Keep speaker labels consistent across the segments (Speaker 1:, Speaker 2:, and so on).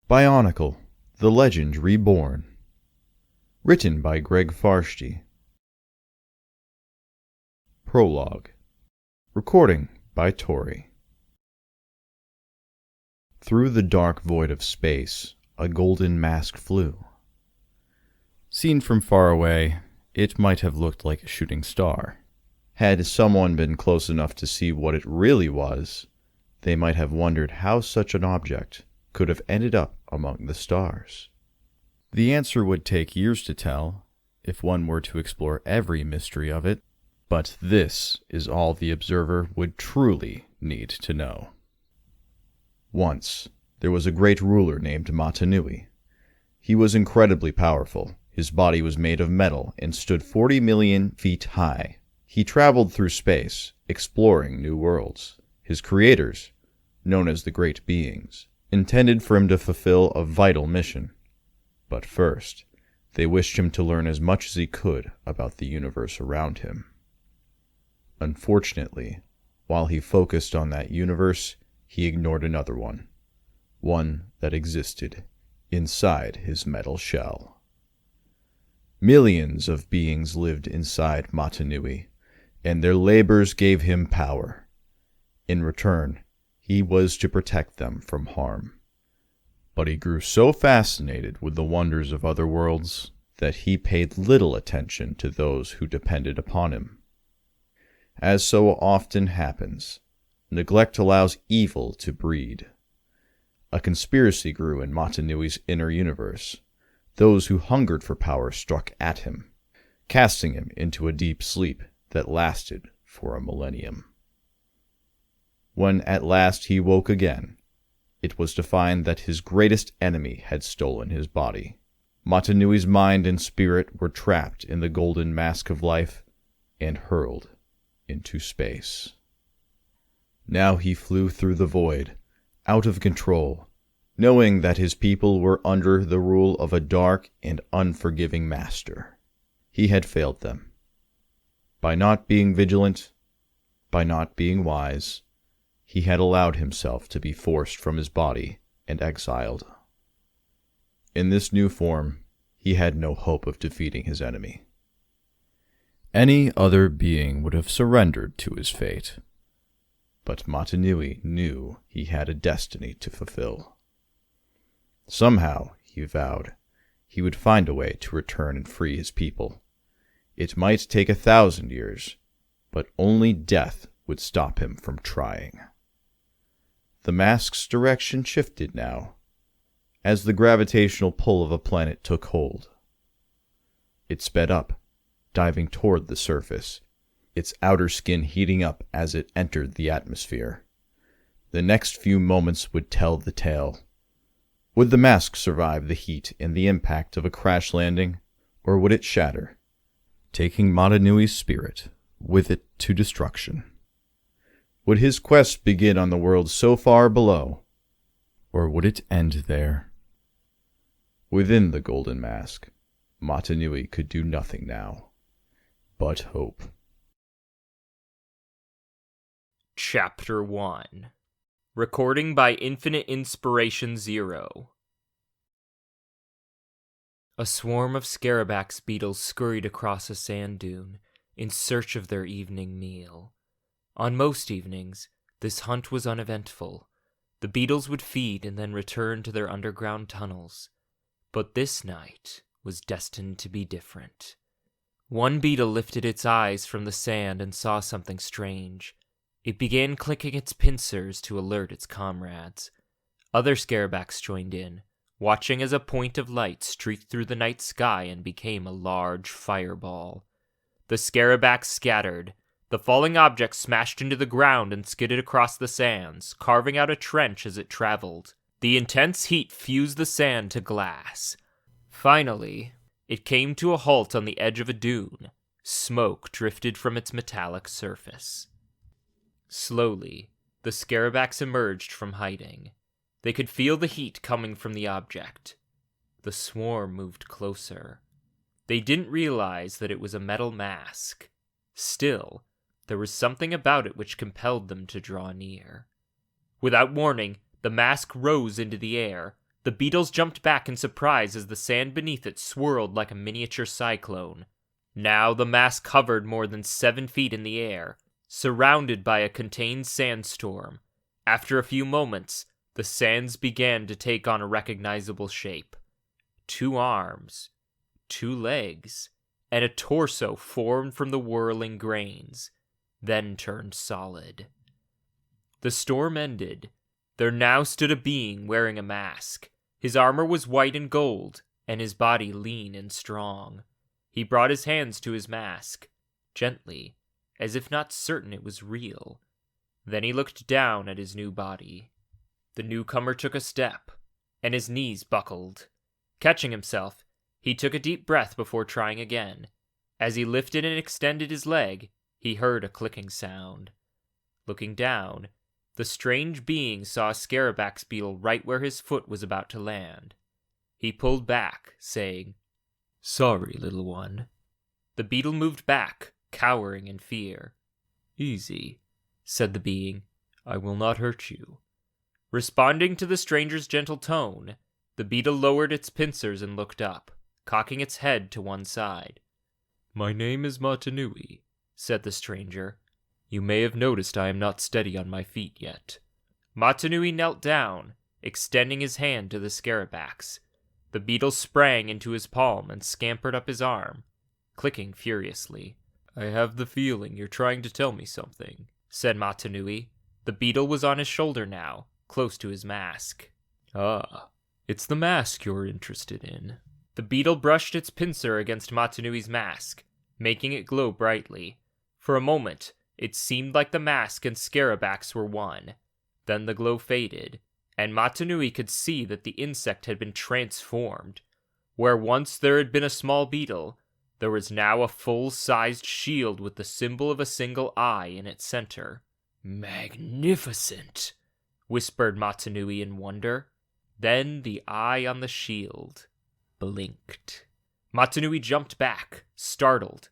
Speaker 1: BIONICLE, The Legend Reborn. Written by Greg Farshti. Prologue. Recording by Tory. Through the dark void of space, a golden mask flew. Seen from far away, it might have looked like a shooting star. Had someone been close enough to see what it really was, they might have wondered how such an object could have ended up among the stars. The answer would take years to tell, if one were to explore every mystery of it, but this is all the observer would truly need to know. Once, there was a great ruler named Mata Nui. He was incredibly powerful. His body was made of metal and stood 40 million feet high. He traveled through space, exploring new worlds. His creators, known as the Great Beings, intended for him to fulfill a vital mission. But first, they wished him to learn as much as he could about the universe around him. Unfortunately, while he focused on that universe, he ignored another one that existed inside his metal shell. Millions of beings lived inside Mata Nui, and their labors gave him power. In return, he was to protect them from harm. But he grew so fascinated with the wonders of other worlds that he paid little attention to those who depended upon him. As so often happens, neglect allows evil to breed. A conspiracy grew in Mata Nui's inner universe. Those who hungered for power struck at him, casting him into a deep sleep that lasted for a millennium. When at last he woke again, it was to find that his greatest enemy had stolen his body. Mata Nui's mind and spirit were trapped in the golden mask of life and hurled into space. Now he flew through the void, out of control, knowing that his people were under the rule of a dark and unforgiving master. He had failed them. By not being vigilant, by not being wise, he had allowed himself to be forced from his body and exiled. In this new form, he had no hope of defeating his enemy. Any other being would have surrendered to his fate, but Mata Nui knew he had a destiny to fulfill. Somehow, he vowed, he would find a way to return and free his people. It might take 1,000 years, but only death would stop him from trying. The mask's direction shifted now, as the gravitational pull of a planet took hold. It sped up, diving toward the surface, its outer skin heating up as it entered the atmosphere. The next few moments would tell the tale. Would the mask survive the heat and the impact of a crash landing, or would it shatter, taking Mata Nui's spirit with it to destruction? Would his quest begin on the world so far below, or would it end there? Within the golden mask, Mata Nui could do nothing now but hope.
Speaker 2: Chapter 1. Recording by Infinite Inspiration Zero. A swarm of scarabax beetles scurried across a sand dune in search of their evening meal. On most evenings, this hunt was uneventful. The beetles would feed and then return to their underground tunnels. But this night was destined to be different. One beetle lifted its eyes from the sand and saw something strange. It began clicking its pincers to alert its comrades. Other scarabax joined in, watching as a point of light streaked through the night sky and became a large fireball. The scarabax scattered. The falling object smashed into the ground and skidded across the sands, carving out a trench as it traveled. The intense heat fused the sand to glass. Finally, it came to a halt on the edge of a dune. Smoke drifted from its metallic surface. Slowly, the scarabax emerged from hiding. They could feel the heat coming from the object. The swarm moved closer. They didn't realize that it was a metal mask. Still, there was something about it which compelled them to draw near. Without warning, the mask rose into the air. The beetles jumped back in surprise as the sand beneath it swirled like a miniature cyclone. Now the mass hovered more than 7 feet in the air, surrounded by a contained sandstorm. After a few moments, the sands began to take on a recognizable shape. 2 arms, 2 legs, and a torso formed from the whirling grains, then turned solid. The storm ended. There now stood a being wearing a mask. His armor was white and gold, and his body lean and strong. He brought his hands to his mask, gently, as if not certain it was real. Then he looked down at his new body. The newcomer took a step, and his knees buckled. Catching himself, he took a deep breath before trying again. As he lifted and extended his leg, he heard a clicking sound. Looking down, the strange being saw a scarabax beetle right where his foot was about to land. He pulled back, saying, "Sorry, little one." The beetle moved back, cowering in fear. "Easy," said the being. "I will not hurt you." Responding to the stranger's gentle tone, the beetle lowered its pincers and looked up, cocking its head to one side. "My name is Mata Nui," said the stranger. "You may have noticed I am not steady on my feet yet." Mata Nui knelt down, extending his hand to the scarabax. The beetle sprang into his palm and scampered up his arm, clicking furiously. "I have the feeling you're trying to tell me something," said Mata Nui. The beetle was on his shoulder now, close to his mask. "Ah, it's the mask you're interested in." The beetle brushed its pincer against Mata Nui's mask, making it glow brightly. For a moment, it seemed like the mask and scarabax were one. Then the glow faded, and Mata Nui could see that the insect had been transformed. Where once there had been a small beetle, there was now a full-sized shield with the symbol of a single eye in its center. "Magnificent," whispered Mata Nui in wonder. Then the eye on the shield blinked. Mata Nui jumped back, startled.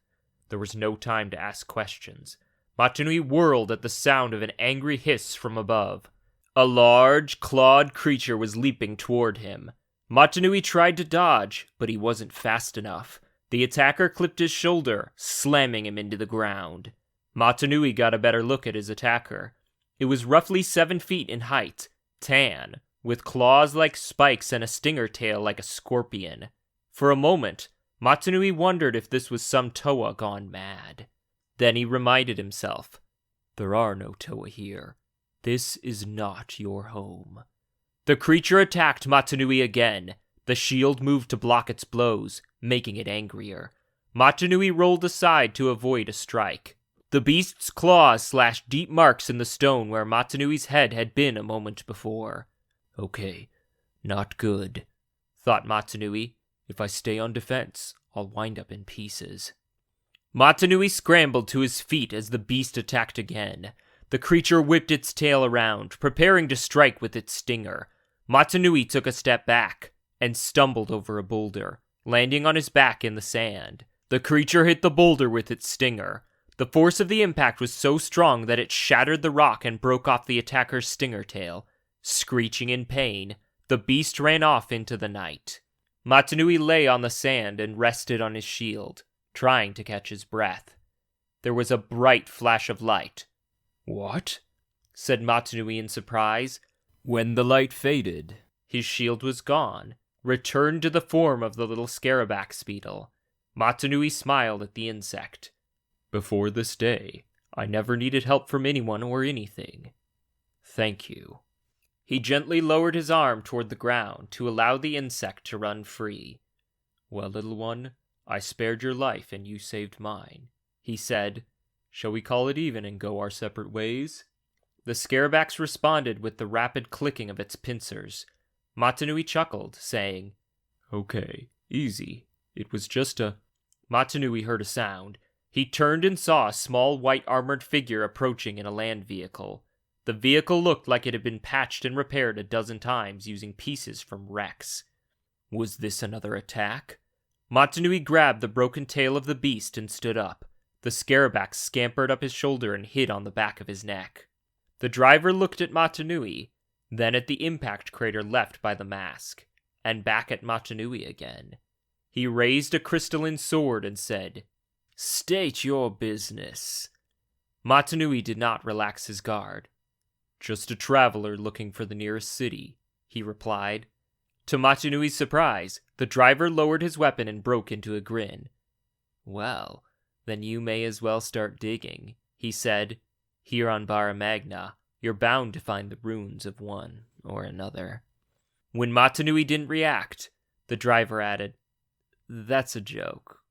Speaker 2: There was no time to ask questions. Mata Nui whirled at the sound of an angry hiss from above. A large, clawed creature was leaping toward him. Mata Nui tried to dodge, but he wasn't fast enough. The attacker clipped his shoulder, slamming him into the ground. Mata Nui got a better look at his attacker. It was roughly 7 feet in height, tan, with claws like spikes and a stinger tail like a scorpion. For a moment, Mata Nui wondered if this was some Toa gone mad. Then he reminded himself, "There are no Toa here. This is not your home." The creature attacked Mata Nui again. The shield moved to block its blows, making it angrier. Mata Nui rolled aside to avoid a strike. The beast's claws slashed deep marks in the stone where Mata Nui's head had been a moment before. "Okay, not good," thought Mata Nui. "If I stay on defense, I'll wind up in pieces." Mata Nui scrambled to his feet as the beast attacked again. The creature whipped its tail around, preparing to strike with its stinger. Mata Nui took a step back and stumbled over a boulder, landing on his back in the sand. The creature hit the boulder with its stinger. The force of the impact was so strong that it shattered the rock and broke off the attacker's stinger tail. Screeching in pain, the beast ran off into the night. Mata Nui lay on the sand and rested on his shield, trying to catch his breath. There was a bright flash of light. "What?" said Mata Nui in surprise. When the light faded, his shield was gone, returned to the form of the little scarabax beetle. Mata Nui smiled at the insect. "Before this day, I never needed help from anyone or anything. Thank you." He gently lowered his arm toward the ground to allow the insect to run free. "Well, little one, I spared your life and you saved mine," he said. "Shall we call it even and go our separate ways?" The scarabax responded with the rapid clicking of its pincers. Mata Nui chuckled, saying, "Okay, easy. It was just a—" Mata Nui heard a sound. He turned and saw a small white armored figure approaching in a land vehicle. The vehicle looked like it had been patched and repaired a dozen times using pieces from wrecks. Was this another attack? Mata Nui grabbed the broken tail of the beast and stood up. The scarabax scampered up his shoulder and hid on the back of his neck. The driver looked at Mata Nui, then at the impact crater left by the mask, and back at Mata Nui again. He raised a crystalline sword and said, "State your business." Mata Nui did not relax his guard. "Just a traveler looking for the nearest city," he replied. To Mata Nui's surprise, the driver lowered his weapon and broke into a grin. "Well, then you may as well start digging," he said. "Here on Barra Magna, you're bound to find the ruins of one or another." When Mata Nui didn't react, the driver added, "That's a joke."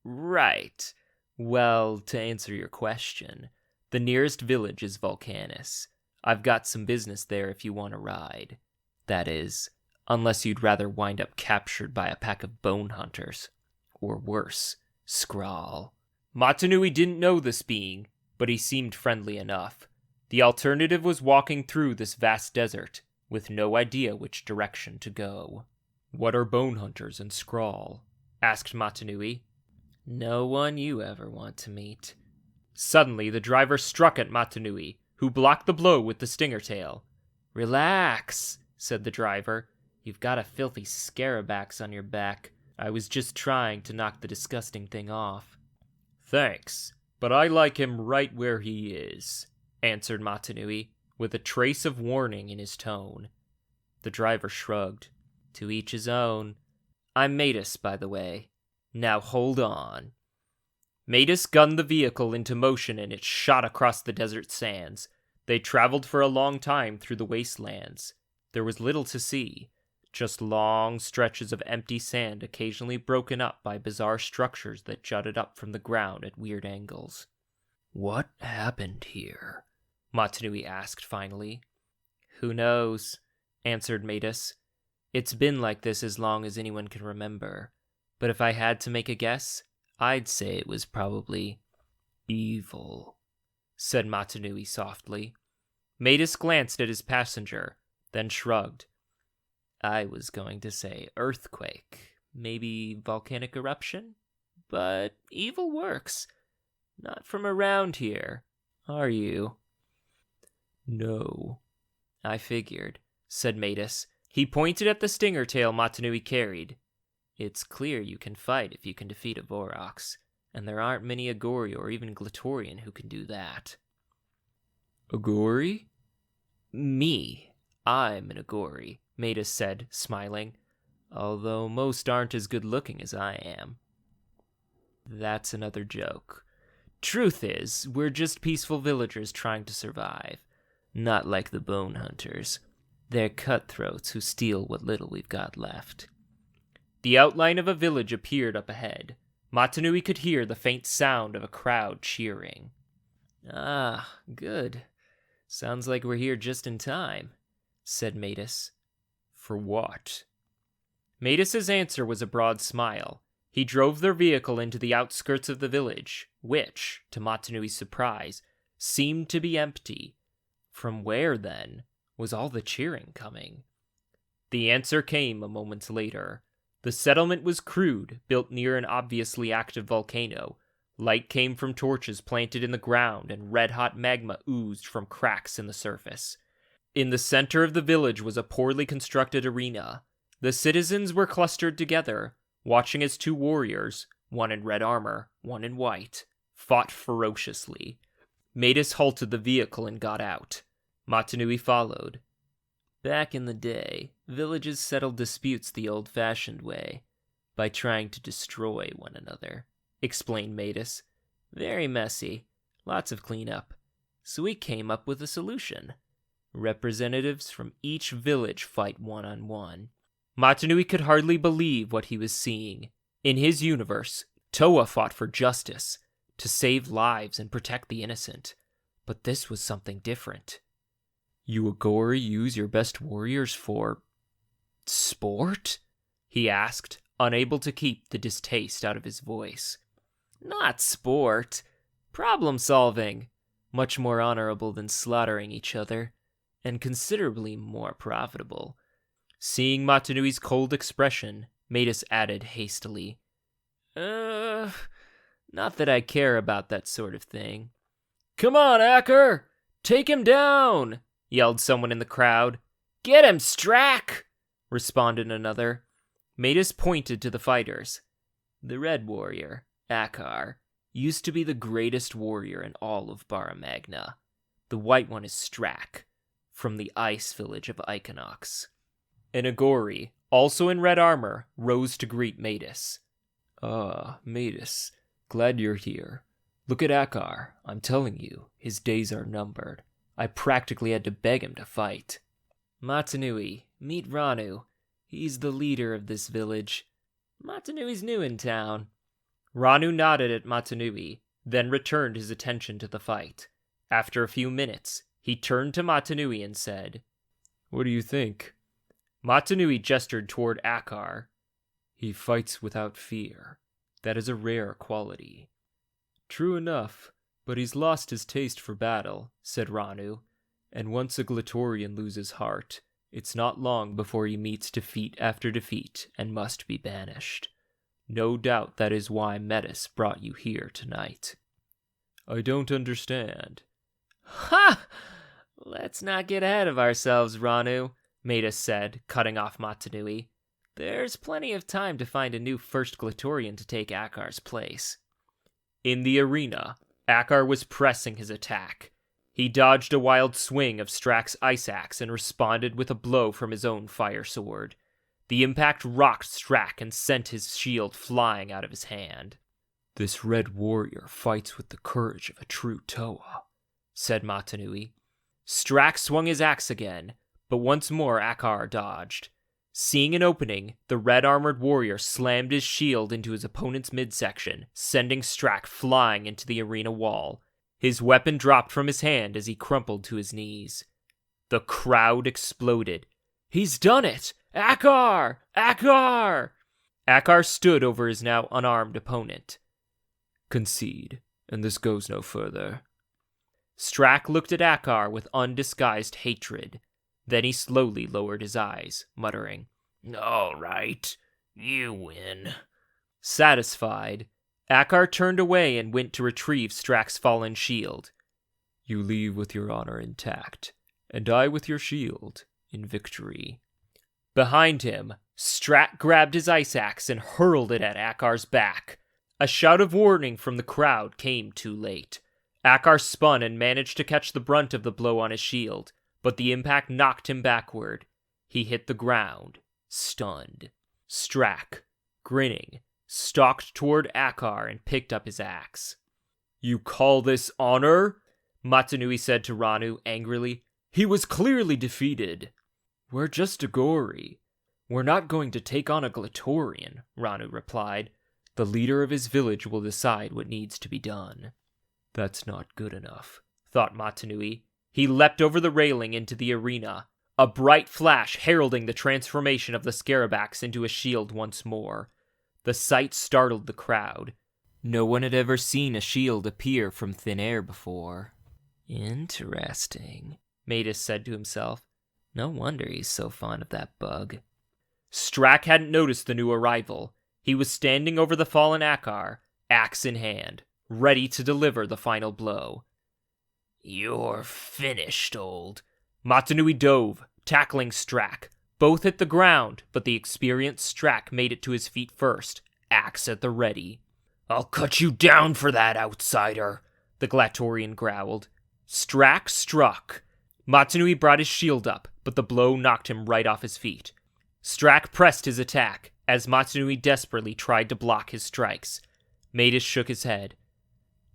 Speaker 2: "Right. Well, to answer your question, the nearest village is Volcanus. I've got some business there if you want to ride. That is, unless you'd rather wind up captured by a pack of bone hunters. Or worse, Skrull." Mata Nui didn't know this being, but he seemed friendly enough. The alternative was walking through this vast desert, with no idea which direction to go. "What are bone hunters and Skrull?" asked Mata Nui. "No one you ever want to meet." Suddenly, the driver struck at Mata Nui, who blocked the blow with the stinger tail. "Relax," said the driver. "You've got a filthy scarabax on your back. I was just trying to knock the disgusting thing off." "Thanks, but I like him right where he is," answered Mata Nui, with a trace of warning in his tone. The driver shrugged. "To each his own. I'm Matus, by the way. Now hold on." Matus gunned the vehicle into motion and it shot across the desert sands. They traveled for a long time through the wastelands. There was little to see, just long stretches of empty sand occasionally broken up by bizarre structures that jutted up from the ground at weird angles. "What happened here?" Mata Nui asked finally. "Who knows?" answered Matus. "It's been like this as long as anyone can remember. But if I had to make a guess, I'd say it was probably evil," said Mata Nui softly. Matus glanced at his passenger, then shrugged. "I was going to say earthquake, maybe volcanic eruption, but evil works. Not from around here, are you?" "No." "I figured," said Matus. He pointed at the stinger tail Mata Nui carried. "It's clear you can fight if you can defeat a Vorox, and there aren't many Agori or even Glatorian who can do that." "Agori?" "Me. I'm an Agori," Matus said, smiling, "although most aren't as good-looking as I am." "That's another joke. Truth is, we're just peaceful villagers trying to survive. Not like the bone hunters. They're cutthroats who steal what little we've got left." The outline of a village appeared up ahead. Mata Nui could hear the faint sound of a crowd cheering. "Ah, good. Sounds like we're here just in time," said Matus. "For what?" Matus's answer was a broad smile. He drove their vehicle into the outskirts of the village, which, to Mata Nui's surprise, seemed to be empty. From where, then, was all the cheering coming? The answer came a moment later. The settlement was crude, built near an obviously active volcano. Light came from torches planted in the ground, and red-hot magma oozed from cracks in the surface. In the center of the village was a poorly constructed arena. The citizens were clustered together, watching as two warriors, one in red armor, one in white, fought ferociously. Matus halted the vehicle and got out. Mata Nui followed. "Back in the day, villages settled disputes the old-fashioned way, by trying to destroy one another," explained Matus. "Very messy, lots of cleanup. So we came up with a solution. Representatives from each village fight one-on-one." Mata Nui could hardly believe what he was seeing. In his universe, Toa fought for justice, to save lives and protect the innocent. But this was something different. "You Agori use your best warriors for sport?" he asked, unable to keep the distaste out of his voice. "Not sport. Problem solving. Much more honorable than slaughtering each other, and considerably more profitable." Seeing Mata Nui's cold expression, Matus added hastily, Not that I care about that sort of thing." "Come on, Acker! Take him down!" yelled someone in the crowd. "Get him, Strack!" responded another. Matus pointed to the fighters. The red warrior, Akar, used to be the greatest warrior in all of Bara Magna. The white one is Strack, from the ice village of Eikinox. An Agori, also in red armor, rose to greet Matus. "Ah, Matus, glad you're here. Look at Akar. I'm telling you, his days are numbered. I practically had to beg him to fight." "Mata Nui, meet Ranu. He's the leader of this village. Mata Nui's new in town." Ranu nodded at Mata Nui, then returned his attention to the fight. After a few minutes, he turned to Mata Nui and said, "What do you think?" Mata Nui gestured toward Akar. "He fights without fear. That is a rare quality." "True enough, but he's lost his taste for battle," said Ranu. "And once a Glatorian loses heart, it's not long before he meets defeat after defeat and must be banished. No doubt that is why Metis brought you here tonight." "I don't understand." "Ha! Let's not get ahead of ourselves, Ranu," Matus said, cutting off Mata Nui. "There's plenty of time to find a new first Glatorian to take Akar's place." In the arena, Akar was pressing his attack. He dodged a wild swing of Strack's ice axe and responded with a blow from his own fire sword. The impact rocked Strack and sent his shield flying out of his hand. "This red warrior fights with the courage of a true Toa," said Mata Nui. Strack swung his axe again, but once more Akar dodged. Seeing an opening, the red-armored warrior slammed his shield into his opponent's midsection, sending Strack flying into the arena wall. His weapon dropped from his hand as he crumpled to his knees. The crowd exploded. "He's done it! Akar! Akar!" Akar stood over his now unarmed opponent. "Concede, and this goes no further." Strack looked at Akar with undisguised hatred. Then he slowly lowered his eyes, muttering, "All right, you win." Satisfied, Akar turned away and went to retrieve Strack's fallen shield. "You leave with your honor intact, and I with your shield, in victory." Behind him, Strack grabbed his ice axe and hurled it at Akar's back. A shout of warning from the crowd came too late. Akar spun and managed to catch the brunt of the blow on his shield, but the impact knocked him backward. He hit the ground, stunned. Strack, grinning, stalked toward Akar and picked up his axe. "You call this honor?" Mata Nui said to Ranu angrily. "He was clearly defeated." "We're just Agori. We're not going to take on a Glatorian," Ranu replied. "The leader of his village will decide what needs to be done." "That's not good enough," thought Mata Nui. He leapt over the railing into the arena, a bright flash heralding the transformation of the Scarabax into a shield once more. The sight startled the crowd. No one had ever seen a shield appear from thin air before. "Interesting," Matus said to himself. "No wonder he's so fond of that bug." Strack hadn't noticed the new arrival. He was standing over the fallen Akar, axe in hand, ready to deliver the final blow. "You're finished, old." Mata Nui dove, tackling Strack. Both hit the ground, but the experienced Strack made it to his feet first, axe at the ready. "I'll cut you down for that, outsider," the Glatorian growled. Strack struck. Mata Nui brought his shield up, but the blow knocked him right off his feet. Strack pressed his attack, as Mata Nui desperately tried to block his strikes. Matus shook his head.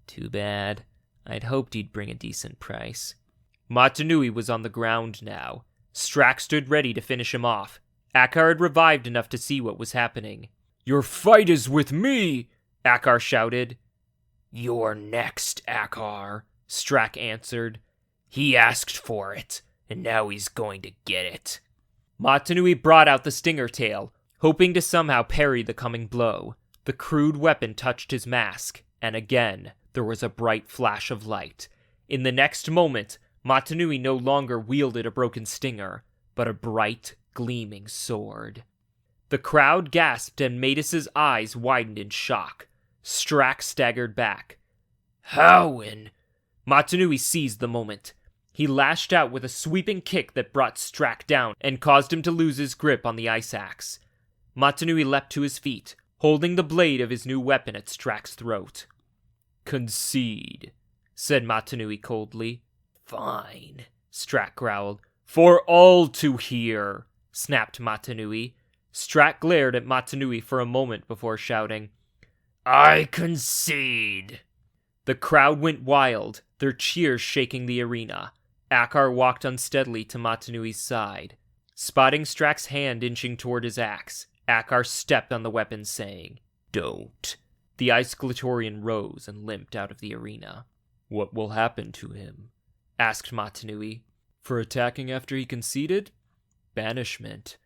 Speaker 2: "Too bad. I'd hoped he'd bring a decent price." Mata Nui was on the ground now. Strack stood ready to finish him off. Akar had revived enough to see what was happening. "Your fight is with me!" Akar shouted. "You're next, Akar," Strack answered. "He asked for it, and now he's going to get it." Mata Nui brought out the stinger tail, hoping to somehow parry the coming blow. The crude weapon touched his mask, and again there was a bright flash of light. In the next moment, Mata Nui no longer wielded a broken stinger, but a bright, gleaming sword. The crowd gasped and Matus's eyes widened in shock. Strack staggered back. "How in—" Mata Nui seized the moment. He lashed out with a sweeping kick that brought Strack down and caused him to lose his grip on the ice axe. Mata Nui leapt to his feet, holding the blade of his new weapon at Strack's throat. "Concede," said Mata Nui coldly. "Fine," Strack growled. "For all to hear," snapped Mata Nui. Strack glared at Mata Nui for a moment before shouting, "I concede." The crowd went wild, their cheers shaking the arena. Akar walked unsteadily to Mata Nui's side. Spotting Strack's hand inching toward his axe, Akar stepped on the weapon, saying, "Don't." The Ice Glatorian rose and limped out of the arena. "What will happen to him?" asked Mata Nui. "For attacking after he conceded? Banishment.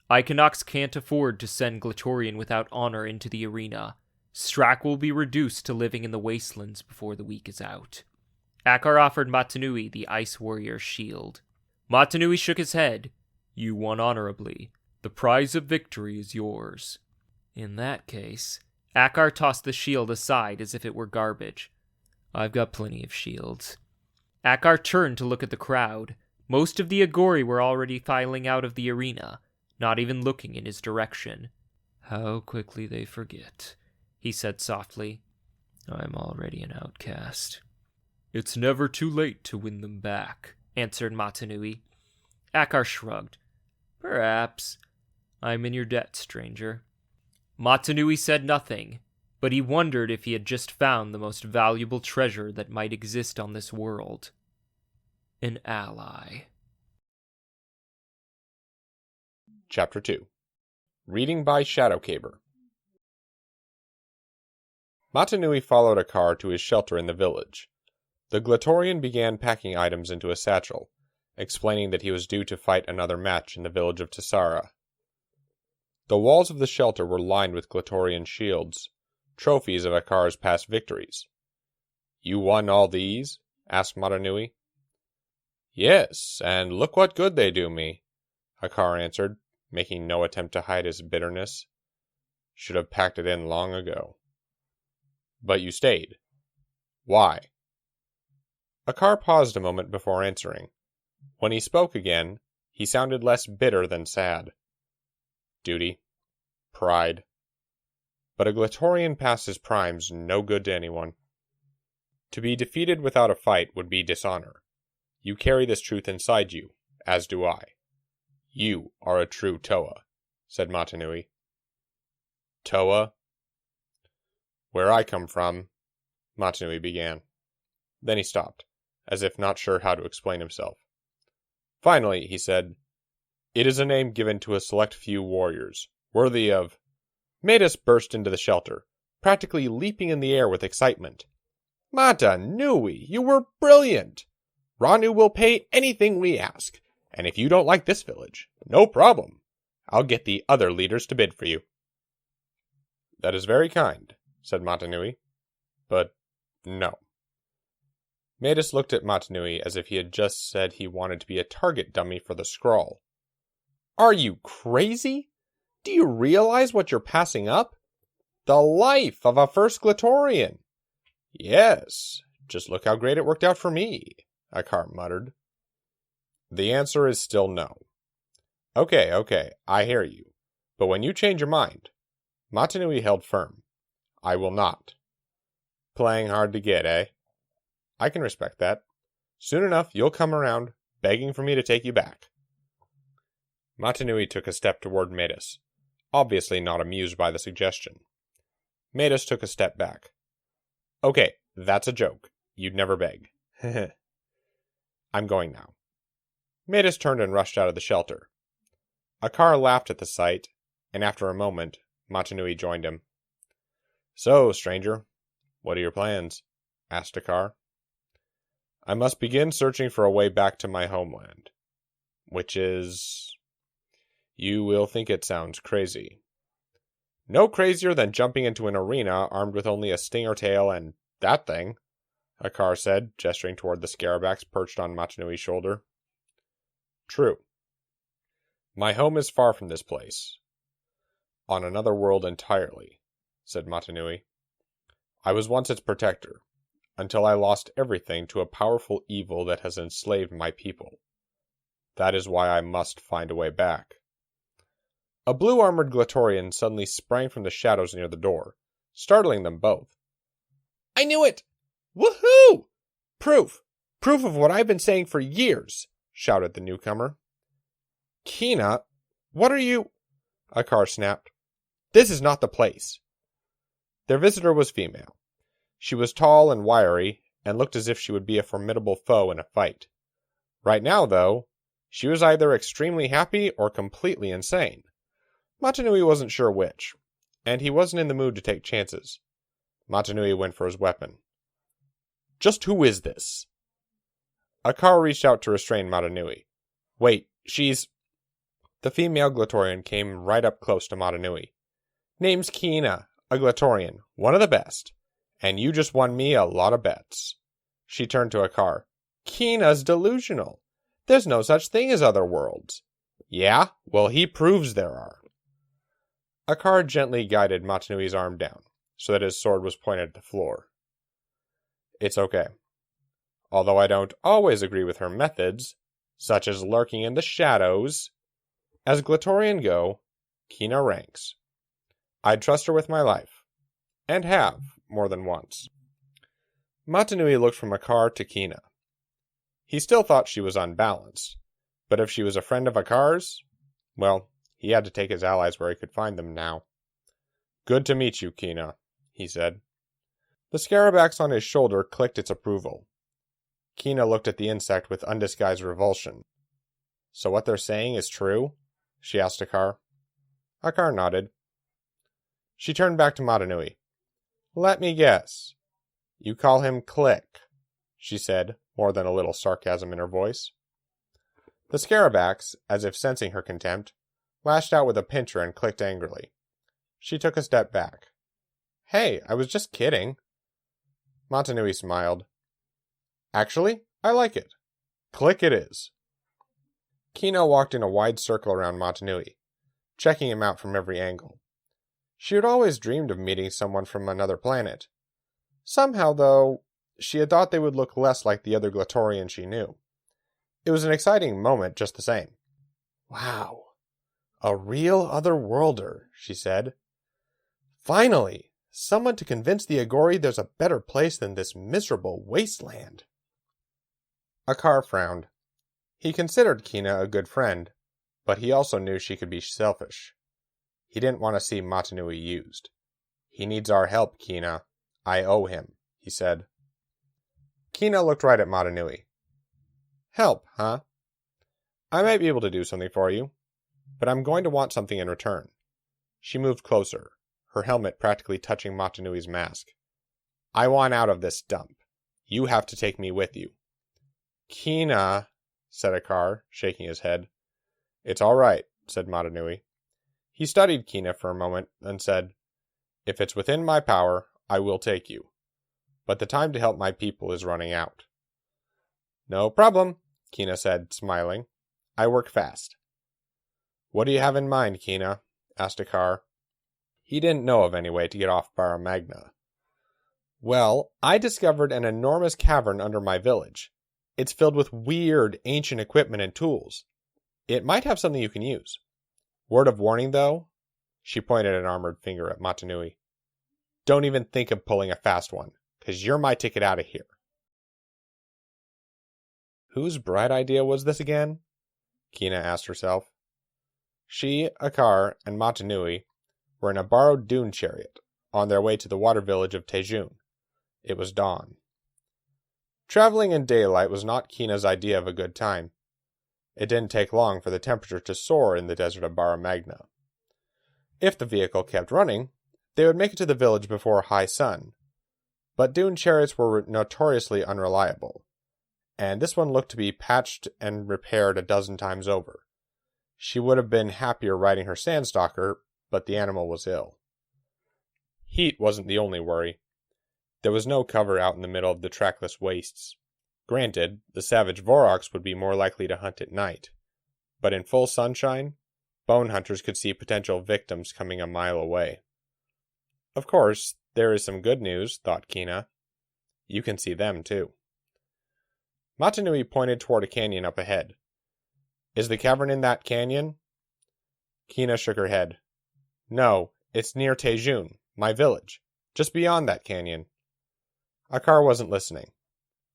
Speaker 2: Eikinox can't afford to send Glatorian without honor into the arena. Strack will be reduced to living in the wastelands before the week is out." Akar offered Mata Nui the Ice Warrior's shield. Mata Nui shook his head. "You won honorably. The prize of victory is yours." In that case, Akar tossed the shield aside as if it were garbage. "I've got plenty of shields." Akar turned to look at the crowd. Most of the Agori were already filing out of the arena, not even looking in his direction. "How quickly they forget," he said softly. "I'm already an outcast." "It's never too late to win them back," answered Mata Nui. Akar shrugged. "Perhaps. I'm in your debt, stranger." Mata Nui said nothing, but he wondered if he had just found the most valuable treasure that might exist on this world. An ally.
Speaker 3: Chapter 2. Reading by ShadowCaber. Mata Nui followed Akar to his shelter in the village. The Glatorian began packing items into a satchel, explaining that he was due to fight another match in the village of Tessara. The walls of the shelter were lined with Glatorian shields, trophies of Akar's past victories. "You won all these?" asked Mata Nui. "Yes, and look what good they do me," Akar answered, making no attempt to hide his bitterness. "Should have packed it in long ago." "But you stayed. Why?" Akar paused a moment before answering. When he spoke again, he sounded less bitter than sad. Duty. Pride. But a Glatorian past his prime's no good to anyone. To be defeated without a fight would be dishonor. You carry this truth inside you, as do I. You are a true Toa, said Mata Nui. Toa? Where I come from, Mata Nui began. Then he stopped, as if not sure how to explain himself. Finally, he said, "It is a name given to a select few warriors, worthy of..." Matus burst into the shelter, practically leaping in the air with excitement. "Mata Nui, you were brilliant! Ranu will pay anything we ask, and if you don't like this village, no problem. I'll get the other leaders to bid for you." "That is very kind," said Mata Nui, "but no." Matus looked at Mata Nui as if he had just said he wanted to be a target dummy for the scrawl. "Are you crazy? Do you realize what you're passing up? The life of a first Glatorian." "Yes, just look how great it worked out for me," Akar muttered. "The answer is still no." Okay, I hear you. But when you change your mind..." Mata Nui held firm. "I will not." "Playing hard to get, eh?" "I can respect that. Soon enough, you'll come around, begging for me to take you back." Mata Nui took a step toward Matus, obviously not amused by the suggestion. Matus took a step back. "Okay, that's a joke. You'd never beg." "I'm going now." Matus turned and rushed out of the shelter. Akar laughed at the sight, and after a moment, Mata Nui joined him. "So, stranger, what are your plans?" asked Akar. "I must begin searching for a way back to my homeland. Which is... You will think it sounds crazy. No crazier than jumping into an arena armed with only a stinger tail and that thing," Akar said, gesturing toward the scarabax perched on Mata Nui's shoulder. "True. My home is far from this place. On another world entirely," said Mata Nui. "I was once its protector. until I lost everything to a powerful evil that has enslaved my people. That is why I must find a way back." A blue-armored Glatorian suddenly sprang from the shadows near the door, startling them both. "I knew it! Woohoo! Proof! Proof of what I've been saying for years!" shouted the newcomer. "Kina, what are you—" Akar snapped. "This is not the place." Their visitor was female. She was tall and wiry, and looked as if she would be a formidable foe in a fight. Right now, though, she was either extremely happy or completely insane. Mata Nui wasn't sure which, and he wasn't in the mood to take chances. Mata Nui went for his weapon. "Just who is this?" Akar reached out to restrain Mata Nui. "Wait, she's—" The female Glatorian came right up close to Mata Nui. "Name's Kina, a Glatorian, one of the best, and you just won me a lot of bets." She turned to Akar. "Kina's delusional. There's no such thing as other worlds." "Yeah? Well, he proves there are." Akar gently guided Mata Nui's arm down, so that his sword was pointed at the floor. "It's okay. Although I don't always agree with her methods, such as lurking in the shadows. As Glatorian go, Kina ranks. I'd trust her with my life, and have, more than once." Mata Nui looked from Akar to Kina. He still thought she was unbalanced, but if she was a friend of Akar's, well, he had to take his allies where he could find them now. "Good to meet you, Kina," he said. The scarabax on his shoulder clicked its approval. Kina looked at the insect with undisguised revulsion. "So what they're saying is true?" she asked Akar. Akar nodded. She turned back to Mata Nui. "Let me guess. You call him Click," she said, more than a little sarcasm in her voice. The scarabax, as if sensing her contempt, lashed out with a pincher and clicked angrily. She took a step back. "Hey, I was just kidding." Mata Nui smiled. "Actually, I like it. Click it is." Kina walked in a wide circle around Mata Nui, checking him out from every angle. She had always dreamed of meeting someone from another planet. Somehow, though, she had thought they would look less like the other Glatorians she knew. It was an exciting moment just the same. "Wow, a real other-worlder," she said. "Finally, someone to convince the Agori there's a better place than this miserable wasteland." Akar frowned. He considered Kina a good friend, but he also knew she could be selfish. He didn't want to see Mata Nui used. "He needs our help, Kina. I owe him," he said. Kina looked right at Mata Nui. "Help, huh? I might be able to do something for you, but I'm going to want something in return." She moved closer, her helmet practically touching Mata Nui's mask. "I want out of this dump. You have to take me with you." "Kina," said Akar, shaking his head. "It's all right," said Mata Nui. He studied Kina for a moment, then said, "If it's within my power, I will take you. But the time to help my people is running out." "No problem," Kina said, smiling. "I work fast." "What do you have in mind, Kina?" asked Akar. He didn't know of any way to get off Barra Magna. "Well, I discovered an enormous cavern under my village. It's filled with weird, ancient equipment and tools. It might have something you can use. Word of warning, though," she pointed an armored finger at Mata Nui. "Don't even think of pulling a fast one, 'cause you're my ticket out of here." Whose bright idea was this again? Kina asked herself. She, Akar, and Mata Nui were in a borrowed dune chariot, on their way to the water village of Tejun. It was dawn. Traveling in daylight was not Kina's idea of a good time. It didn't take long for the temperature to soar in the desert of Barra Magna. If the vehicle kept running, they would make it to the village before high sun. But dune chariots were notoriously unreliable, and this one looked to be patched and repaired a dozen times over. She would have been happier riding her sandstalker, but the animal was ill. Heat wasn't the only worry. There was no cover out in the middle of the trackless wastes. Granted, the savage Voroks would be more likely to hunt at night, but in full sunshine, bone hunters could see potential victims coming a mile away. Of course, there is some good news, thought Kina. You can see them, too. Mata Nui pointed toward a canyon up ahead. Is the cavern in that canyon? Kina shook her head. No, it's near Tejun, my village, just beyond that canyon. Akar wasn't listening.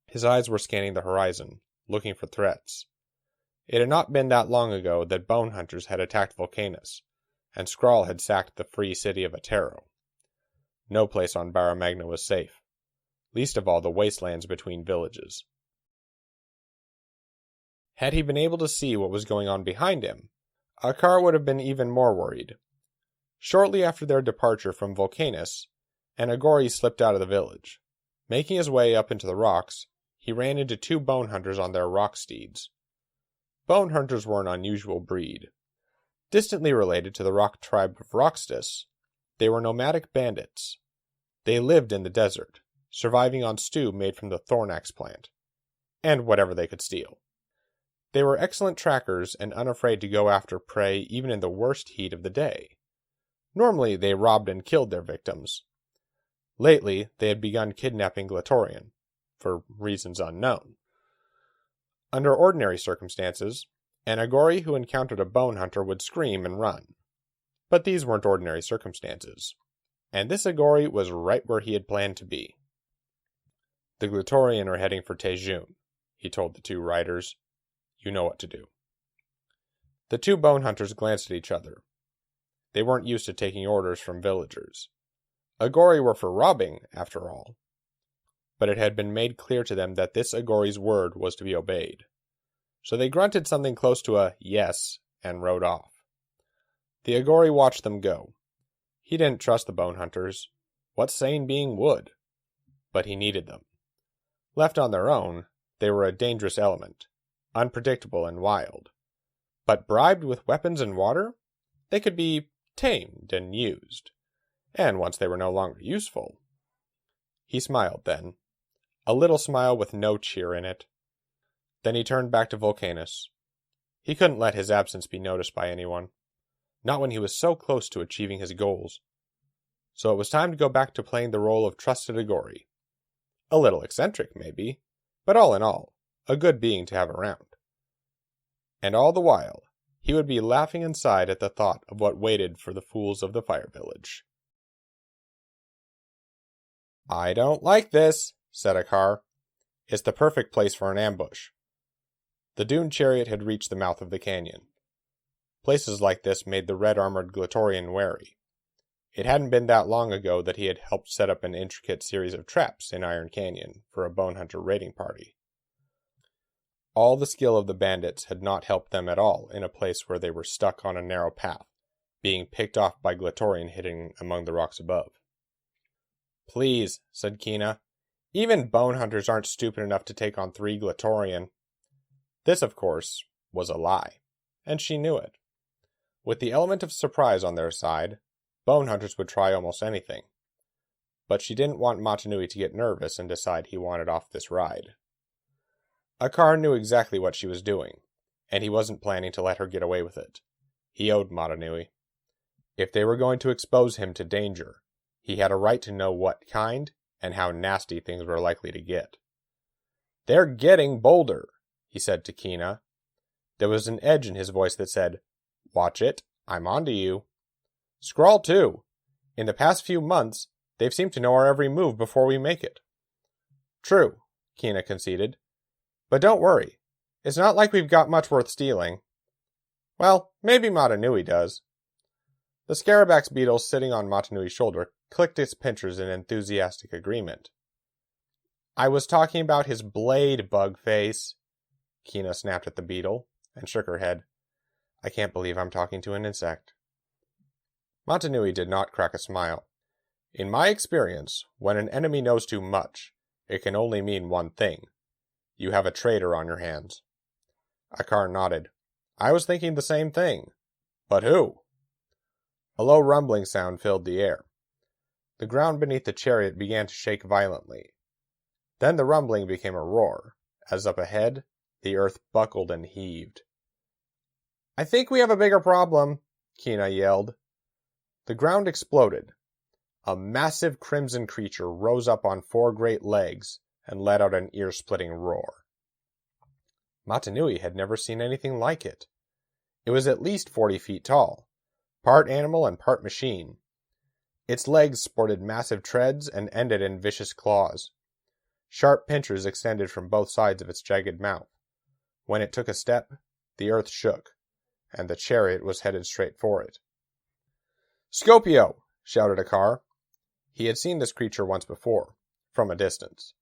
Speaker 3: His eyes were scanning the horizon, looking for threats. It had not been that long ago that bone hunters had attacked Volcanus, and Skrull had sacked the free city of Atero. No place on Barra Magna was safe, least of all the wastelands between villages. Had he been able to see what was going on behind him, Akar would have been even more worried. Shortly after their departure from Volcanus, an Agori slipped out of the village. Making his way up into the rocks, he ran into two bone hunters on their rock steeds. Bone hunters were an unusual breed. Distantly related to the rock tribe of Roxtus, they were nomadic bandits. They lived in the desert, surviving on stew made from the thornax plant, and whatever they could steal. They were excellent trackers and unafraid to go after prey even in the worst heat of the day. Normally, they robbed and killed their victims. Lately, they had begun kidnapping Glatorian, for reasons unknown. Under ordinary circumstances, an Agori who encountered a bone hunter would scream and run. But these weren't ordinary circumstances, and this Agori was right where he had planned to be. The Glatorian are heading for Tejun, he told the two riders. You know what to do. The two bone hunters glanced at each other. They weren't used to taking orders from villagers. Agori were for robbing, after all. But it had been made clear to them that this Agori's word was to be obeyed. So they grunted something close to a yes and rode off. The Agori watched them go. He didn't trust the bone hunters. What sane being would? But he needed them. Left on their own, they were a dangerous element, unpredictable and wild. But bribed with weapons and water, they could be tamed and used. And once they were no longer useful... He smiled then. A little smile with no cheer in it. Then he turned back to Volcanus. He couldn't let his absence be noticed by anyone. Not when he was so close to achieving his goals. So it was time to go back to playing the role of trusted Agori. A little eccentric, maybe, but all in all, a good being to have around. And all the while, he would be laughing inside at the thought of what waited for the fools of the Fire Village. I don't like this, said Akar. It's the perfect place for an ambush. The dune chariot had reached the mouth of the canyon. Places like this made the red-armored Glatorian wary. It hadn't been that long ago that he had helped set up an intricate series of traps in Iron Canyon for a bone hunter raiding party. All the skill of the bandits had not helped them at all in a place where they were stuck on a narrow path, being picked off by Glatorian hidden among the rocks above. Please, said Kina. Even bone hunters aren't stupid enough to take on 3 Glatorian. This, of course, was a lie, and she knew it. With the element of surprise on their side, bone hunters would try almost anything. But she didn't want Mata Nui to get nervous and decide he wanted off this ride. Akar knew exactly what she was doing, and he wasn't planning to let her get away with it. He owed Mata Nui. If they were going to expose him to danger, he had a right to know what kind and how nasty things were likely to get. They're getting bolder, he said to Kina. There was an edge in his voice that said, Watch it, I'm onto you. Skrull too. In the past few months, they've seemed to know our every move before we make it. True, Kina conceded. But don't worry. It's not like we've got much worth stealing. Well, maybe Mata Nui does. The Scarabax beetle sitting on Mata Nui's shoulder clicked its pinchers in enthusiastic agreement. I was talking about his blade, Bugface. Kina snapped at the beetle and shook her head. I can't believe I'm talking to an insect. Mata Nui did not crack a smile. In my experience, when an enemy knows too much, it can only mean one thing. You have a traitor on your hands. Akar nodded. I was thinking the same thing. But who? A low rumbling sound filled the air. The ground beneath the chariot began to shake violently. Then the rumbling became a roar, as up ahead, the earth buckled and heaved. I think we have a bigger problem, Kina yelled. The ground exploded. A massive crimson creature rose up on 4 great legs and let out an ear-splitting roar. Mata Nui had never seen anything like it. It was at least 40 feet tall, part animal and part machine. Its legs sported massive treads and ended in vicious claws. Sharp pincers extended from both sides of its jagged mouth. When it took a step, the earth shook, and the chariot was headed straight for it. "Scopio!" shouted Akar. He had seen this creature once before, from a distance.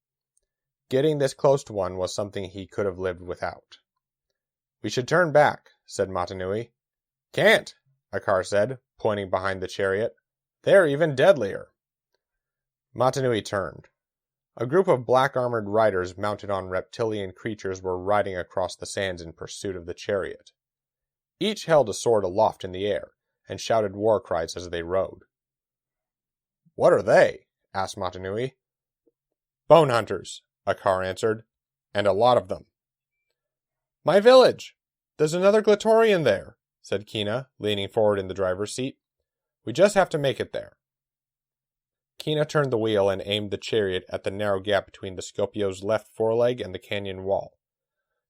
Speaker 3: Getting this close to one was something he could have lived without. "We should turn back," said Mata Nui. "Can't," Akar said, pointing behind the chariot. "They're even deadlier." Mata Nui turned. A group of black-armored riders mounted on reptilian creatures were riding across the sands in pursuit of the chariot. Each held a sword aloft in the air and shouted war cries as they rode. "What are they?" asked Mata Nui. "Bone hunters," Akar answered, "and a lot of them." "My village! There's another Glatorian there," said Kina, leaning forward in the driver's seat. "We just have to make it there." Kina turned the wheel and aimed the chariot at the narrow gap between the Scopio's left foreleg and the canyon wall.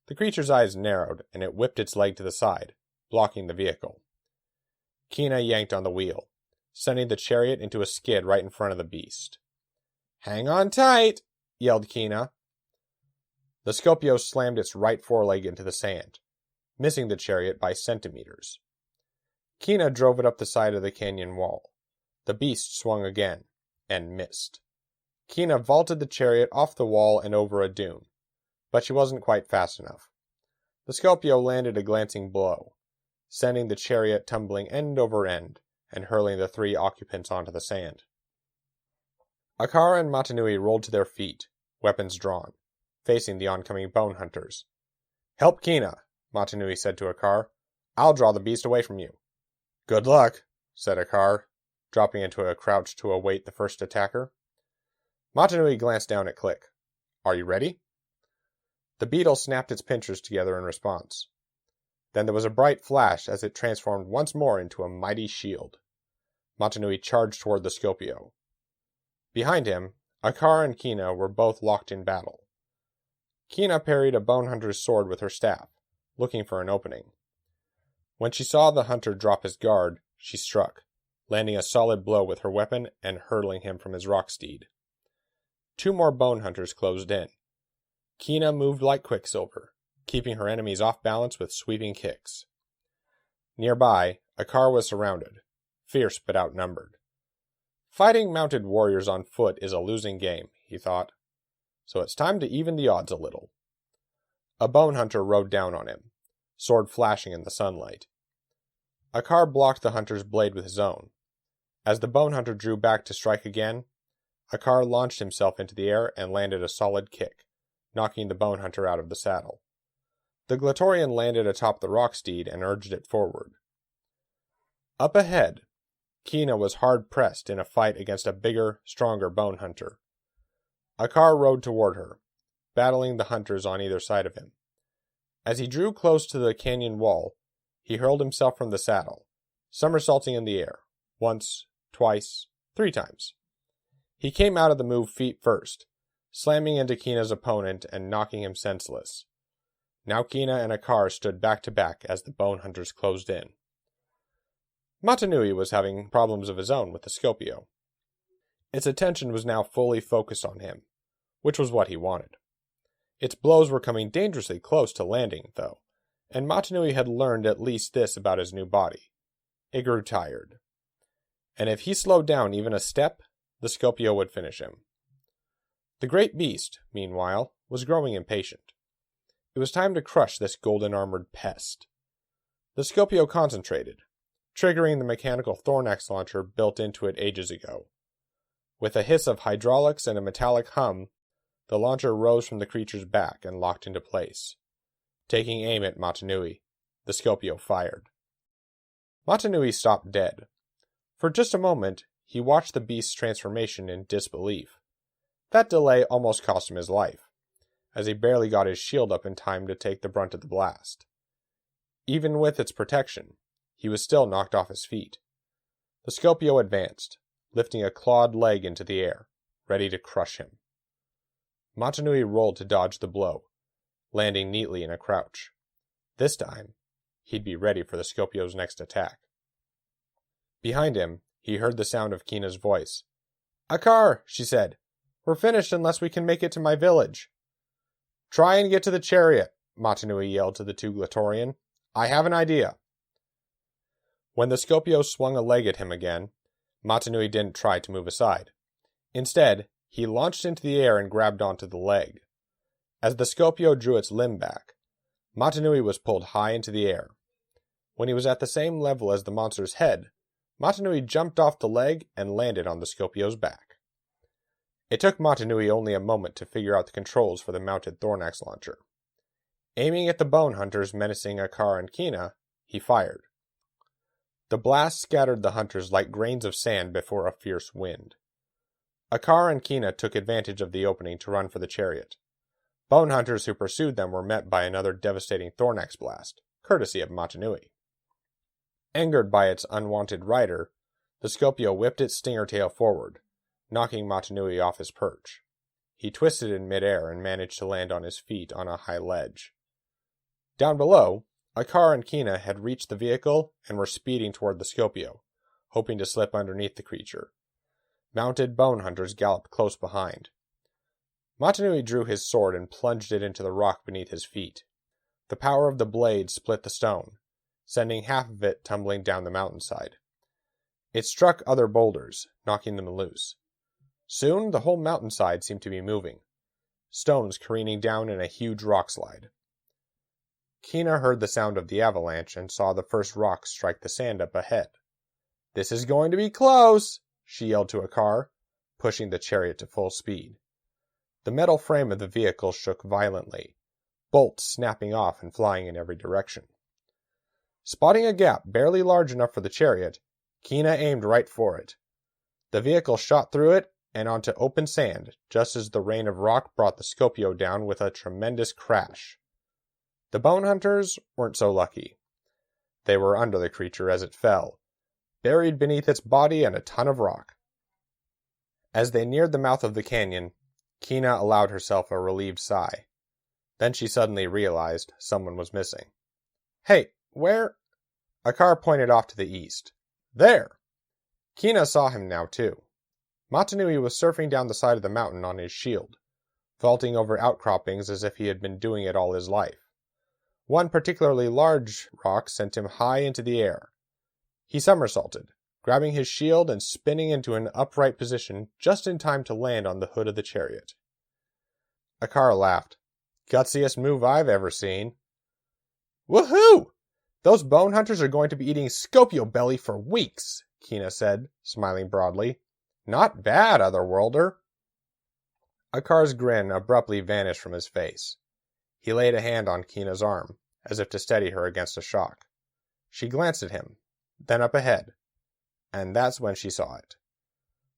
Speaker 3: The creature's eyes narrowed, and it whipped its leg to the side, blocking the vehicle. Kina yanked on the wheel, sending the chariot into a skid right in front of the beast. "Hang on tight!" yelled Kina. The Scopio slammed its right foreleg into the sand, missing the chariot by centimeters. Kina drove it up the side of the canyon wall. The beast swung again, and missed. Kina vaulted the chariot off the wall and over a dune, but she wasn't quite fast enough. The Scopio landed a glancing blow, sending the chariot tumbling end over end and hurling the 3 occupants onto the sand. Akar and Mata Nui rolled to their feet, weapons drawn, facing the oncoming bone hunters. "Help Kina," Mata Nui said to Akar. "I'll draw the beast away from you." "Good luck," said Akar, dropping into a crouch to await the first attacker. Mata Nui glanced down at Click. "Are you ready?" The beetle snapped its pincers together in response. Then there was a bright flash as it transformed once more into a mighty shield. Mata Nui charged toward the Scopio. Behind him, Akar and Kina were both locked in battle. Kina parried a bone hunter's sword with her staff, looking for an opening. When she saw the hunter drop his guard, she struck, landing a solid blow with her weapon and hurtling him from his rock steed. 2 more bone hunters closed in. Kina moved like quicksilver, keeping her enemies off balance with sweeping kicks. Nearby, Akar was surrounded, fierce but outnumbered. Fighting mounted warriors on foot is a losing game, he thought, so it's time to even the odds a little. A bone hunter rode down on him, sword flashing in the sunlight. Akar blocked the hunter's blade with his own. As the bone hunter drew back to strike again, Akar launched himself into the air and landed a solid kick, knocking the bone hunter out of the saddle. The Glatorian landed atop the rock steed and urged it forward. Up ahead, Kina was hard-pressed in a fight against a bigger, stronger bone hunter. Akar rode toward her, battling the hunters on either side of him. As he drew close to the canyon wall, he hurled himself from the saddle, somersaulting in the air, once, twice, 3 times. He came out of the move feet first, slamming into Kina's opponent and knocking him senseless. Now Kina and Akar stood back to back as the bone hunters closed in. Mata Nui was having problems of his own with the Scopio. Its attention was now fully focused on him, which was what he wanted. Its blows were coming dangerously close to landing, though, and Mata Nui had learned at least this about his new body. It grew tired. And if he slowed down even a step, the Scopio would finish him. The great beast, meanwhile, was growing impatient. It was time to crush this golden-armored pest. The Scopio concentrated, triggering the mechanical Thornax launcher built into it ages ago. With a hiss of hydraulics and a metallic hum, the launcher rose from the creature's back and locked into place. Taking aim at Mata Nui, the Scopio fired. Mata Nui stopped dead. For just a moment, he watched the beast's transformation in disbelief. That delay almost cost him his life, as he barely got his shield up in time to take the brunt of the blast. Even with its protection, he was still knocked off his feet. The Scopio advanced, lifting a clawed leg into the air, ready to crush him. Mata Nui rolled to dodge the blow, landing neatly in a crouch. This time, he'd be ready for the Scorpio's next attack. Behind him, he heard the sound of Kina's voice. "Akar," she said. "We're finished unless we can make it to my village." "Try and get to the chariot," Mata Nui yelled to the two Glatorian. "I have an idea." When the Scorpio swung a leg at him again, Mata Nui didn't try to move aside. Instead, he launched into the air and grabbed onto the leg. As the Scorpio drew its limb back, Mata Nui was pulled high into the air. When he was at the same level as the monster's head, Mata Nui jumped off the leg and landed on the Scorpio's back. It took Mata Nui only a moment to figure out the controls for the mounted Thornax launcher. Aiming at the bone hunters menacing Akar and Kina, he fired. The blast scattered the hunters like grains of sand before a fierce wind. Akar and Kina took advantage of the opening to run for the chariot. Bone hunters who pursued them were met by another devastating Thornax blast, courtesy of Mata Nui. Angered by its unwanted rider, the Scorpio whipped its stinger tail forward, knocking Mata Nui off his perch. He twisted in midair and managed to land on his feet on a high ledge. Down below, Akar and Kina had reached the vehicle and were speeding toward the Scorpio, hoping to slip underneath the creature. Mounted bone hunters galloped close behind. Mata Nui drew his sword and plunged it into the rock beneath his feet. The power of the blade split the stone, sending half of it tumbling down the mountainside. It struck other boulders, knocking them loose. Soon the whole mountainside seemed to be moving, stones careening down in a huge rock slide. Kina heard the sound of the avalanche and saw the first rocks strike the sand up ahead. "This is going to be close," she yelled to Akar, pushing the chariot to full speed. The metal frame of the vehicle shook violently, bolts snapping off and flying in every direction. Spotting a gap barely large enough for the chariot, Kina aimed right for it. The vehicle shot through it and onto open sand, just as the rain of rock brought the Scorpio down with a tremendous crash. The bone hunters weren't so lucky. They were under the creature as it fell, buried beneath its body and a ton of rock. As they neared the mouth of the canyon, Kina allowed herself a relieved sigh. Then she suddenly realized someone was missing. "Hey, where?" Akar pointed off to the east. "There!" Kina saw him now, too. Mata Nui was surfing down the side of the mountain on his shield, vaulting over outcroppings as if he had been doing it all his life. One particularly large rock sent him high into the air. He somersaulted, grabbing his shield and spinning into an upright position just in time to land on the hood of the chariot. Akar laughed. "Gutsiest move I've ever seen." "Woohoo! Those bone hunters are going to be eating Scorpio belly for weeks," Kina said, smiling broadly. "Not bad, Otherworlder." Akar's grin abruptly vanished from his face. He laid a hand on Kina's arm, as if to steady her against a shock. She glanced at him, then up ahead, and that's when she saw it.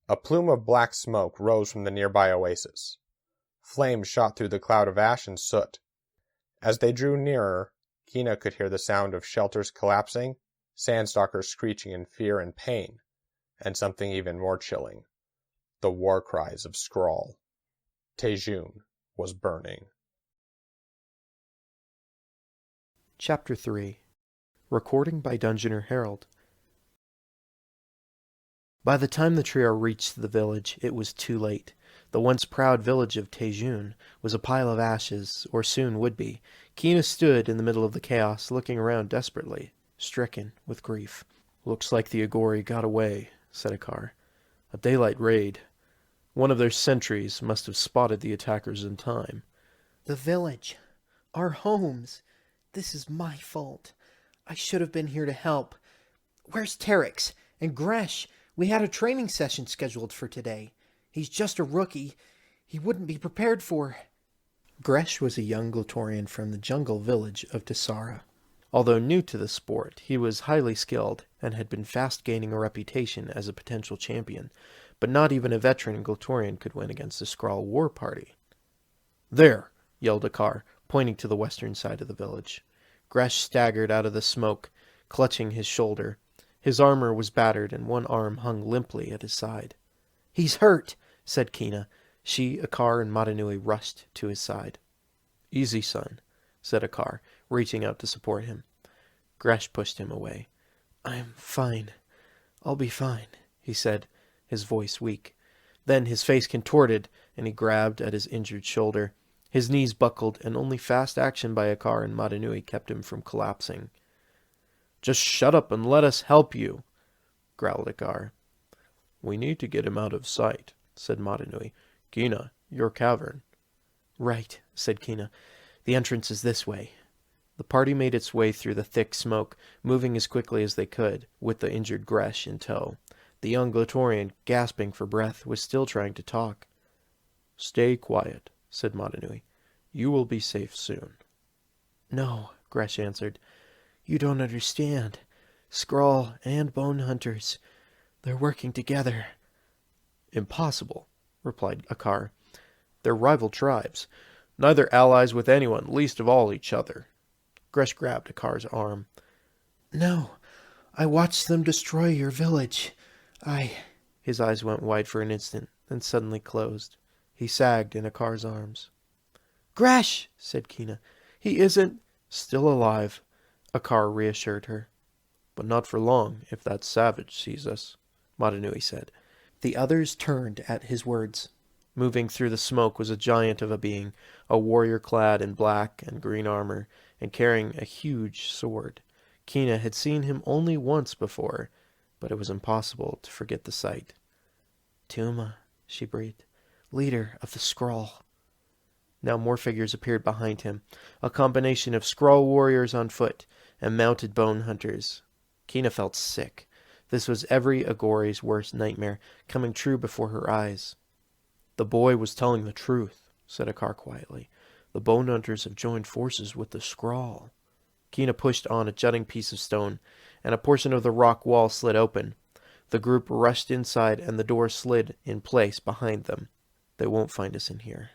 Speaker 3: A plume of black smoke rose from the nearby oasis. Flames shot through the cloud of ash and soot. As they drew nearer, Kina could hear the sound of shelters collapsing, sandstalkers screeching in fear and pain, and something even more chilling, the war cries of Skrull. Tejun was burning.
Speaker 4: Chapter 3. Recording by Dungeoneer Harold. By the time the trio reached the village, it was too late. The once proud village of Tejun was a pile of ashes, or soon would be. Kina stood in the middle of the chaos, looking around desperately, stricken with grief. "Looks like the Agori got away," said Akar. "A daylight raid. One of their sentries must have spotted the attackers in time."
Speaker 5: "The village. Our homes. This is my fault. I should have been here to help. Where's Terex? And Gresh? We had a training session scheduled for today. He's just a rookie. He wouldn't be prepared for..."
Speaker 4: Gresh was a young Glatorian from the jungle village of Tisara. Although new to the sport, he was highly skilled and had been fast gaining a reputation as a potential champion, but not even a veteran Glatorian could win against a Skrull war party. "There!" yelled Akar, pointing to the western side of the village. Gresh staggered out of the smoke, clutching his shoulder. His armor was battered and one arm hung limply at his side. "He's hurt," said Kina. She, Akar, and Mata Nui rushed to his side. "Easy, son," said Akar, reaching out to support him. Gresh pushed him away. "I'm fine. I'll be fine," he said, his voice weak. Then his face contorted, and he grabbed at his injured shoulder. His knees buckled, and only fast action by Akar and Mata Nui kept him from collapsing. "Just shut up and let us help you," growled Akar. "We need to get him out of sight," said Mata Nui. "Kina, your cavern." "Right," said Kina. "The entrance is this way." The party made its way through the thick smoke, moving as quickly as they could, with the injured Gresh in tow. The young Glatorian, gasping for breath, was still trying to talk. "Stay quiet," said Mata Nui. "You will be safe soon." "No," Gresh answered. "You don't understand. Skrull and Bone Hunters, they're working together." "Impossible," replied Akar. "They're rival tribes, neither allies with anyone, least of all each other." Gresh grabbed Akar's arm. "No, I watched them destroy your village. His eyes went wide for an instant, then suddenly closed. He sagged in Akar's arms. "Gresh," said Kina. "He isn't—" "Still alive," Akar reassured her. "But not for long, if that savage sees us," Mata Nui said. The others turned at his words. Moving through the smoke was a giant of a being, a warrior clad in black and green armor, and carrying a huge sword. Kina had seen him only once before, but it was impossible to forget the sight. "Tuma," she breathed, "leader of the Skrull." Now more figures appeared behind him, a combination of Skrull warriors on foot and mounted bone hunters. Kina felt sick. This was every Agori's worst nightmare, coming true before her eyes. "The boy was telling the truth," said Akar quietly. "The bone hunters have joined forces with the Skrull." Kina pushed on a jutting piece of stone, and a portion of the rock wall slid open. The group rushed inside, and the door slid in place behind them. "They won't find us in here."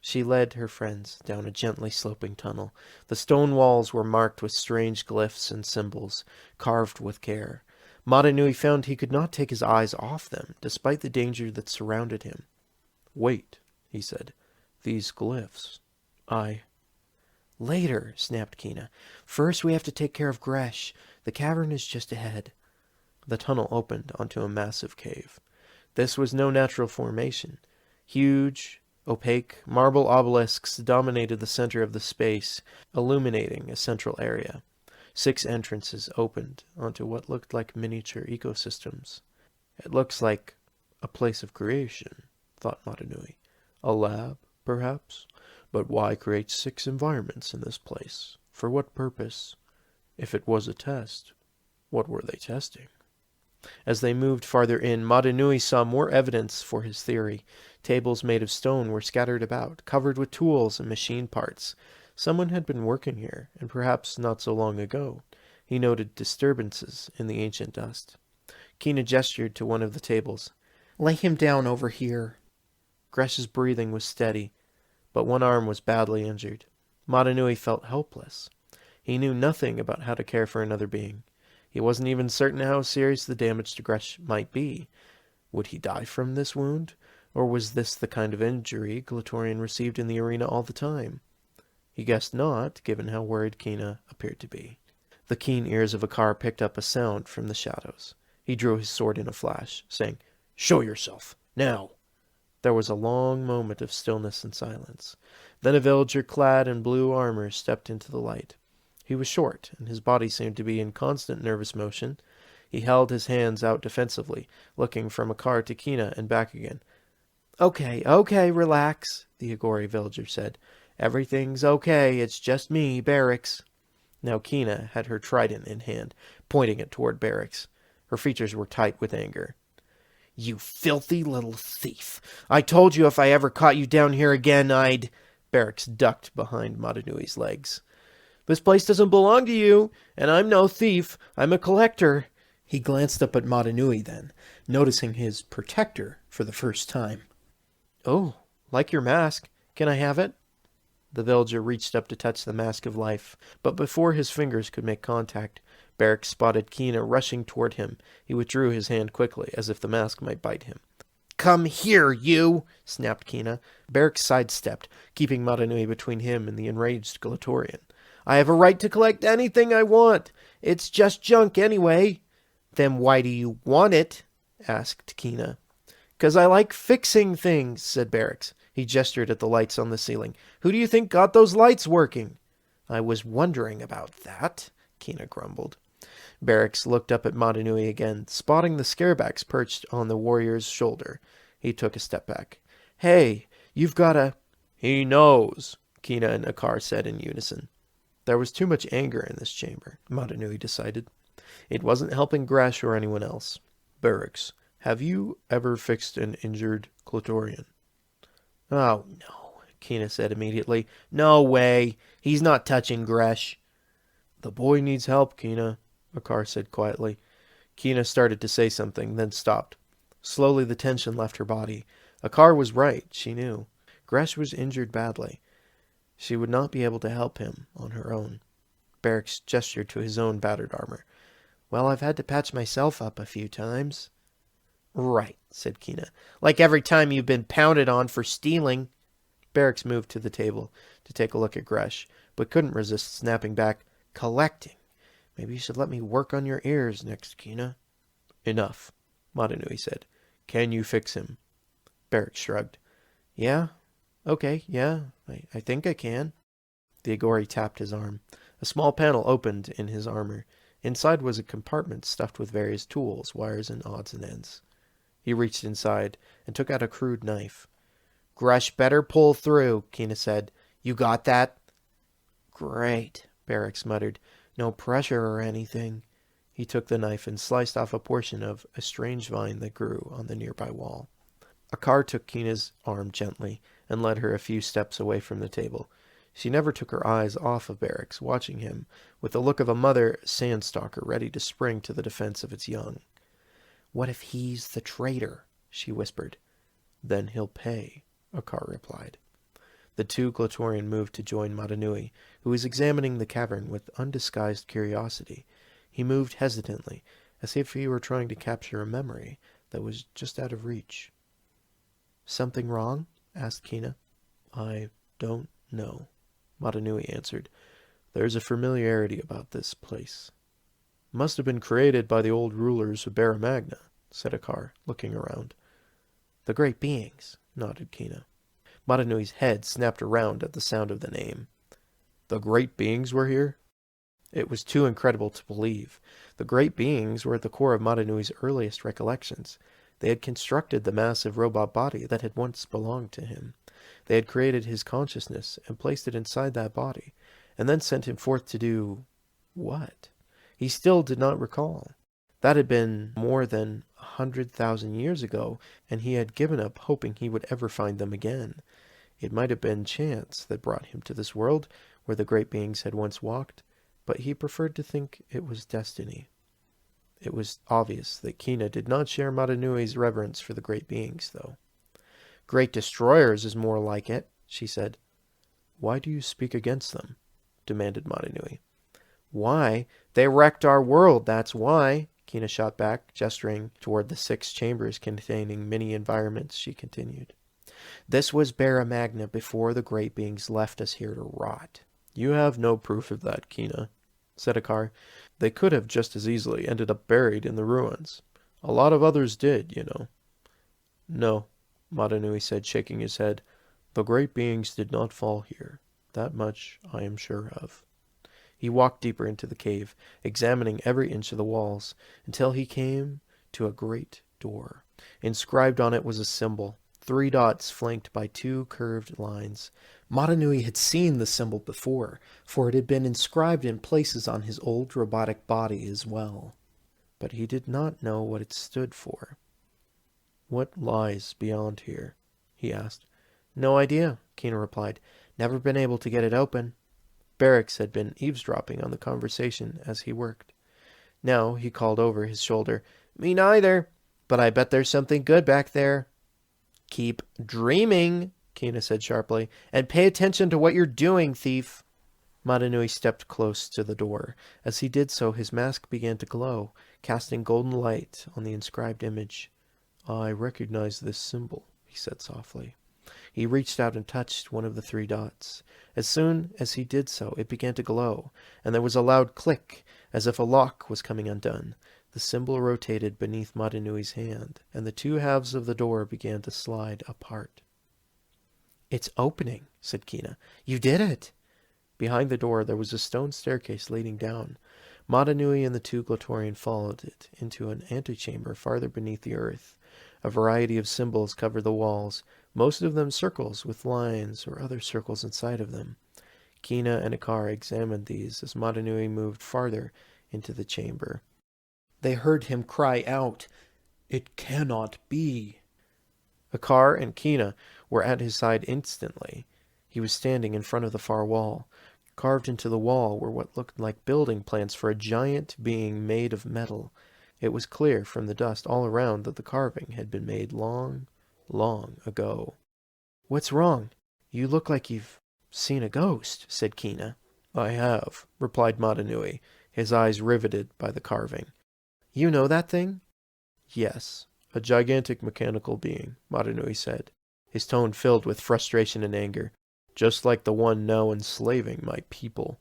Speaker 4: She led her friends down a gently sloping tunnel. The stone walls were marked with strange glyphs and symbols, carved with care. Mata Nui found he could not take his eyes off them, despite the danger that surrounded him. "Wait," he said. "These glyphs. Later," snapped Kina. "First we have to take care of Gresh. The cavern is just ahead." The tunnel opened onto a massive cave. This was no natural formation. Huge, opaque marble obelisks dominated the center of the space, illuminating a central area. 6 entrances opened onto what looked like miniature ecosystems. "It looks like a place of creation," thought Mata Nui. "A lab, perhaps? But why create 6 environments in this place? For what purpose? If it was a test, what were they testing?" As they moved farther in, Mata Nui saw more evidence for his theory. Tables made of stone were scattered about, covered with tools and machine parts. Someone had been working here, and perhaps not so long ago. He noted disturbances in the ancient dust. Kina gestured to one of the tables. "Lay him down over here." Gresh's breathing was steady, but one arm was badly injured. Mata Nui felt helpless. He knew nothing about how to care for another being. He wasn't even certain how serious the damage to Gresh might be. Would he die from this wound? Or was this the kind of injury Glatorian received in the arena all the time? He guessed not, given how worried Kina appeared to be. The keen ears of Akar picked up a sound from the shadows. He drew his sword in a flash, saying, "Show yourself, now!" There was a long moment of stillness and silence. Then a villager clad in blue armor stepped into the light. He was short, and his body seemed to be in constant nervous motion. He held his hands out defensively, looking from Akar to Kina and back again. Okay, relax," the Agori villager said. "Everything's okay, it's just me, Barracks." Now Kina had her trident in hand, pointing it toward Barracks. Her features were tight with anger. "You filthy little thief! I told you if I ever caught you down here again, I'd—" Barracks ducked behind Mata Nui's legs. "This place doesn't belong to you, and I'm no thief. I'm a collector." He glanced up at Mata Nui then, noticing his protector for the first time. "Oh, like your mask. Can I have it?" The villager reached up to touch the mask of life, but before his fingers could make contact, Barrick spotted Kina rushing toward him. He withdrew his hand quickly, as if the mask might bite him. "Come here, you!" snapped Kina. Barrick sidestepped, keeping Mata Nui between him and the enraged Glatorian. "I have a right to collect anything I want. It's just junk anyway." "Then why do you want it?" asked Kina. "'Cause I like fixing things," said Barracks. He gestured at the lights on the ceiling. "Who do you think got those lights working?" "I was wondering about that," Kina grumbled. Barracks looked up at Mata Nui again, spotting the scarebacks perched on the warrior's shoulder. He took a step back. "Hey, you've got a—" "He knows," Kina and Akar said in unison. There was too much anger in this chamber, Mata Nui decided. It wasn't helping Gresh or anyone else. "Barracks, have you ever fixed an injured Glatorian?" "Oh, no," Kina said immediately. "No way. He's not touching Gresh." "The boy needs help, Kina," Akar said quietly. Kina started to say something, then stopped. Slowly the tension left her body. Akar was right, she knew. Gresh was injured badly. She would not be able to help him on her own. Barracks gestured to his own battered armor. "Well, I've had to patch myself up a few times." "Right," said Kina. "Like every time you've been pounded on for stealing." Barracks moved to the table to take a look at Gresh, but couldn't resist snapping back, "Collecting. Maybe you should let me work on your ears next, Kina." "Enough," Mata Nui said. "Can you fix him?" Barracks shrugged. "Yeah. Okay, yeah. I think I can." The Agori tapped his arm. A small panel opened in his armor. Inside was a compartment stuffed with various tools, wires, and odds and ends. He reached inside and took out a crude knife. "Gresh better pull through," Kina said. "You got that?" "Great," Barracks muttered. "No pressure or anything." He took the knife and sliced off a portion of a strange vine that grew on the nearby wall. Akar took Kina's arm gently and led her a few steps away from the table. She never took her eyes off of Barracks, watching him with the look of a mother sandstalker ready to spring to the defense of its young. "What if he's the traitor?" she whispered. "Then he'll pay," Akar replied. The two Glatorian moved to join Mata Nui, who was examining the cavern with undisguised curiosity. He moved hesitantly, as if he were trying to capture a memory that was just out of reach. "Something wrong?" asked Kina. "I don't know," Mata Nui answered. "There's a familiarity about this place." "Must have been created by the old rulers of Barra Magna," said Akar, looking around. "The great beings," nodded Kina. Mata Nui's head snapped around at the sound of the name. "The great beings were here?" It was too incredible to believe. The great beings were at the core of Mata Nui's earliest recollections. They had constructed the massive robot body that had once belonged to him. They had created his consciousness and placed it inside that body, and then sent him forth to do what? He still did not recall. That had been more than 100,000 years ago, and he had given up hoping he would ever find them again. It might have been chance that brought him to this world where the great beings had once walked, but he preferred to think it was destiny. It was obvious that Kina did not share Mata Nui's reverence for the great beings, though. "Great destroyers is more like it," she said. "Why do you speak against them?" demanded Mata Nui. "Why? They wrecked our world, that's why," Kina shot back, gesturing toward the 6 chambers containing many environments. She continued. "This was Barra Magna before the great beings left us here to rot." "You have no proof of that, Kina," said Akar. "They could have just as easily ended up buried in the ruins. A lot of others did, you know." "No," Mata Nui said, shaking his head. "The great beings did not fall here. That much I am sure of." He walked deeper into the cave, examining every inch of the walls, until he came to a great door. Inscribed on it was a symbol, 3 dots flanked by 2 curved lines. Mata Nui had seen the symbol before, for it had been inscribed in places on his old robotic body as well. But he did not know what it stood for. "What lies beyond here?" he asked. "No idea," Kina replied. "Never been able to get it open." Barracks had been eavesdropping on the conversation as he worked. Now he called over his shoulder, "Me neither, but I bet there's something good back there." "Keep dreaming," Kina said sharply, "and pay attention to what you're doing, thief." Mata Nui stepped close to the door. As he did so, his mask began to glow, casting golden light on the inscribed image. "I recognize this symbol," he said softly. He reached out and touched one of the 3 dots. As soon as he did so, it began to glow, and there was a loud click, as if a lock was coming undone. The symbol rotated beneath Mata Nui's hand, and the 2 halves of the door began to slide apart. "It's opening," said Kina. "You did it!" Behind the door there was a stone staircase leading down. Mata Nui and the 2 Glatorian followed it into an antechamber farther beneath the earth. A variety of symbols covered the walls, most of them circles with lines or other circles inside of them. Kina and Akar examined these as Mata Nui moved farther into the chamber. They heard him cry out, "It cannot be!" Akar and Kina were at his side instantly. He was standing in front of the far wall. Carved into the wall were what looked like building plans for a giant being made of metal. It was clear from the dust all around that the carving had been made long, long ago. "What's wrong? You look like you've seen a ghost," said Kina. "I have," replied Mata Nui, his eyes riveted by the carving. "You know that thing?" "Yes, a gigantic mechanical being," Mata Nui said, his tone filled with frustration and anger. "Just like the one now enslaving my people."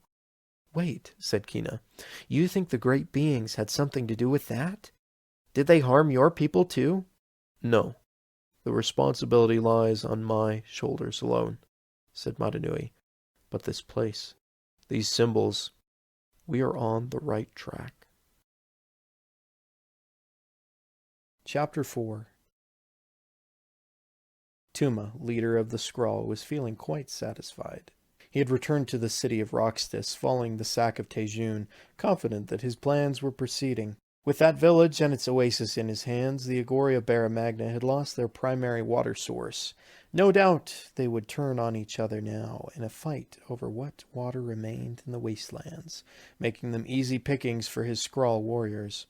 Speaker 4: "Wait," said Kina. "You think the great beings had something to do with that? Did they harm your people too?" "No. The responsibility lies on my shoulders alone," said Mata Nui. "But this place, these symbols, we are on the right track." Chapter 4. Tuma, leader of the Skrull, was feeling quite satisfied. He had returned to the city of Roxtus following the sack of Tejun, confident that his plans were proceeding. With that village and its oasis in his hands, the Agori of Barra Magna had lost their primary water source. No doubt they would turn on each other now in a fight over what water remained in the wastelands, making them easy pickings for his Skrull warriors.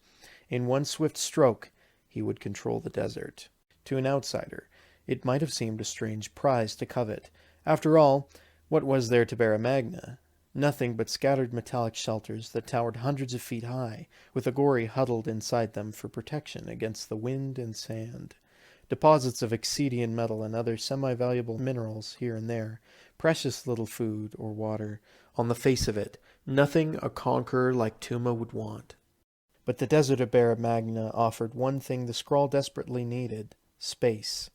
Speaker 4: In one swift stroke, he would control the desert. To an outsider, it might have seemed a strange prize to covet. After all, what was there to Barra Magna? Nothing but scattered metallic shelters that towered hundreds of feet high, with Agori huddled inside them for protection against the wind and sand. Deposits of Exedian metal and other semi-valuable minerals here and there, precious little food or water. On the face of it, nothing a conqueror like Tuma would want. But the desert of Barra Magna offered one thing the Skrull desperately needed: space.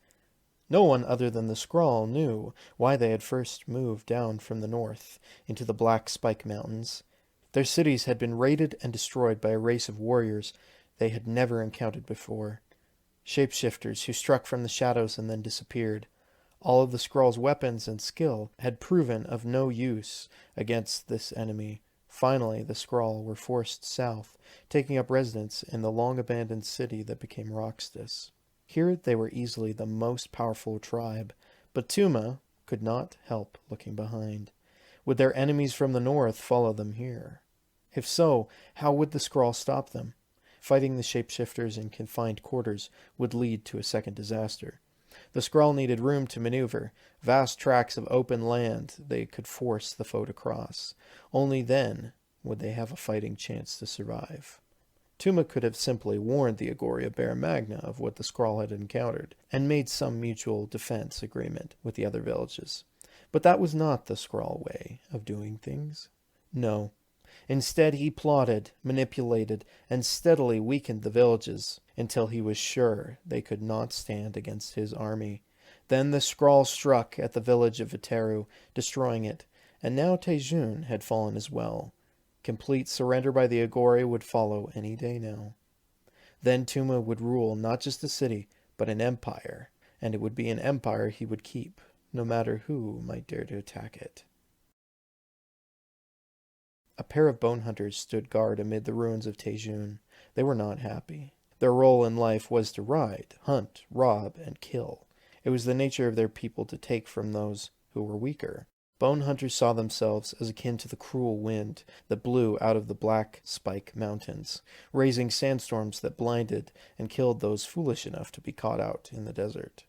Speaker 4: No one other than the Skrull knew why they had first moved down from the north into the Black Spike Mountains. Their cities had been raided and destroyed by a race of warriors they had never encountered before. Shapeshifters who struck from the shadows and then disappeared. All of the Skrull's weapons and skill had proven of no use against this enemy. Finally, the Skrull were forced south, taking up residence in the long-abandoned city that became Roxtus. Here they were easily the most powerful tribe, but Tuma could not help looking behind. Would their enemies from the north follow them here? If so, how would the Skrull stop them? Fighting the shapeshifters in confined quarters would lead to a second disaster. The Skrull needed room to maneuver, vast tracts of open land they could force the foe to cross. Only then would they have a fighting chance to survive. Tuma could have simply warned the Agori of Barra Magna of what the Skrull had encountered, and made some mutual defense agreement with the other villages. But that was not the Skrull way of doing things. No. Instead, he plotted, manipulated, and steadily weakened the villages until he was sure they could not stand against his army. Then the Skrull struck at the village of Viteru, destroying it, and now Tejun had fallen as well. Complete surrender by the Agori would follow any day now. Then Tuma would rule not just a city, but an empire, and it would be an empire he would keep, no matter who might dare to attack it. A pair of bone hunters stood guard amid the ruins of Tejun. They were not happy. Their role in life was to ride, hunt, rob, and kill. It was the nature of their people to take from those who were weaker. Bone hunters saw themselves as akin to the cruel wind that blew out of the Black Spike Mountains, raising sandstorms that blinded and killed those foolish enough to be caught out in the desert.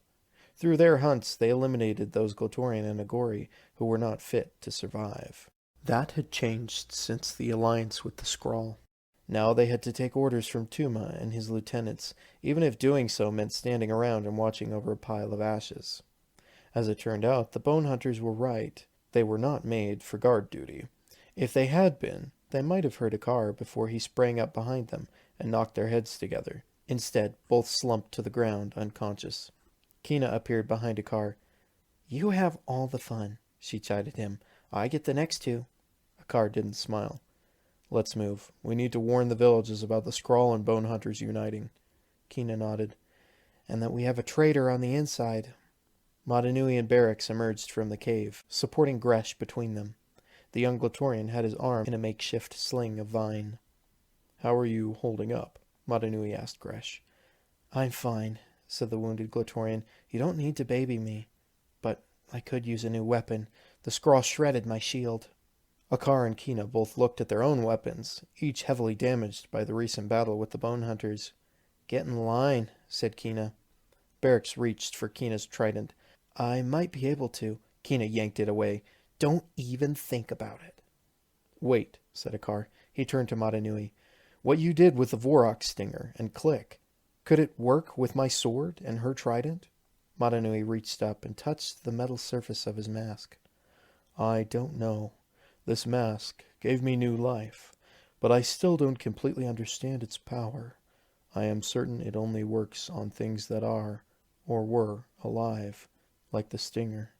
Speaker 4: Through their hunts, they eliminated those Glatorian and Agori who were not fit to survive. That had changed since the alliance with the Skrull. Now they had to take orders from Tuma and his lieutenants, even if doing so meant standing around and watching over a pile of ashes. As it turned out, the bone hunters were right. They were not made for guard duty. If they had been, they might have heard Akar before he sprang up behind them and knocked their heads together. Instead, both slumped to the ground, unconscious. Kina appeared behind Akar. "You have all the fun," she chided him. "I get the next two." Akar didn't smile. "Let's move. We need to warn the villages about the Skrull and bone hunters uniting." Kina nodded. "And that we have a traitor on the inside." Mata Nui and Barracks emerged from the cave, supporting Gresh between them. The young Glatorian had his arm in a makeshift sling of vine. "How are you holding up?" Mata Nui asked Gresh. "I'm fine," said the wounded Glatorian. "You don't need to baby me. But I could use a new weapon. The Skrull shredded my shield." Akar and Kina both looked at their own weapons, each heavily damaged by the recent battle with the bone hunters. "Get in line," said Kina. Barracks reached for Kina's trident. "I might be able to." Kina yanked it away. "Don't even think about it." "Wait," said Akar. He turned to Mata Nui. "What you did with the Vorok stinger and Click, could it work with my sword and her trident?" Mata Nui reached up and touched the metal surface of his mask. "I don't know. This mask gave me new life, but I still don't completely understand its power. I am certain it only works on things that are, or were, alive, like the stinger."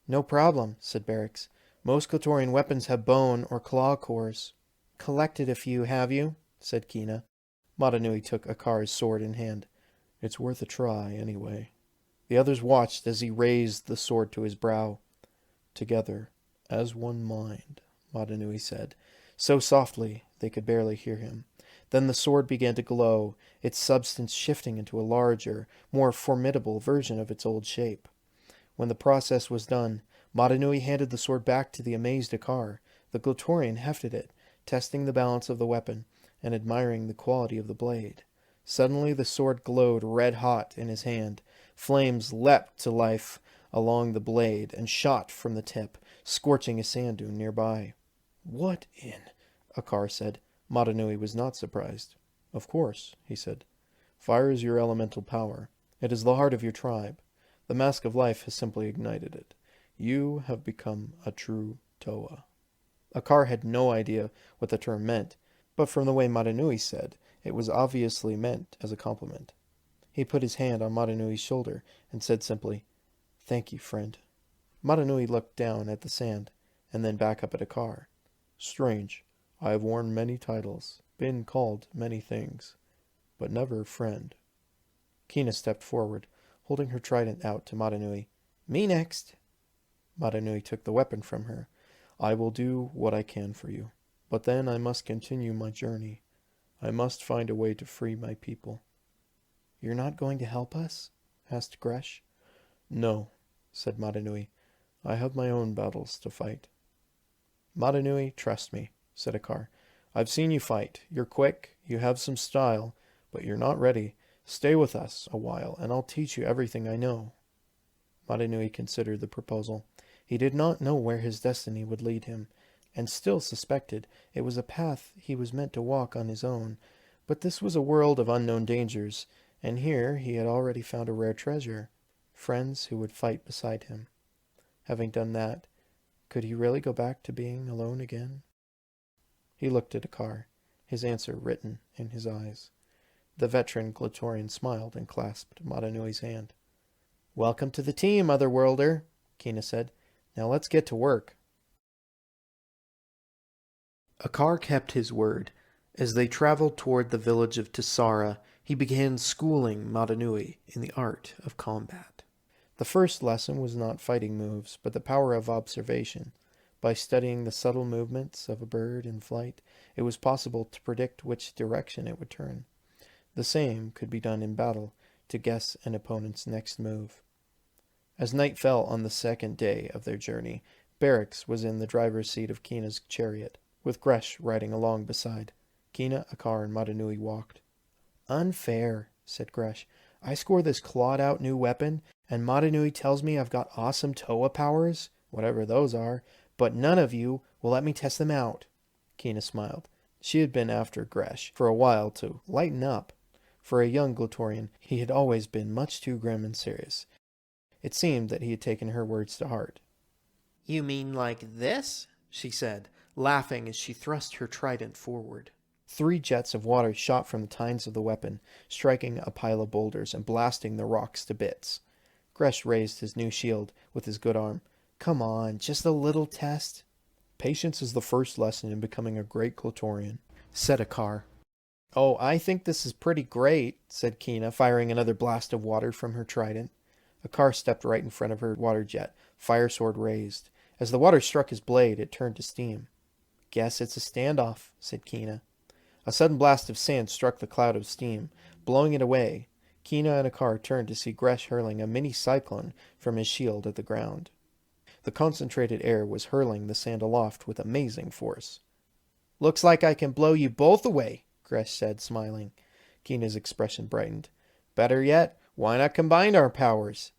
Speaker 4: "No problem," said Barracks. "Most Glatorian weapons have bone or claw cores." "Collected a few, have you?" said Kina. Mata Nui took Akar's sword in hand. "It's worth a try, anyway." The others watched as he raised the sword to his brow. "Together, as one mind," Mata Nui said, so softly they could barely hear him. Then the sword began to glow, its substance shifting into a larger, more formidable version of its old shape. When the process was done, Mata Nui handed the sword back to the amazed Akar. The Glatorian hefted it, testing the balance of the weapon, and admiring the quality of the blade. Suddenly the sword glowed red-hot in his hand. Flames leapt to life along the blade and shot from the tip, scorching a sand dune nearby. "What in?" Akar said. Mata Nui was not surprised. "Of course," he said. "Fire is your elemental power. It is the heart of your tribe. The Mask of Life has simply ignited it. You have become a true Toa." Akar had no idea what the term meant, but from the way Mata Nui said, it was obviously meant as a compliment. He put his hand on Mata Nui's shoulder and said simply, "Thank you, friend." Mata Nui looked down at the sand, and then back up at Akar. "Strange. I have worn many titles, been called many things, but never friend." Kina stepped forward, holding her trident out to Mata Nui. "Me next." Mata Nui took the weapon from her. "I will do what I can for you, but then I must continue my journey. I must find a way to free my people." "You're not going to help us?" asked Gresh. "No," said Mata Nui. "I have my own battles to fight." "Mata Nui, trust me," said Akar. "I've seen you fight. You're quick, you have some style, but you're not ready. Stay with us a while, and I'll teach you everything I know." Mata Nui considered the proposal. He did not know where his destiny would lead him, and still suspected it was a path he was meant to walk on his own. But this was a world of unknown dangers, and here he had already found a rare treasure, friends who would fight beside him. Having done that, could he really go back to being alone again? He looked at Akar, his answer written in his eyes. The veteran Glatorian smiled and clasped Mata Nui's hand. "Welcome to the team, Otherworlder," Kina said. "Now let's get to work." Akar kept his word. As they traveled toward the village of Tisara, he began schooling Mata Nui in the art of combat. The first lesson was not fighting moves, but the power of observation. By studying the subtle movements of a bird in flight, it was possible to predict which direction it would turn. The same could be done in battle, to guess an opponent's next move. As night fell on the second day of their journey, Barracks was in the driver's seat of Kina's chariot, with Gresh riding along beside. Kina, Akar, and Mata Nui walked. "Unfair," said Gresh. "I score this clawed-out new weapon, and Mata Nui tells me I've got awesome Toa powers, whatever those are, but none of you will let me test them out. Kina smiled. She had been after Gresh for a while to lighten up. For a young Glatorian, he had always been much too grim and serious. It seemed that he had taken her words to heart. You mean like this? She said, laughing as she thrust her trident forward. 3 jets of water shot from the tines of the weapon, striking a pile of boulders and blasting the rocks to bits. Gresh raised his new shield with his good arm. Come on, just a little test. Patience is the first lesson in becoming a great Glatorian, said Akar. Oh, I think this is pretty great, said Kina, firing another blast of water from her trident. Akar stepped right in front of her water jet, fire sword raised. As the water struck his blade, it turned to steam. Guess it's a standoff, said Kina. A sudden blast of sand struck the cloud of steam, blowing it away. Kina and Akar turned to see Gresh hurling a mini cyclone from his shield at the ground. The concentrated air was hurling the sand aloft with amazing force. Looks like I can blow you both away, Gresh said, smiling. Kina's expression brightened. Better yet, why not combine our powers?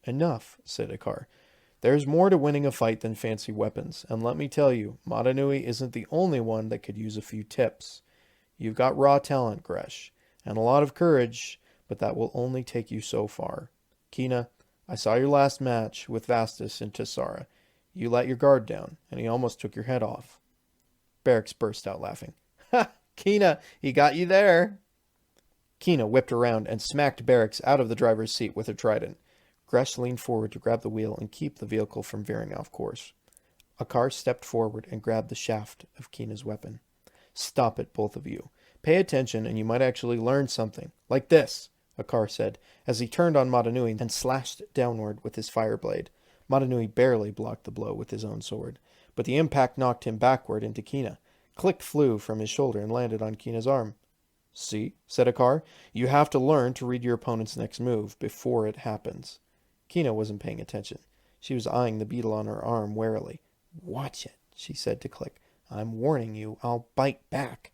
Speaker 4: Enough, said Akar. There's more to winning a fight than fancy weapons, and let me tell you, Mata Nui isn't the only one that could use a few tips. You've got raw talent, Gresh, and a lot of courage, but that will only take you so far. Kina, I saw your last match with Vastus and Tessara. You let your guard down, and he almost took your head off. Barracks burst out laughing. Ha! Kina, he got you there. Kina whipped around and smacked Barracks out of the driver's seat with her trident. Gresh leaned forward to grab the wheel and keep the vehicle from veering off course. Akar stepped forward and grabbed the shaft of Kina's weapon. Stop it, both of you. Pay attention and you might actually learn something. Like this, Akar said, as he turned on Mata Nui and slashed downward with his fire blade. Mata Nui barely blocked the blow with his own sword, but the impact knocked him backward into Kina. Click flew from his shoulder and landed on Kina's arm. See, said Akar, you have to learn to read your opponent's next move before it happens. Kina wasn't paying attention. She was eyeing the beetle on her arm warily. Watch it, she said to Click. I'm warning you, I'll bite back.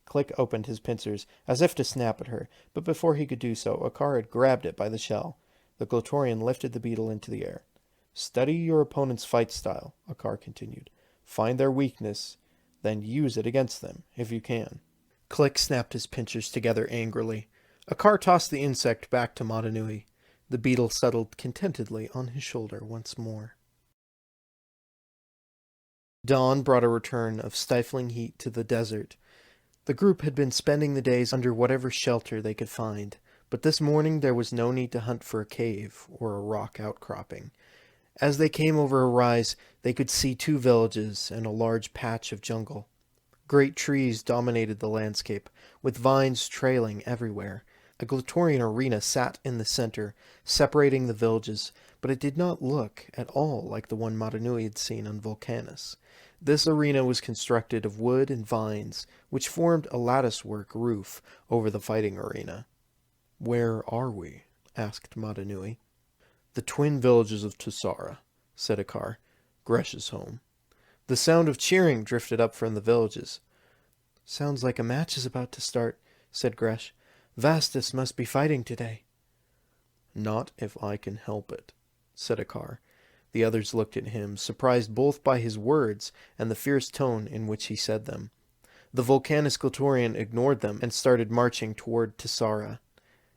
Speaker 4: Click opened his pincers, as if to snap at her, but before he could do so, Akar had grabbed it by the shell. The Glatorian lifted the beetle into the air. Study your opponent's fight style, Akar continued. Find their weakness, then use it against them, if you can. Click snapped his pincers together angrily. Akar tossed the insect back to Mata Nui. The beetle settled contentedly on his shoulder once more. Dawn brought a return of stifling heat to the desert. The group had been spending the days under whatever shelter they could find, but this morning there was no need to hunt for a cave or a rock outcropping. As they came over a rise, they could see 2 villages and a large patch of jungle. Great trees dominated the landscape, with vines trailing everywhere. A Glatorian arena sat in the center, separating the villages, but it did not look at all like the one Mata Nui had seen on Vulcanus. This arena was constructed of wood and vines, which formed a latticework roof over the fighting arena. Where are we? Asked Mata Nui. The twin villages of Tessara, said Akar. Gresh's home. The sound of cheering drifted up from the villages. Sounds like a match is about to start, said Gresh. Vastus must be fighting today. Not if I can help it, said Akar. The others looked at him, surprised both by his words and the fierce tone in which he said them. The Vulcanus Glatorian ignored them and started marching toward Tessara.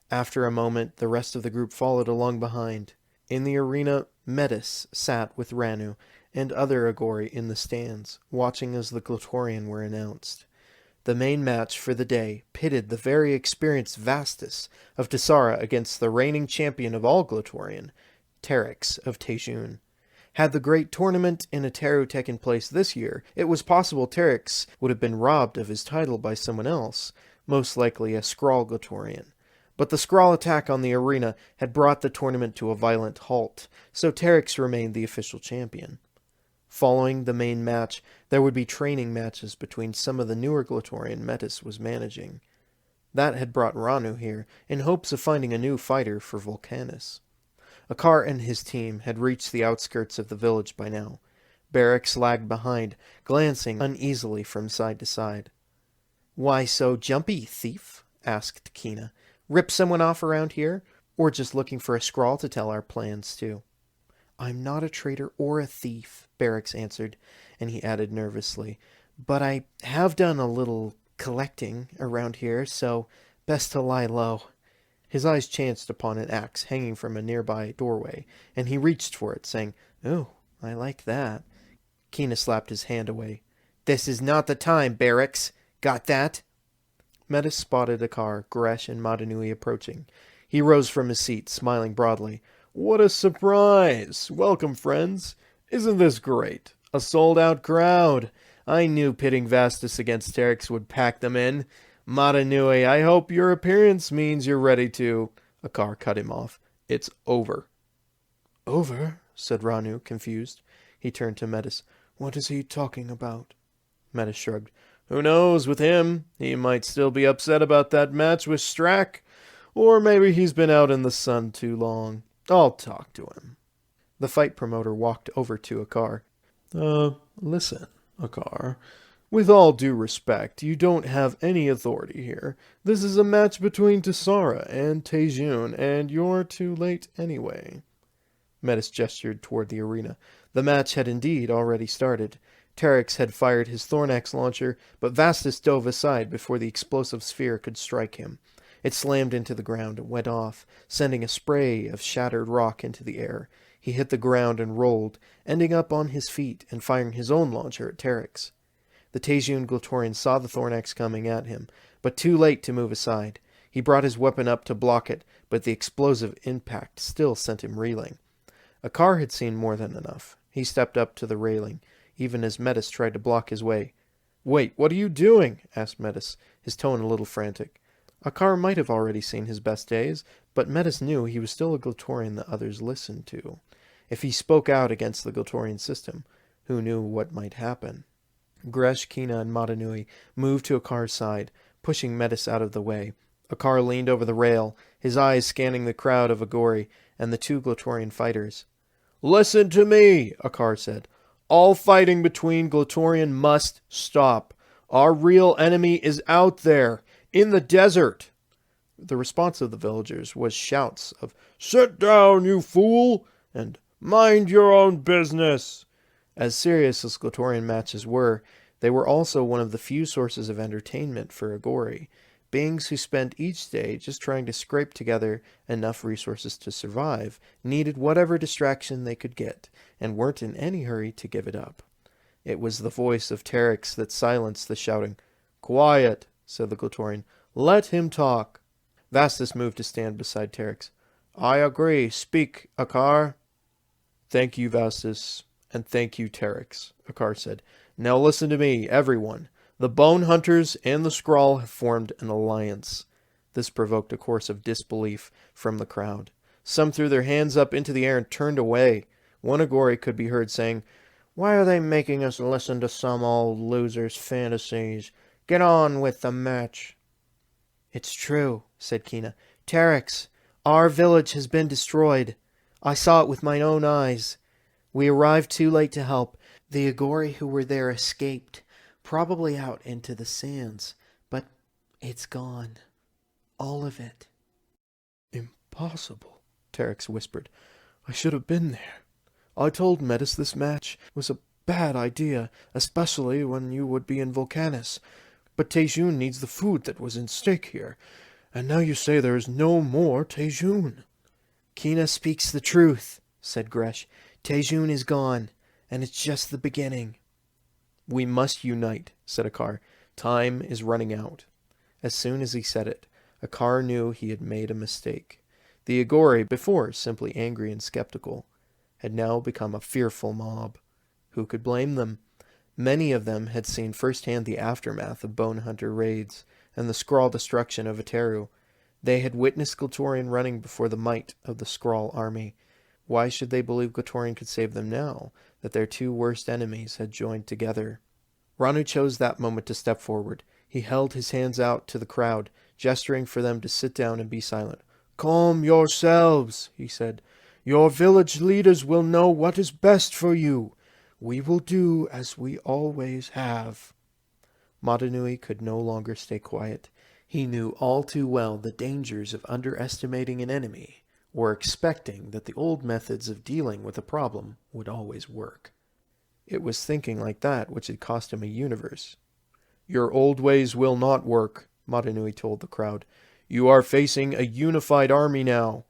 Speaker 4: After a moment, the rest of the group followed along behind. In the arena, Metis sat with Ranu and other Agori in the stands, watching as the Glatorian were announced. The main match for the day pitted the very experienced Vastus of Tessara against the reigning champion of all Glatorian, Teryx of Tejun. Had the great tournament in Ateru taken place this year, it was possible Teryx would have been robbed of his title by someone else, most likely a Skrull Glatorian. But the Skrull attack on the arena had brought the tournament to a violent halt, so Teryx remained the official champion. Following the main match, there would be training matches between some of the newer Glatorian Metis was managing. That had brought Ranu here, in hopes of finding a new fighter for Vulcanus. Akar and his team had reached the outskirts of the village by now. Barracks lagged behind, glancing uneasily from side to side. "Why so jumpy, thief?" asked Kina. "Rip someone off around here? Or just looking for a Skrull to tell our plans to?" I'm not a traitor or a thief, Barracks answered, and he added nervously, but I have done a little collecting around here, so best to lie low. His eyes chanced upon an axe hanging from a nearby doorway, and he reached for it, saying, "Oh, I like that." Keena slapped his hand away. "This is not the time, Barracks. Got that?" Metis spotted Akar, Gresh, and Mata Nui approaching. He rose from his seat, smiling broadly.
Speaker 6: "What a surprise! Welcome, friends. Isn't this great? A sold-out crowd. I knew pitting Vastus against Teryx would pack them in. Mata Nui, I hope your appearance means you're ready to—" Akar cut him off. "It's over."
Speaker 4: "Over?" said Ranu, confused. He turned to Metis. "What is he talking about?"
Speaker 6: Metis shrugged. "Who knows with him? He might still be upset about that match with Strack. Or maybe he's been out in the sun too long. I'll talk to him."
Speaker 4: The fight promoter walked over to Akar.
Speaker 6: Listen, Akar. With all due respect, you don't have any authority here. This is a match between Tessara and Tejun, and you're too late anyway."
Speaker 4: Metis gestured toward the arena. The match had indeed already started. Teryx had fired his Thornax launcher, but Vastus dove aside before the explosive sphere could strike him. It slammed into the ground and went off, sending a spray of shattered rock into the air. He hit the ground and rolled, ending up on his feet and firing his own launcher at Teryx. The Tejun Glatorian saw the Thornax coming at him, but too late to move aside. He brought his weapon up to block it, but the explosive impact still sent him reeling. Akar had seen more than enough. He stepped up to the railing, even as Metis tried to block his way.
Speaker 6: "Wait, what are you doing?"
Speaker 4: asked Metis, his tone a little frantic. Akar might have already seen his best days, but Metis knew he was still a Glatorian that others listened to. If he spoke out against the Glatorian system, who knew what might happen? Gresh, Keena, and Mata Nui moved to Akar's side, pushing Metis out of the way. Akar leaned over the rail, his eyes scanning the crowd of Agori and the two Glatorian fighters.
Speaker 6: "Listen to me," Akar said. "All fighting between Glatorian must stop. Our real enemy is out there, in the desert."
Speaker 4: The response of the villagers was shouts of,
Speaker 6: "Sit down, you fool!" and "Mind your own business!"
Speaker 4: As serious as Glatorian matches were, they were also one of the few sources of entertainment for Agori, beings who spent each day just trying to scrape together enough resources to survive, needed whatever distraction they could get, and weren't in any hurry to give it up. It was the voice of Teryx that silenced the shouting.
Speaker 6: "Quiet," said the Glatorian. "Let him talk."
Speaker 4: Vastus moved to stand beside Teryx.
Speaker 6: "I agree. Speak, Akar." "Thank you, Vastus. And thank you, Teryx," Akar said. "Now listen to me, everyone. The Bone Hunters and the Skrull have formed an alliance." This provoked a chorus of disbelief from the crowd. Some threw their hands up into the air and turned away. One Agori could be heard saying, "Why are they making us listen to some old loser's fantasies? Get on with the match." "It's true," said Keena. "Teryx, our village has been destroyed. I saw it with my own eyes. We arrived too late to help. The Agori who were there escaped, probably out into the sands. But it's gone. All of it." "Impossible," Teryx whispered. "I should have been there. I told Metis this match was a bad idea, especially when you would be in Vulcanus. But Tejun needs the food that was in stake here. And now you say there is no more Tejun."
Speaker 5: "Keena speaks the truth," said Gresh. "Tejun is gone, and it's just the beginning."
Speaker 4: "We must unite," said Akar. "Time is running out." As soon as he said it, Akar knew he had made a mistake. The Agori, before simply angry and skeptical, had now become a fearful mob. Who could blame them? Many of them had seen firsthand the aftermath of Bone Hunter raids and the Skrull destruction of Ateru. They had witnessed Glatorian running before the might of the Skrull army. Why should they believe Glatorian could save them now that their two worst enemies had joined together? Ranu chose that moment to step forward. He held his hands out to the crowd, gesturing for them to sit down and be silent.
Speaker 6: "Calm yourselves," he said. "Your village leaders will know what is best for you. We will do as we always have."
Speaker 4: Mata Nui could no longer stay quiet. He knew all too well the dangers of underestimating an enemy or expecting that the old methods of dealing with a problem would always work. It was thinking like that which had cost him a universe. "Your old ways will not work," Mata Nui told the crowd. "You are facing a unified army now.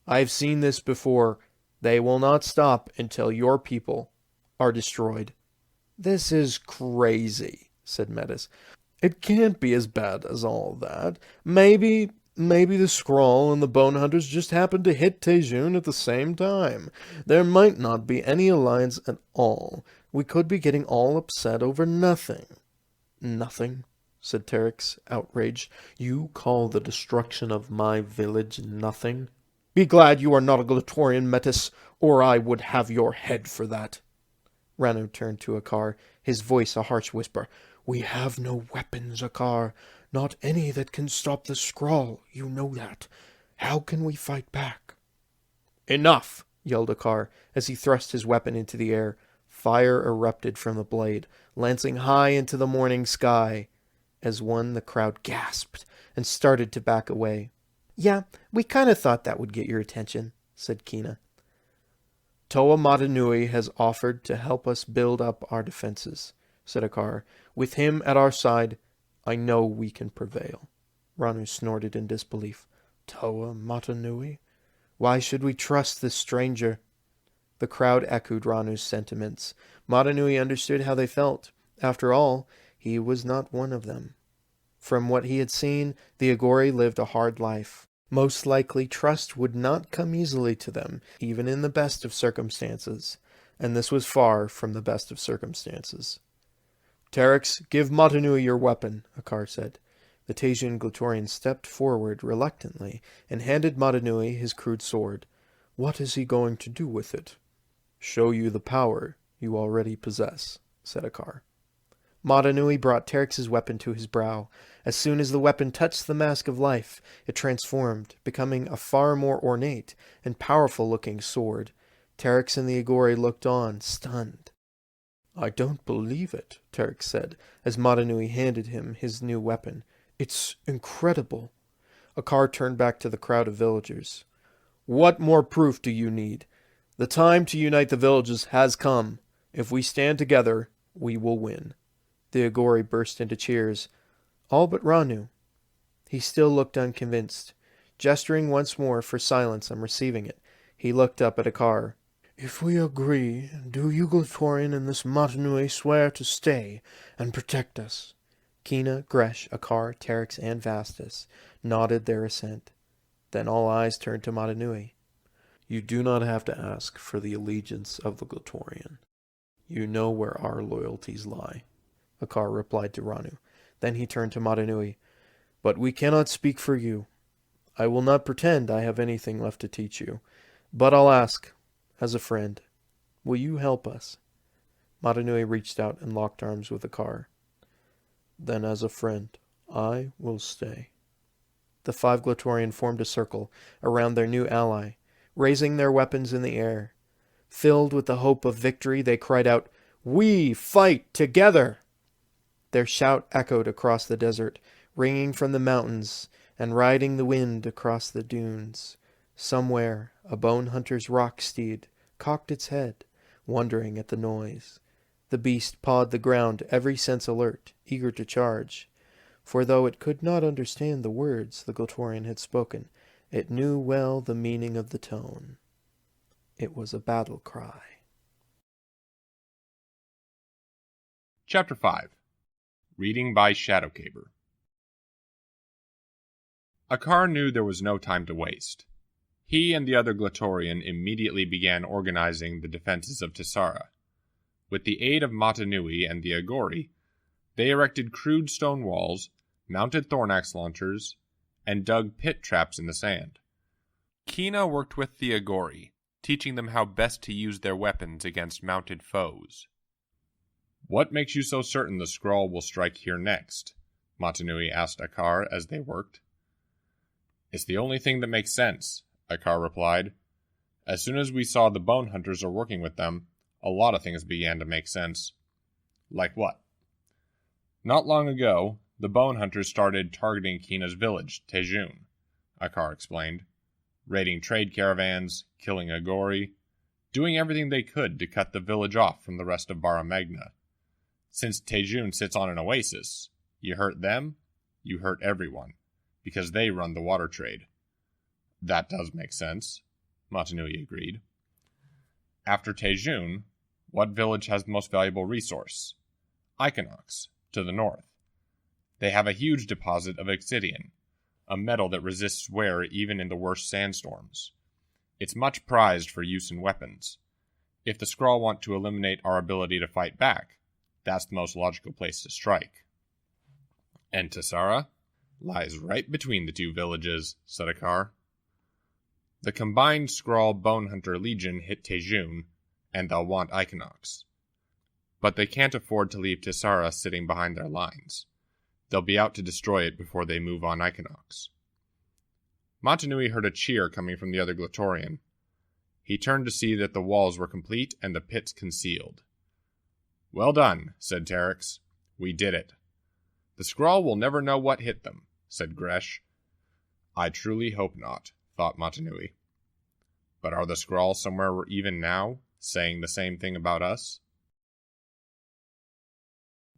Speaker 4: I've seen this before. They will not stop until your people are destroyed." "This is crazy," said Metis. "It can't be as bad as all that. Maybe the Skrull and the Bone Hunters just happened to hit Tejun at the same time. There might not be any alliance at all. We could be getting all upset over nothing." "Nothing?" said Terex, outraged. "You call the destruction of my village nothing? Be glad you are not a Glatorian, Metis, or I would have your head for that." Ranu turned to Akar, his voice a harsh whisper. "We have no weapons, Akar. Not any that can stop the Skrull. You know that. How can we fight back?" "Enough!" yelled Akar, as he thrust his weapon into the air. Fire erupted from the blade, lancing high into the morning sky. As one, the crowd gasped and started to back away. "Yeah, we kind of thought that would get your attention," said Kina. "Toa Mata Nui has offered to help us build up our defenses," said Akar. "With him at our side, I know we can prevail." Ranu snorted in disbelief. "Toa Mata Nui? Why should we trust this stranger?" The crowd echoed Ranu's sentiments. Mata Nui understood how they felt. After all, he was not one of them. From what he had seen, the Agori lived a hard life. Most likely, trust would not come easily to them, even in the best of circumstances. And this was far from the best of circumstances. "Terex, give Mata Nui your weapon," Akar said. The Tejun Glatorian stepped forward reluctantly and handed Mata Nui his crude sword. "What is he going to do with it?" "Show you the power you already possess," said Akar. Mata Nui brought Terex's weapon to his brow. As soon as the weapon touched the mask of life, it transformed, becoming a far more ornate and powerful-looking sword. Terex and the Agori looked on, stunned. "I don't believe it," Terex said, as Mata Nui handed him his new weapon. "It's incredible." Akar turned back to the crowd of villagers. "What more proof do you need? The time to unite the villages has come. If we stand together, we will win." The Agori burst into cheers, all but Ranu. He still looked unconvinced. Gesturing once more for silence on receiving it, he looked up at Akar. "If we agree, do you, Glatorian, and this Mata Nui swear to stay and protect us?" Kina, Gresh, Akar, Terex, and Vastus nodded their assent. Then all eyes turned to Mata Nui. "You do not have to ask for the allegiance of the Glatorian. You know where our loyalties lie," Akar replied to Ranu. Then he turned to Mata Nui. "But we cannot speak for you. I will not pretend I have anything left to teach you. But I'll ask, as a friend, will you help us?" Mata Nui reached out and locked arms with Akar. "Then as a friend, I will stay." The 5 Glatorian formed a circle around their new ally, raising their weapons in the air. Filled with the hope of victory, they cried out, "We fight together!" Their shout echoed across the desert, ringing from the mountains and riding the wind across the dunes. Somewhere, a bone hunter's rock steed cocked its head, wondering at the noise. The beast pawed the ground, every sense alert, eager to charge. For though it could not understand the words the Glatorian had spoken, it knew well the meaning of the tone. It was a battle cry.
Speaker 3: Chapter 5. Reading by ShadowCaber. Akar knew there was no time to waste. He and the other Glatorian immediately began organizing the defenses of Tessara. With the aid of Mata Nui and the Agori, they erected crude stone walls, mounted thornaxe launchers, and dug pit traps in the sand. Kina worked with the Agori, teaching them how best to use their weapons against mounted foes. "What makes you so certain the Skrull will strike here next?" Mata Nui asked Akar as they worked. "It's the only thing that makes sense," Akar replied. "As soon as we saw the bone hunters are working with them, a lot of things began to make sense." "Like what?" "Not long ago, the bone hunters started targeting Kina's village, Tejun," Akar explained. raiding trade caravans, killing Agori, doing everything they could to cut the village off from the rest of Barra Magna. Since Tejun sits on an oasis, you hurt them, you hurt everyone, because they run the water trade. That does make sense, Mata Nui agreed. After Tejun, what village has the most valuable resource? Equinox, to the north. They have a huge deposit of obsidian, a metal that resists wear even in the worst sandstorms. It's much prized for use in weapons. If the Skrull want to eliminate our ability to fight back, that's the most logical place to strike. And Tessara lies right between the two villages, said Akar. The combined Skrull Bone Hunter Legion hit Tejun, and they'll want Equinox. But they can't afford to leave Tessara sitting behind their lines. They'll be out to destroy it before they move on Equinox. Mata Nui heard a cheer coming from the other Glatorian. He turned to see that the walls were complete and the pits concealed. Well done, said Terex. We did it. The Skrull will never know what hit them, said Gresh. I truly hope not, thought Mata Nui. But are the Skrull somewhere even now, saying the same thing about us?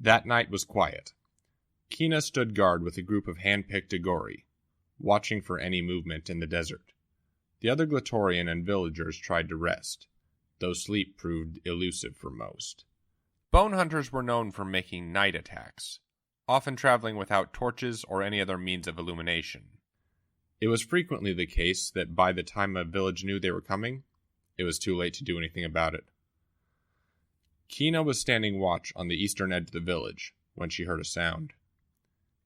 Speaker 3: That night was quiet. Kina stood guard with a group of hand-picked Agori, watching for any movement in the desert. The other Glatorian and villagers tried to rest, though sleep proved elusive for most. Bone hunters were known for making night attacks, often traveling without torches or any other means of illumination. It was frequently the case that by the time a village knew they were coming, it was too late to do anything about it. Kina was standing watch on the eastern edge of the village when she heard a sound.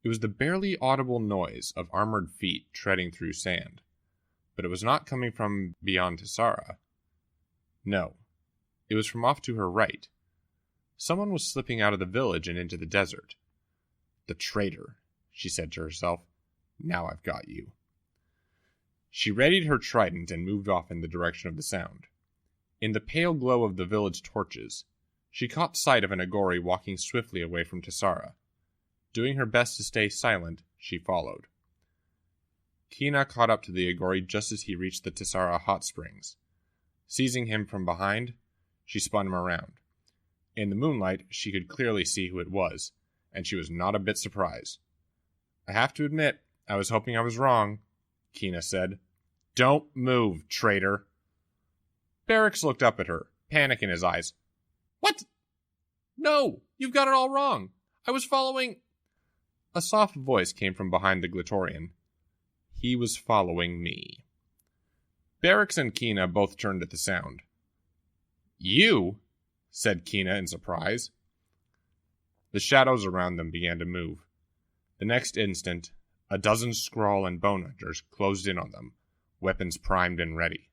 Speaker 3: It was the barely audible noise of armored feet treading through sand, but it was not coming from beyond Tessara. No, it was from off to her right. Someone was slipping out of the village and into the desert. The traitor, she said to herself. Now I've got you. She readied her trident and moved off in the direction of the sound. In the pale glow of the village torches, she caught sight of an Agori walking swiftly away from Tessara. Doing her best to stay silent, she followed. Kina caught up to the Agori just as he reached the Tessara hot springs. Seizing him from behind, she spun him around. In the moonlight, she could clearly see who it was, and she was not a bit surprised. I have to admit, I was hoping I was wrong, Kina said. Don't move, traitor. Barracks looked up at her, panic in his eyes. What? No, you've got it all wrong. I was following... A soft voice came from behind the Glatorian. He was following me. Barracks and Kina both turned at the sound. You? Said Kina in surprise. The shadows around them began to move. The next instant, a dozen Skrull and Bone Hunters closed in on them, weapons primed and ready.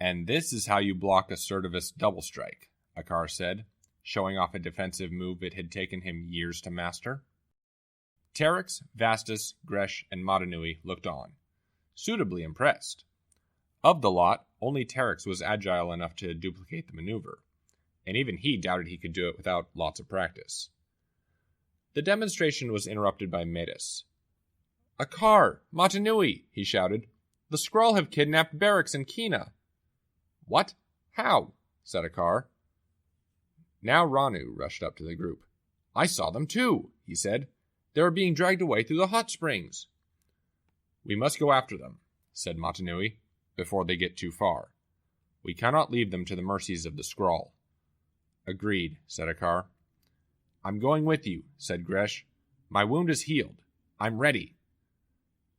Speaker 3: And this is how you block a Certivus double strike, Akar said, showing off a defensive move it had taken him years to master. Terex, Vastus, Gresh, and Mata Nui looked on, suitably impressed. Of the lot, only Terex was agile enough to duplicate the maneuver, and even he doubted he could do it without lots of practice. The demonstration was interrupted by Metis. Akar! Mata Nui! He shouted. The Skrull have kidnapped Barracks and Kina. What? How? Said Akar. Now Ranu rushed up to the group. I saw them too, he said. They were being dragged away through the hot springs. We must go after them, said Mata Nui, before they get too far. We cannot leave them to the mercies of the Skrull. Agreed, said Akar. I'm going with you, said Gresh. My wound is healed. I'm ready.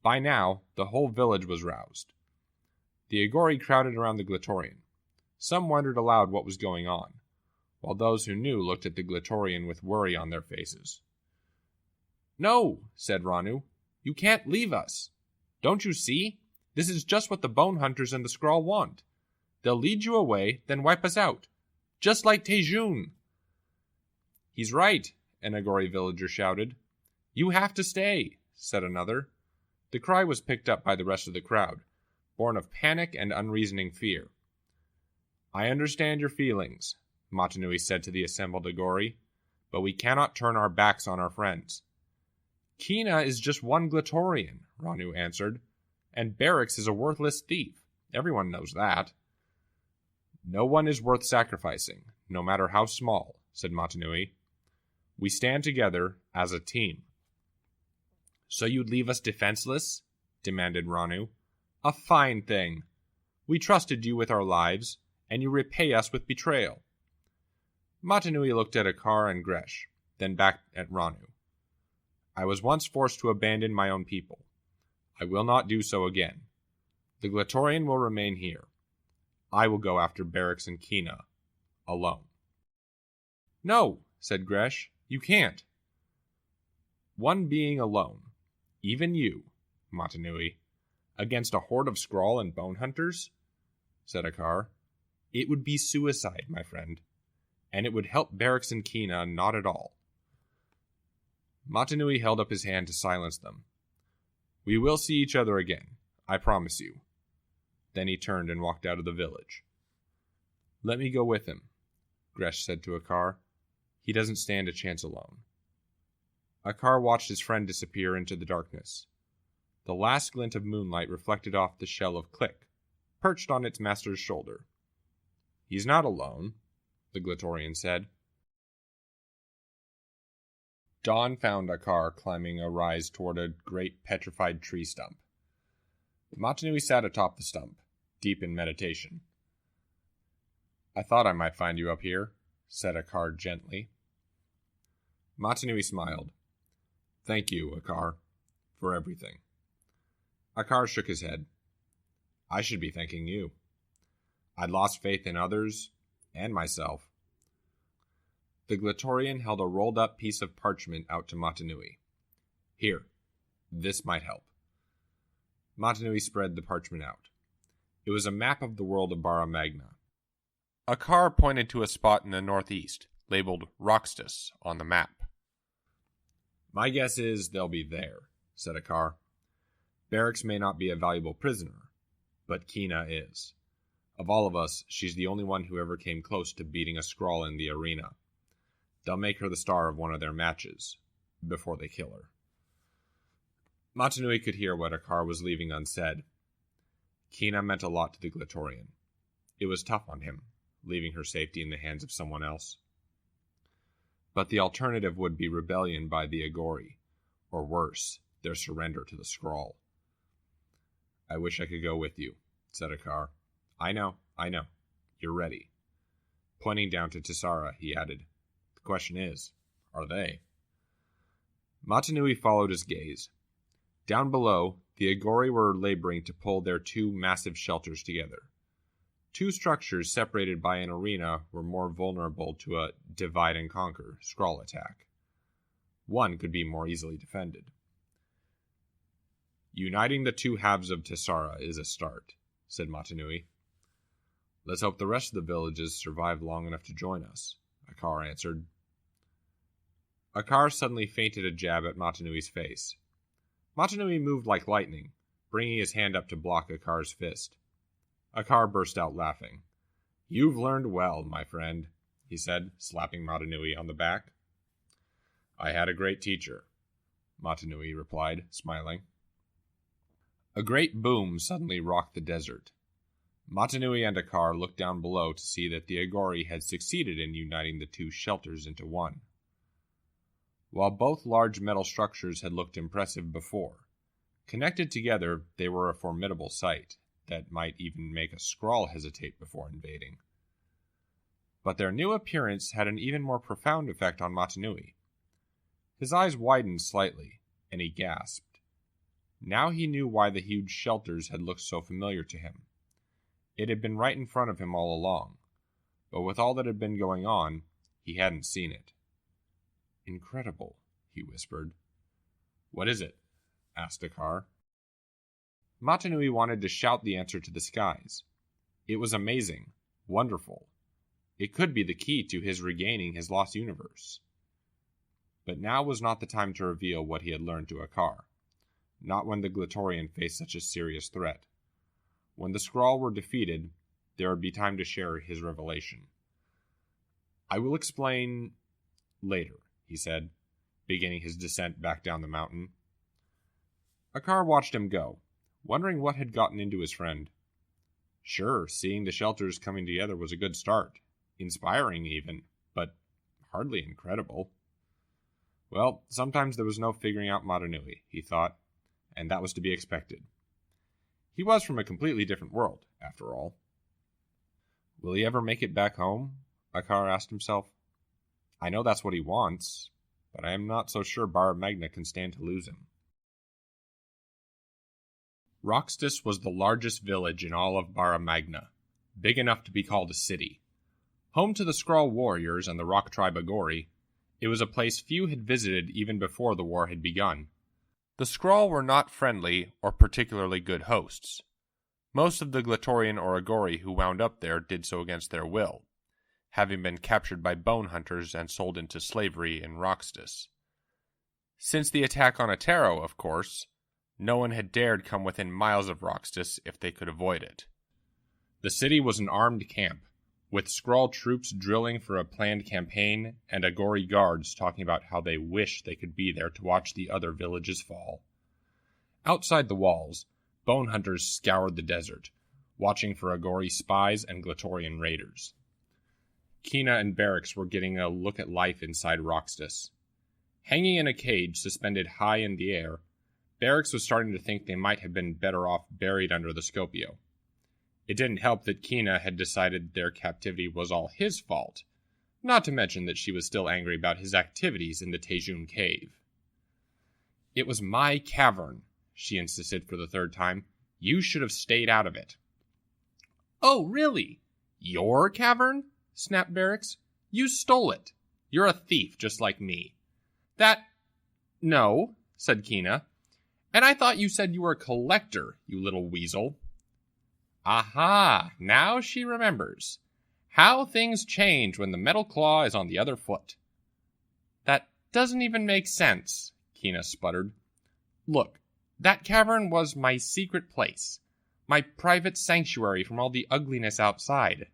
Speaker 3: By now, the whole village was roused. The Agori crowded around the Glatorian. Some wondered aloud what was going on, while those who knew looked at the Glatorian with worry on their faces. No, said Ranu. You can't leave us. Don't you see? This is just what the Bone Hunters and the Skrull want. They'll lead you away, then wipe us out. Just like Tejun. He's right, an Agori villager shouted. You have to stay, said another. The cry was picked up by the rest of the crowd, born of panic and unreasoning fear. I understand your feelings, Mata Nui said to the assembled Agori, but we cannot turn our backs on our friends. Kina is just one Glatorian, Ranu answered, and Barracks is a worthless thief. Everyone knows that. No one is worth sacrificing, no matter how small, said Mata Nui. We stand together as a team. So you'd leave us defenseless? Demanded Ranu. A fine thing. We trusted you with our lives, and you repay us with betrayal. Mata Nui looked at Akar and Gresh, then back at Ranu. I was once forced to abandon my own people. I will not do so again. The Glatorian will remain here. I will go after Barracks and Kina, alone. No, said Gresh, you can't. One being alone, even you, Mata Nui, against a horde of Skrull and Bone Hunters, said Akar. It would be suicide, my friend, and it would help Barracks and Kina not at all. Mata Nui held up his hand to silence them. We will see each other again, I promise you. Then he turned and walked out of the village. Let me go with him, Gresh said to Akar. He doesn't stand a chance alone. Akar watched his friend disappear into the darkness. The last glint of moonlight reflected off the shell of Click, perched on its master's shoulder. He's not alone, the Glatorian said. Dawn found Akar climbing a rise toward a great petrified tree stump. Mata Nui sat atop the stump, deep in meditation. I thought I might find you up here, said Akar gently. Mata Nui smiled. Thank you, Akar, for everything. Akar shook his head. I should be thanking you. I'd lost faith in others and myself. The Glatorian held a rolled-up piece of parchment out to Mata Nui. Here, this might help. Mata Nui spread the parchment out. It was a map of the world of Bara Magna. Akar pointed to a spot in the northeast, labeled Roxtus, on the map. My guess is they'll be there, said Akar. Barracks may not be a valuable prisoner, but Kina is. Of all of us, she's the only one who ever came close to beating a Skrull in the arena. They'll make her the star of one of their matches, before they kill her. Mata Nui could hear what Akar was leaving unsaid. Kina meant a lot to the Glatorian. It was tough on him, leaving her safety in the hands of someone else. But the alternative would be rebellion by the Agori, or worse, their surrender to the Skrull. I wish I could go with you, said Akar. I know. You're ready. Pointing down to Tessara, he added, the question is, are they? Mata Nui followed his gaze. Down below, the Agori were laboring to pull their two massive shelters together. Two structures separated by an arena were more vulnerable to a divide-and-conquer Skrull attack. One could be more easily defended. Uniting the two halves of Tessara is a start, said Mata Nui. Let's hope the rest of the villages survive long enough to join us, Akar answered. Akar suddenly feinted a jab at Mata Nui's face. Mata Nui moved like lightning, bringing his hand up to block Akar's fist. Akar burst out laughing. You've learned well, my friend, he said, slapping Mata Nui on the back. I had a great teacher, Mata Nui replied, smiling. A great boom suddenly rocked the desert. Mata Nui and Akar looked down below to see that the Agori had succeeded in uniting the two shelters into one. While both large metal structures had looked impressive before, connected together they were a formidable sight that might even make a Skrull hesitate before invading. But their new appearance had an even more profound effect on Mata Nui. His eyes widened slightly, and he gasped. Now he knew why the huge shelters had looked so familiar to him. It had been right in front of him all along, but with all that had been going on, he hadn't seen it. Incredible, he whispered. What is it? Asked Akar. Mata Nui wanted to shout the answer to the skies. It was amazing, wonderful. It could be the key to his regaining his lost universe. But now was not the time to reveal what he had learned to Akar, not when the Glatorian faced such a serious threat. When the Skrull were defeated, there would be time to share his revelation. I will explain later, he said. beginning his descent back down the mountain. Akar watched him go, wondering what had gotten into his friend. Sure, seeing the shelters coming together was a good start, inspiring even, but hardly incredible. Well, sometimes there was no figuring out Mata Nui, he thought, and that was to be expected. He was from a completely different world, after all. Will he ever make it back home? Akar asked himself. I know that's what he wants, but I am not so sure Barra Magna can stand to lose him. Roxtus was the largest village in all of Barra Magna, big enough to be called a city. Home to the Skrull warriors and the rock tribe Agori, it was a place few had visited even before the war had begun. The Skrull were not friendly or particularly good hosts. Most of the Glatorian or Agori who wound up there did so against their will, having been captured by bone hunters and sold into slavery in Roxtus. Since the attack on Atero, of course, no one had dared come within miles of Roxtus if they could avoid it. The city was an armed camp, with Skrull troops drilling for a planned campaign and Agori guards talking about how they wish they could be there to watch the other villages fall. Outside the walls, bone hunters scoured the desert, watching for Agori spies and Glatorian raiders. Kina and Barracks were getting a look at life inside Roxtus. Hanging in a cage suspended high in the air, Barracks was starting to think they might have been better off buried under the Scopio. It didn't help that Kina had decided their captivity was all his fault, not to mention that she was still angry about his activities in the Tejun cave. It was my cavern, she insisted for the third time. You should have stayed out of it. Oh, really? Your cavern? Snapped Barracks. You stole it. You're a thief, just like me. No, said Kina. And I thought you said you were a collector, you little weasel. Aha, now she remembers. How things change when the metal claw is on the other foot. That doesn't even make sense, Kina sputtered. Look, that cavern was my secret place, my private sanctuary from all the ugliness outside.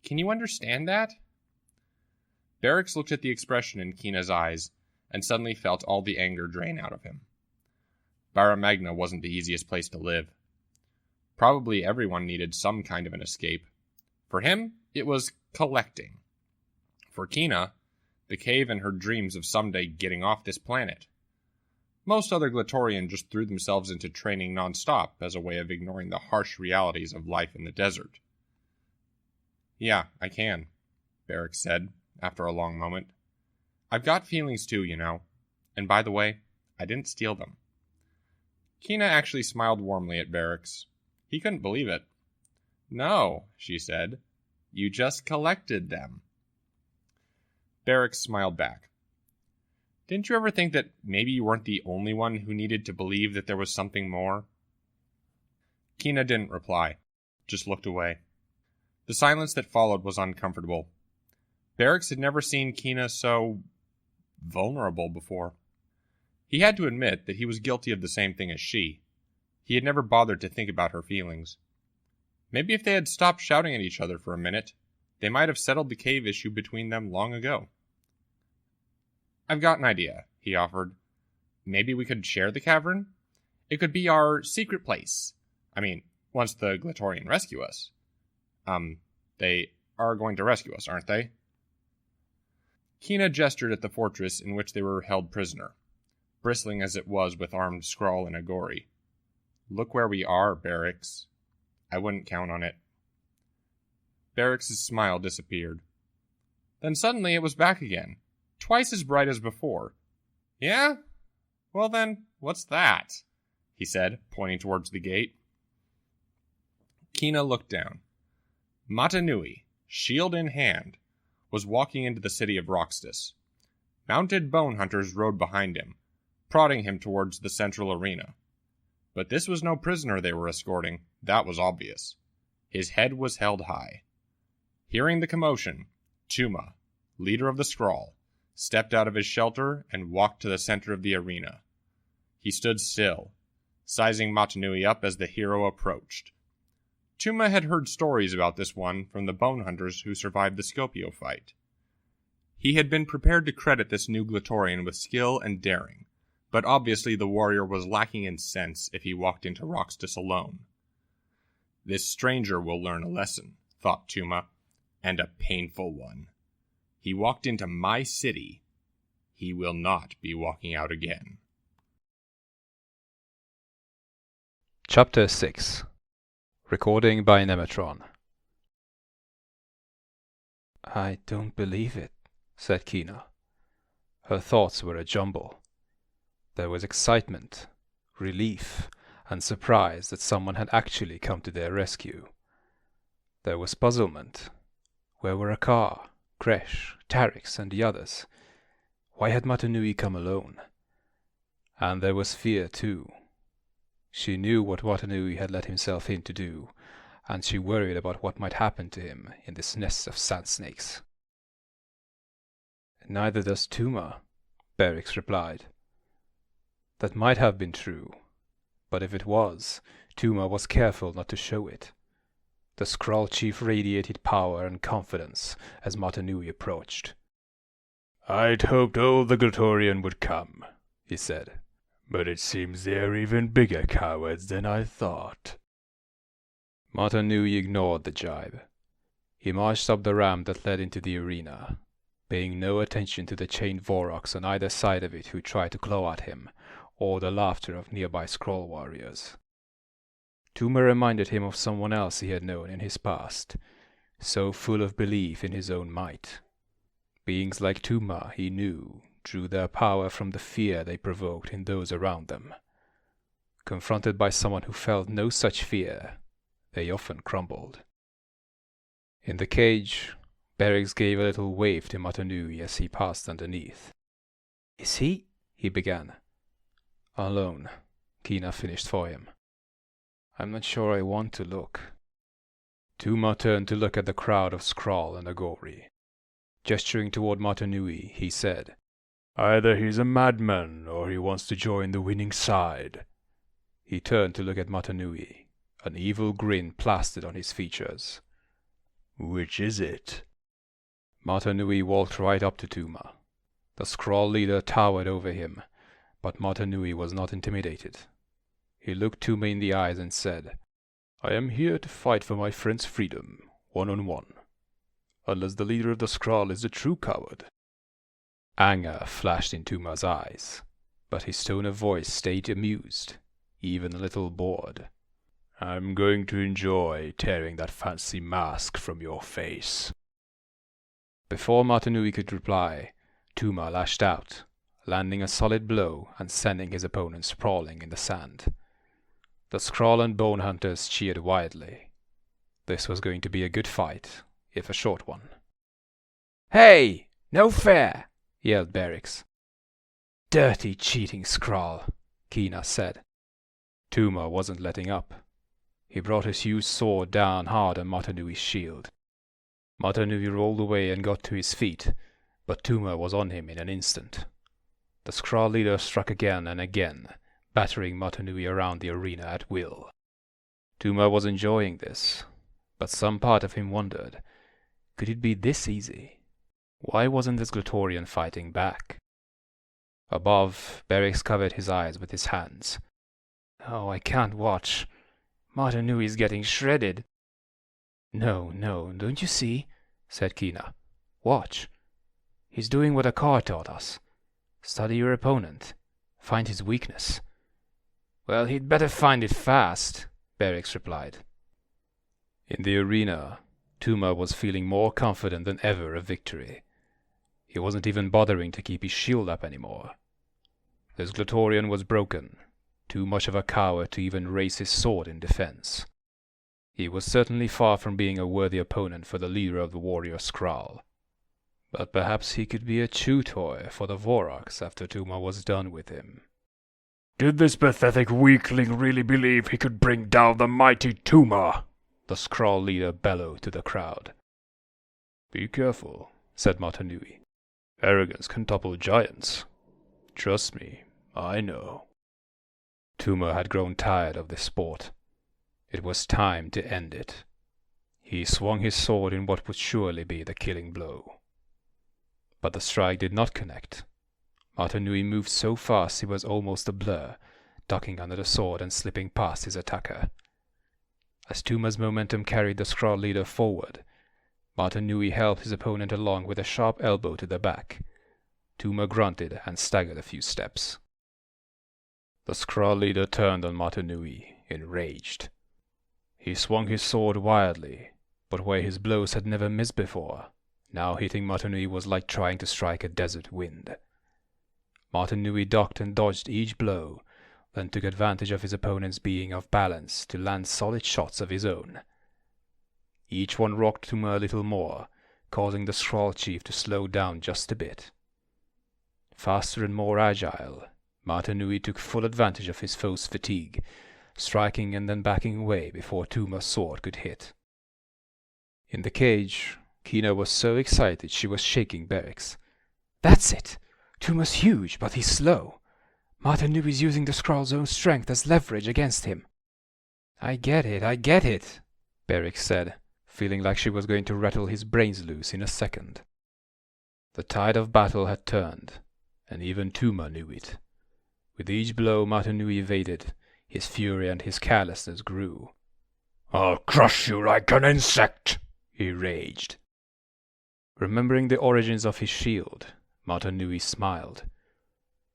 Speaker 3: Can you understand that? Barracks looked at the expression in Kina's eyes and suddenly felt all the anger drain out of him. Barra Magna wasn't the easiest place to live. Probably everyone needed some kind of an escape. For him, it was collecting. For Kina, the cave and her dreams of someday getting off this planet. Most other Glatorian just threw themselves into training nonstop as a way of ignoring the harsh realities of life in the desert. Yeah, I can, Barracks said, after a long moment. I've got feelings too, you know. And by the way, I didn't steal them. Kina actually smiled warmly at Barracks. He couldn't believe it. No, she said. You just collected them. Barracks smiled back. Didn't you ever think that maybe you weren't the only one who needed to believe that there was something more? Kina didn't reply, just looked away. The silence that followed was uncomfortable. Barracks had never seen Kina so vulnerable before. He had to admit that he was guilty of the same thing as she. He had never bothered to think about her feelings. Maybe if they had stopped shouting at each other for a minute, they might have settled the cave issue between them long ago. I've got an idea, he offered. Maybe we could share the cavern? It could be our secret place. I mean, once the Glatorian rescue us. They are going to rescue us, aren't they? Kina gestured at the fortress in which they were held prisoner, bristling as it was with armed Skrull and Agori. Look where we are, Barracks. I wouldn't count on it. Barracks' smile disappeared. Then suddenly it was back again, twice as bright as before. Yeah? Well then, what's that? He said, pointing towards the gate. Kina looked down. Mata Nui, shield in hand, was walking into the city of Roxtus. Mounted bone hunters rode behind him, prodding him towards the central arena. But this was no prisoner they were escorting, that was obvious. His head was held high. Hearing the commotion, Tuma, leader of the Skrull, stepped out of his shelter and walked to the center of the arena. He stood still, sizing Mata Nui up as the hero approached. Tuma had heard stories about this one from the bone hunters who survived the Scopio fight. He had been prepared to credit this new Glatorian with skill and daring, but obviously the warrior was lacking in sense if he walked into Roxtus alone. This stranger will learn a lesson, thought Tuma, and a painful one. He walked into my city. He will not be walking out again.
Speaker 7: Chapter 6. Recording by Nemetron. I don't believe it, said Kina. Her thoughts were a jumble. There was excitement, relief, and surprise that someone had actually come to their rescue. There was puzzlement. Where were Akar, Kresh, Tarix, and the others? Why had Mata Nui come alone? And there was fear too. She knew what Mata Nui had let himself in to do, and she worried about what might happen to him in this nest of sand snakes. Neither does Tuma, Berix replied. That might have been true, but if it was, Tuma was careful not to show it. The Skrull chief radiated power and confidence as Mata Nui approached.
Speaker 8: I'd hoped all the Glatorian would come, he said, but it seems they're even bigger cowards than I thought.
Speaker 7: Mata Nui ignored the jibe. He marched up the ramp that led into the arena, paying no attention to the chained Voroks on either side of it who tried to claw at him, or the laughter of nearby Skrull warriors. Tuma reminded him of someone else he had known in his past, so full of belief in his own might. Beings like Tuma, he knew, drew their power from the fear they provoked in those around them. Confronted by someone who felt no such fear, they often crumbled. In the cage, Berix gave a little wave to Mata Nui as he passed underneath.
Speaker 4: Is he?
Speaker 7: He began. Alone, Kina finished for him. I'm not sure I want to look. Tuma turned to look at the crowd of Skrull and Agori. Gesturing toward Mata Nui, he said,
Speaker 8: Either he's a madman, or he wants to join the winning side.
Speaker 7: He turned to look at Mata Nui, an evil grin plastered on his features.
Speaker 8: Which is it?
Speaker 7: Mata Nui walked right up to Tuma. The Skrull leader towered over him, but Mata Nui was not intimidated. He looked Tuma in the eyes and said, I am here to fight for my friend's freedom, one-on-one. Unless the leader of the Skrull is a true coward. Anger flashed in Tuma's eyes, but his tone of voice stayed amused, even a little bored.
Speaker 8: I'm going to enjoy tearing that fancy mask from your face.
Speaker 7: Before Mata Nui could reply, Tuma lashed out, landing a solid blow and sending his opponent sprawling in the sand. The Skrull and Bone Hunters cheered wildly. This was going to be a good fight, if a short one.
Speaker 9: Hey! No fair!
Speaker 7: Yelled Berix.
Speaker 9: Dirty, cheating Skrull,
Speaker 7: Kina said. Tuma wasn't letting up. He brought his huge sword down hard on Mata Nui's shield. Mata Nui rolled away and got to his feet, but Tuma was on him in an instant. The Skrull leader struck again and again, battering Mata Nui around the arena at will. Tuma was enjoying this, but some part of him wondered, could it be this easy? Why wasn't this Glatorian fighting back? Above, Berix covered his eyes with his hands.
Speaker 9: Oh, I can't watch. Mata Nui's getting shredded.
Speaker 7: No, don't you see? Said Kina. Watch. He's doing what Akar taught us. Study your opponent. Find his weakness.
Speaker 9: Well, he'd better find it fast,
Speaker 7: Berix replied. In the arena, Tuma was feeling more confident than ever of victory. He wasn't even bothering to keep his shield up anymore. This Glatorian was broken, too much of a coward to even raise his sword in defense. He was certainly far from being a worthy opponent for the leader of the warrior Skrull. But perhaps he could be a chew toy for the Voroks after Tuma was done with him.
Speaker 8: Did this pathetic weakling really believe he could bring down the mighty Tuma?
Speaker 7: The Skrull leader bellowed to the crowd. Be careful, said Mata Nui. Arrogance can topple giants. Trust me, I know. Tuma had grown tired of this sport. It was time to end it. He swung his sword in what would surely be the killing blow. but the strike did not connect. Mata Nui moved so fast he was almost a blur, ducking under the sword and slipping past his attacker. As Tuma's momentum carried the Skrull leader forward, Mata Nui helped his opponent along with a sharp elbow to the back. Tuma grunted and staggered a few steps. The Skrull leader turned on Mata Nui, enraged. He swung his sword wildly, but where his blows had never missed before, now hitting Mata Nui was like trying to strike a desert wind. Mata Nui ducked and dodged each blow, then took advantage of his opponent's being off balance to land solid shots of his own. Each one rocked Tuma a little more, causing the Skrull chief to slow down just a bit. Faster and more agile, Mata Nui took full advantage of his foe's fatigue, striking and then backing away before Tuma's sword could hit. In the cage, Kina was so excited she was shaking Berix.
Speaker 9: That's it! Tuma's huge, but he's slow. Mata Nui's using the Skrull's own strength as leverage against him.
Speaker 7: I get it, Berix said, feeling like she was going to rattle his brains loose in a second. The tide of battle had turned, and even Tuma knew it. With each blow Mata Nui evaded, his fury and his carelessness grew.
Speaker 8: I'll crush you like an insect, he raged.
Speaker 7: Remembering the origins of his shield, Mata Nui smiled.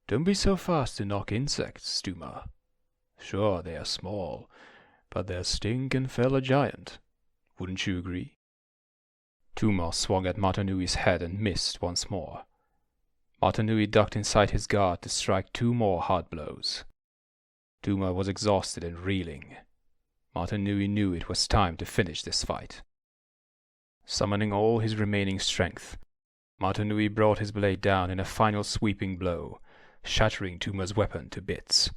Speaker 7: Don't be so fast to knock insects, Tuma. Sure, they are small, but their sting can fell a giant. Wouldn't you agree? Tuma swung at Mata Nui's head and missed once more. Mata Nui ducked inside his guard to strike 2 more hard blows. Tuma was exhausted and reeling. Mata Nui knew it was time to finish this fight. Summoning all his remaining strength, Mata Nui brought his blade down in a final sweeping blow, shattering Tuma's weapon to bits.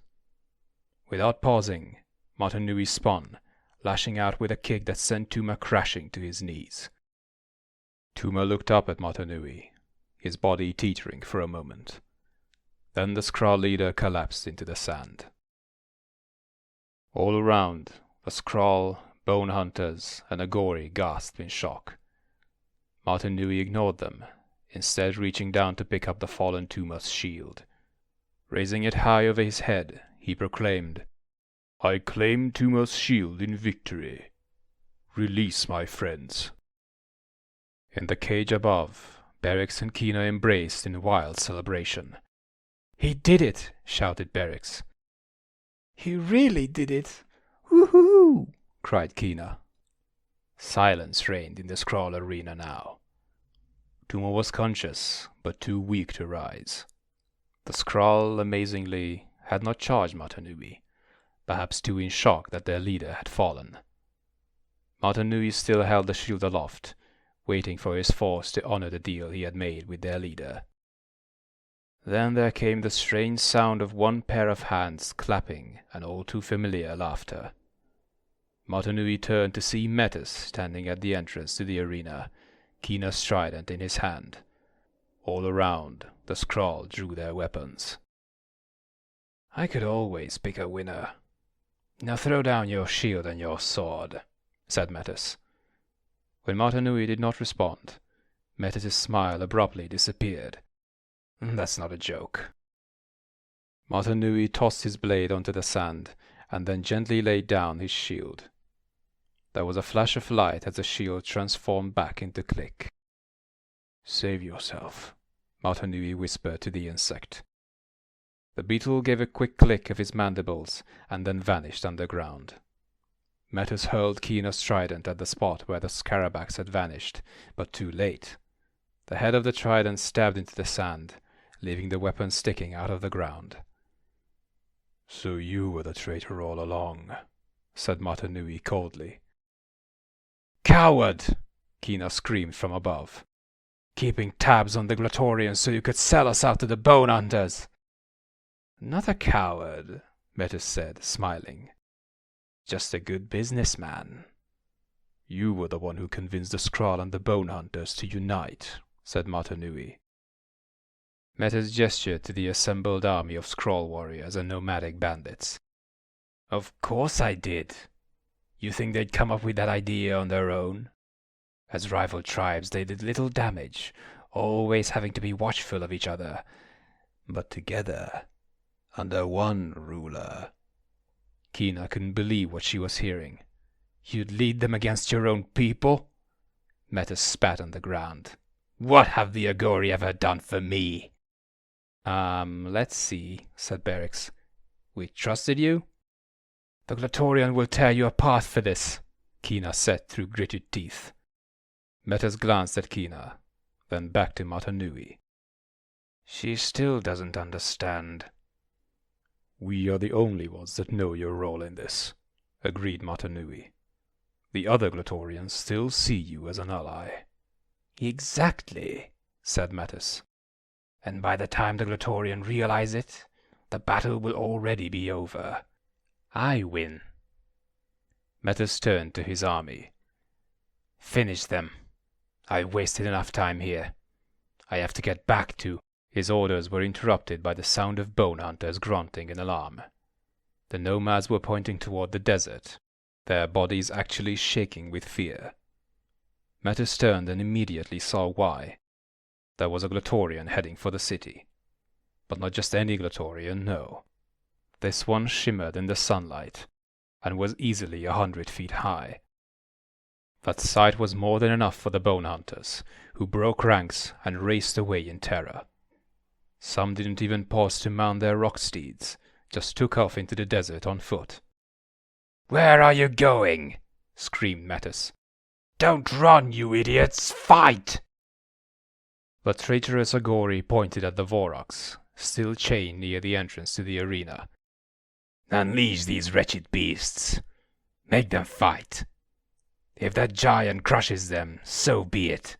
Speaker 7: Without pausing, Mata Nui spun, lashing out with a kick that sent Tuma crashing to his knees. Tuma looked up at Mata Nui, his body teetering for a moment. Then the Skrull leader collapsed into the sand. All around, the Skrull, Bone Hunters, and Agori gasped in shock. Mata Nui ignored them, instead reaching down to pick up the fallen Tuma's shield. Raising it high over his head, he proclaimed,
Speaker 8: I claim Tuma's shield in victory. Release my friends.
Speaker 7: In the cage above, Berix and Kina embraced in wild celebration.
Speaker 9: He did it, shouted Berix. He really did it. Woohoo!
Speaker 7: Cried Kina. Silence reigned in the Skrull arena now. Tuma was conscious, but too weak to rise. The Skrull, amazingly, had not charged Mata Nui, perhaps too in shock that their leader had fallen. Mata Nui still held the shield aloft, waiting for his force to honor the deal he had made with their leader. Then there came the strange sound of one pair of hands clapping and all too familiar laughter. Mata Nui turned to see Metis standing at the entrance to the arena, Kina's trident in his hand. All around, the Skrull drew their weapons.
Speaker 9: I could always pick a winner. Now throw down your shield and your sword, said Metis.
Speaker 7: When Mata Nui did not respond, Metis' smile abruptly disappeared.
Speaker 9: That's not a joke.
Speaker 7: Mata Nui tossed his blade onto the sand, and then gently laid down his shield. There was a flash of light as the shield transformed back into click.
Speaker 8: Save yourself,
Speaker 7: Mata Nui whispered to the insect. The beetle gave a quick click of his mandibles, and then vanished underground. Metis hurled Kina's trident at the spot where the scarabaeus had vanished, but too late. The head of the trident stabbed into the sand, leaving the weapon sticking out of the ground.
Speaker 8: So you were the traitor all along,
Speaker 7: said Mata Nui coldly.
Speaker 9: Coward! Kina screamed from above. Keeping tabs on the Glatorians so you could sell us out to the Bone Hunters.
Speaker 7: Not a coward, Metis said, smiling. Just a good businessman. You were the one who convinced the Skrull and the Bone Hunters to unite, said Mata Nui. Metis gestured to the assembled army of Skrull warriors and nomadic bandits.
Speaker 9: Of course I did. You think they'd come up with that idea on their own? As rival tribes they did little damage, always having to be watchful of each other, but together, under one ruler. Kina couldn't believe what she was hearing. You'd lead them against your own people? Metis spat on the ground. What have the Agori ever done for me? Let's see, said Berix. We trusted you? The Glatorian will tear you apart for this, Kina said through gritted teeth. Metis glanced at Kina, then back to Mata Nui. She still doesn't understand.
Speaker 7: We are the only ones that know your role in this, agreed Mata Nui. The other Glatorians still see you as an ally.
Speaker 9: Exactly, said Metis. And by the time the Glatorian realize it, the battle will already be over. I win.
Speaker 7: Metis turned to his army.
Speaker 9: Finish them. I've wasted enough time here. I have to get back to...
Speaker 7: His orders were interrupted by the sound of bone hunters grunting in alarm. The nomads were pointing toward the desert, their bodies actually shaking with fear. Metis turned and immediately saw why. There was a Glatorian heading for the city. But not just any Glatorian, no. This one shimmered in the sunlight, and was easily 100 feet high. That sight was more than enough for the bone hunters, who broke ranks and raced away in terror. Some didn't even pause to mount their rock steeds, just took off into the desert on foot.
Speaker 9: Where are you going? Screamed Metis. Don't run, you idiots! Fight!
Speaker 7: The traitorous Agori pointed at the Voroks, still chained near the entrance to the arena.
Speaker 9: Unleash these wretched beasts. Make them fight. If that giant crushes them, so be it.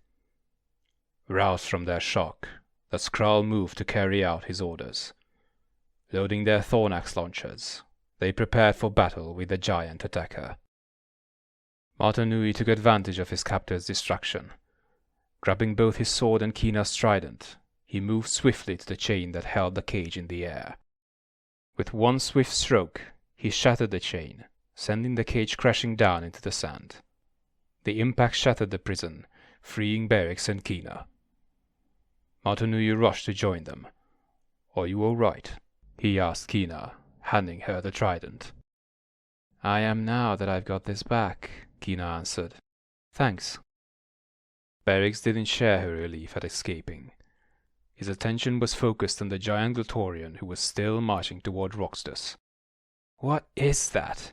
Speaker 7: Roused from their shock, the Skrull moved to carry out his orders. Loading their Thornax launchers, they prepared for battle with the giant attacker. Mata Nui took advantage of his captor's distraction. Grabbing both his sword and Kina's trident, he moved swiftly to the chain that held the cage in the air. With one swift stroke, he shattered the chain, sending the cage crashing down into the sand. The impact shattered the prison, freeing Berix and Kina. Mata Nui rushed to join them. Are you all right? He asked Kina, handing her the trident.
Speaker 6: I am now that I've got this back, Kina answered. Thanks.
Speaker 7: Berix didn't share her relief at escaping. His attention was focused on the giant Glatorian who was still marching toward Roxtus.
Speaker 9: What is that?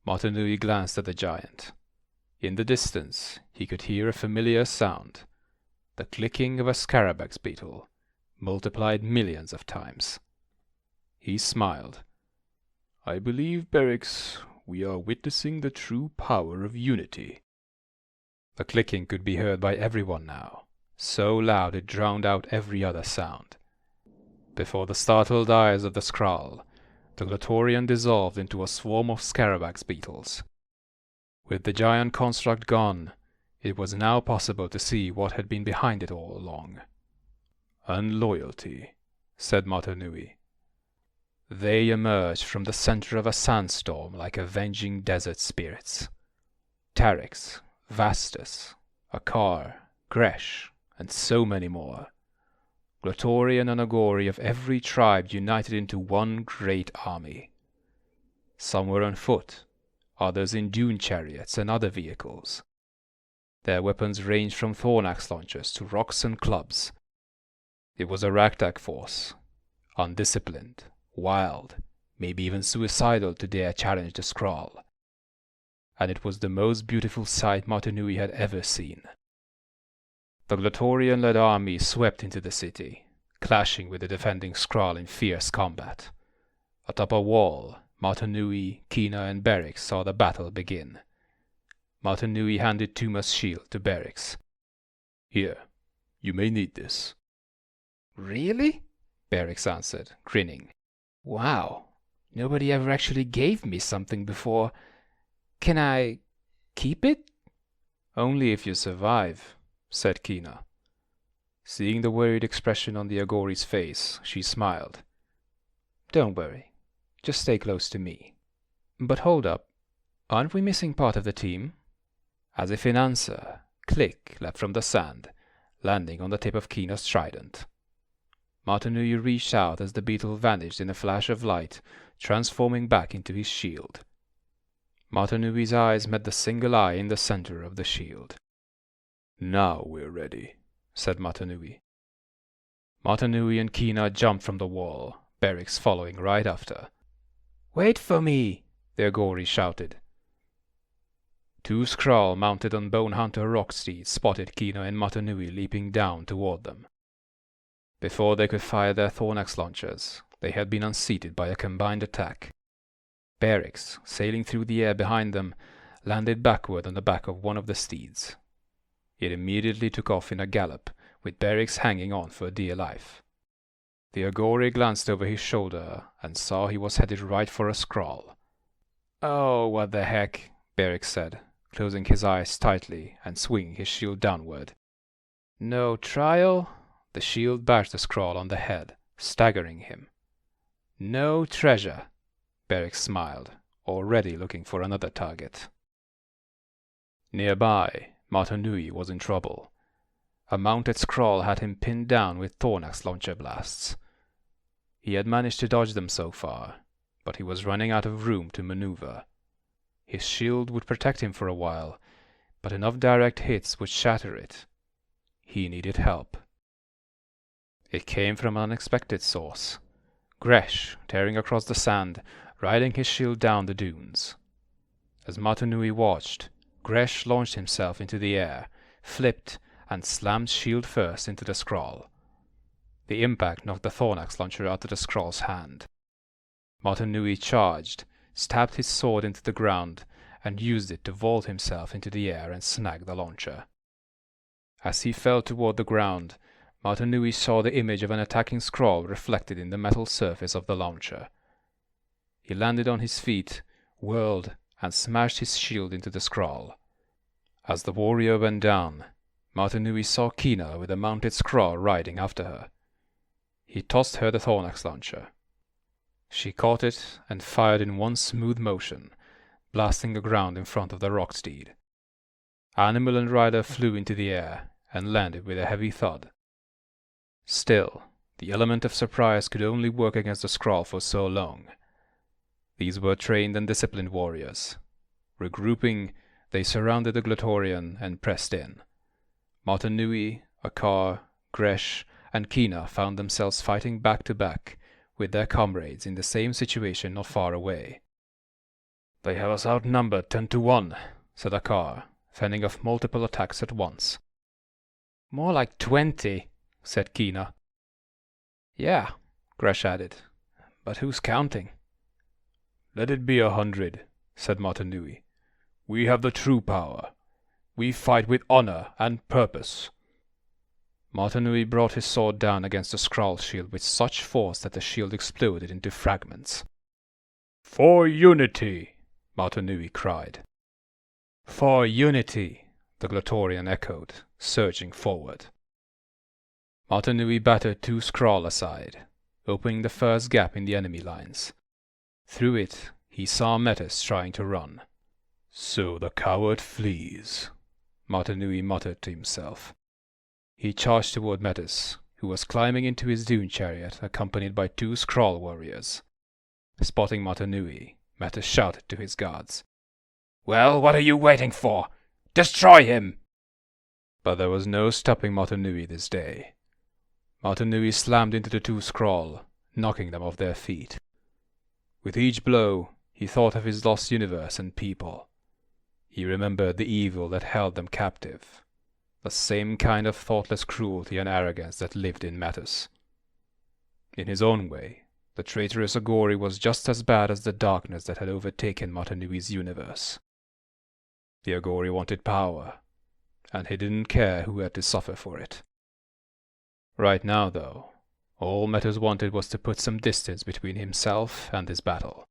Speaker 7: Mata Nui glanced at the giant. In the distance, he could hear a familiar sound, the clicking of a scarabax beetle, multiplied millions of times. He smiled. I believe, Berix, we are witnessing the true power of unity. The clicking could be heard by everyone now, so loud it drowned out every other sound. Before the startled eyes of the Skrull, the Glatorian dissolved into a swarm of scarabax beetles. With the giant construct gone, it was now possible to see what had been behind it all along. And loyalty, said Mata Nui. They emerged from the center of a sandstorm like avenging desert spirits. Teryx, Vastus, Akar, Gresh, and so many more. Glatorian and Agori of every tribe united into one great army. Some were on foot, others in dune chariots and other vehicles. Their weapons ranged from Thornax launchers to rocks and clubs. It was a ragtag force, undisciplined, wild, maybe even suicidal to dare challenge the Skrull. And it was the most beautiful sight Mata Nui had ever seen. The Glatorian-led army swept into the city, clashing with the defending Skrull in fierce combat. Atop a wall, Mata Nui, Kina, and Berix saw the battle begin. Mata Nui handed Tuma's shield to Berix. Here, you may need this.
Speaker 9: Really? Berix answered, grinning. Wow, nobody ever actually gave me something before. Can I keep it?
Speaker 7: Only if you survive, said Kina. Seeing the worried expression on the Agori's face, she smiled. Don't worry, just stay close to me. But hold up, aren't we missing part of the team? As if in answer, Click leapt from the sand, landing on the tip of Kina's trident. Mata Nui reached out as the beetle vanished in a flash of light, transforming back into his shield. Mata Nui's eyes met the single eye in the center of the shield.
Speaker 8: "Now we're ready,"
Speaker 7: said Mata Nui. Mata Nui and Kina jumped from the wall, Berix following right after. "Wait for me!" the Agori shouted. Two Skrull mounted on Bone Hunter rock steeds spotted Kina and Mata Nui leaping down toward them. Before they could fire their Thornax launchers, they had been unseated by a combined attack. Berix, sailing through the air behind them, landed backward on the back of one of the steeds. It immediately took off in a gallop, with Berix hanging on for dear life. The Agori glanced over his shoulder and saw he was headed right for a Skrull. "Oh, what the heck," Berix said, closing his eyes tightly and swinging his shield downward. "No trial?" The shield bashed the Skrull on the head, staggering him. "No treasure," Berix smiled, already looking for another target. Nearby, Mata Nui was in trouble. A mounted Skrull had him pinned down with Thornax launcher blasts. He had managed to dodge them so far, but he was running out of room to maneuver. His shield would protect him for a while, but enough direct hits would shatter it. He needed help. It came from an unexpected source. Gresh, tearing across the sand, riding his shield down the dunes. As Mata Nui watched, Gresh launched himself into the air, flipped, and slammed shield first into the Skrull. The impact knocked the Thornax launcher out of the Skrull's hand. Mata Nui charged, stabbed his sword into the ground, and used it to vault himself into the air and snag the launcher. As he fell toward the ground, Mata Nui saw the image of an attacking Skrull reflected in the metal surface of the launcher. He landed on his feet, whirled, and smashed his shield into the Skrull. As the warrior went down, Mata Nui saw Kina with a mounted Skrull riding after her. He tossed her the Thornax launcher. She caught it and fired in one smooth motion, blasting the ground in front of the rock steed. Animal and rider flew into the air and landed with a heavy thud. Still, the element of surprise could only work against the Skrull for so long. These were trained and disciplined warriors. Regrouping, they surrounded the Glatorian and pressed in. Mata Nui, Akar, Gresh, and Kina found themselves fighting back to back with their comrades in the same situation not far away. "They have us outnumbered 10-1, said Akar, fending off multiple attacks at once. "More like 20, said Kina. "Yeah," Gresh added, "but who's counting?"
Speaker 8: "Let it be 100, said Mata Nui. "We have the true power. We fight with honor and purpose."
Speaker 7: Mata Nui brought his sword down against the Skrull's shield with such force that the shield exploded into fragments.
Speaker 8: "For unity!"
Speaker 7: Mata Nui cried.
Speaker 8: "For unity!"
Speaker 7: the Glatorian echoed, surging forward. Mata Nui battered two Skrull aside, opening the first gap in the enemy lines. Through it, he saw Metis trying to run.
Speaker 8: "So the coward flees,"
Speaker 7: Mata Nui muttered to himself. He charged toward Metis, who was climbing into his dune chariot accompanied by two Skrull warriors. Spotting Mata Nui, Metis shouted to his guards, "Well, what are you waiting for? Destroy him!" But there was no stopping Mata Nui this day. Mata Nui slammed into the two Skrull, knocking them off their feet. With each blow, he thought of his lost universe and people. He remembered the evil that held them captive, the same kind of thoughtless cruelty and arrogance that lived in Metis. In his own way, the traitorous Agori was just as bad as the darkness that had overtaken Mata Nui's universe. The Agori wanted power, and he didn't care who had to suffer for it. Right now, though, all Metis wanted was to put some distance between himself and this battle.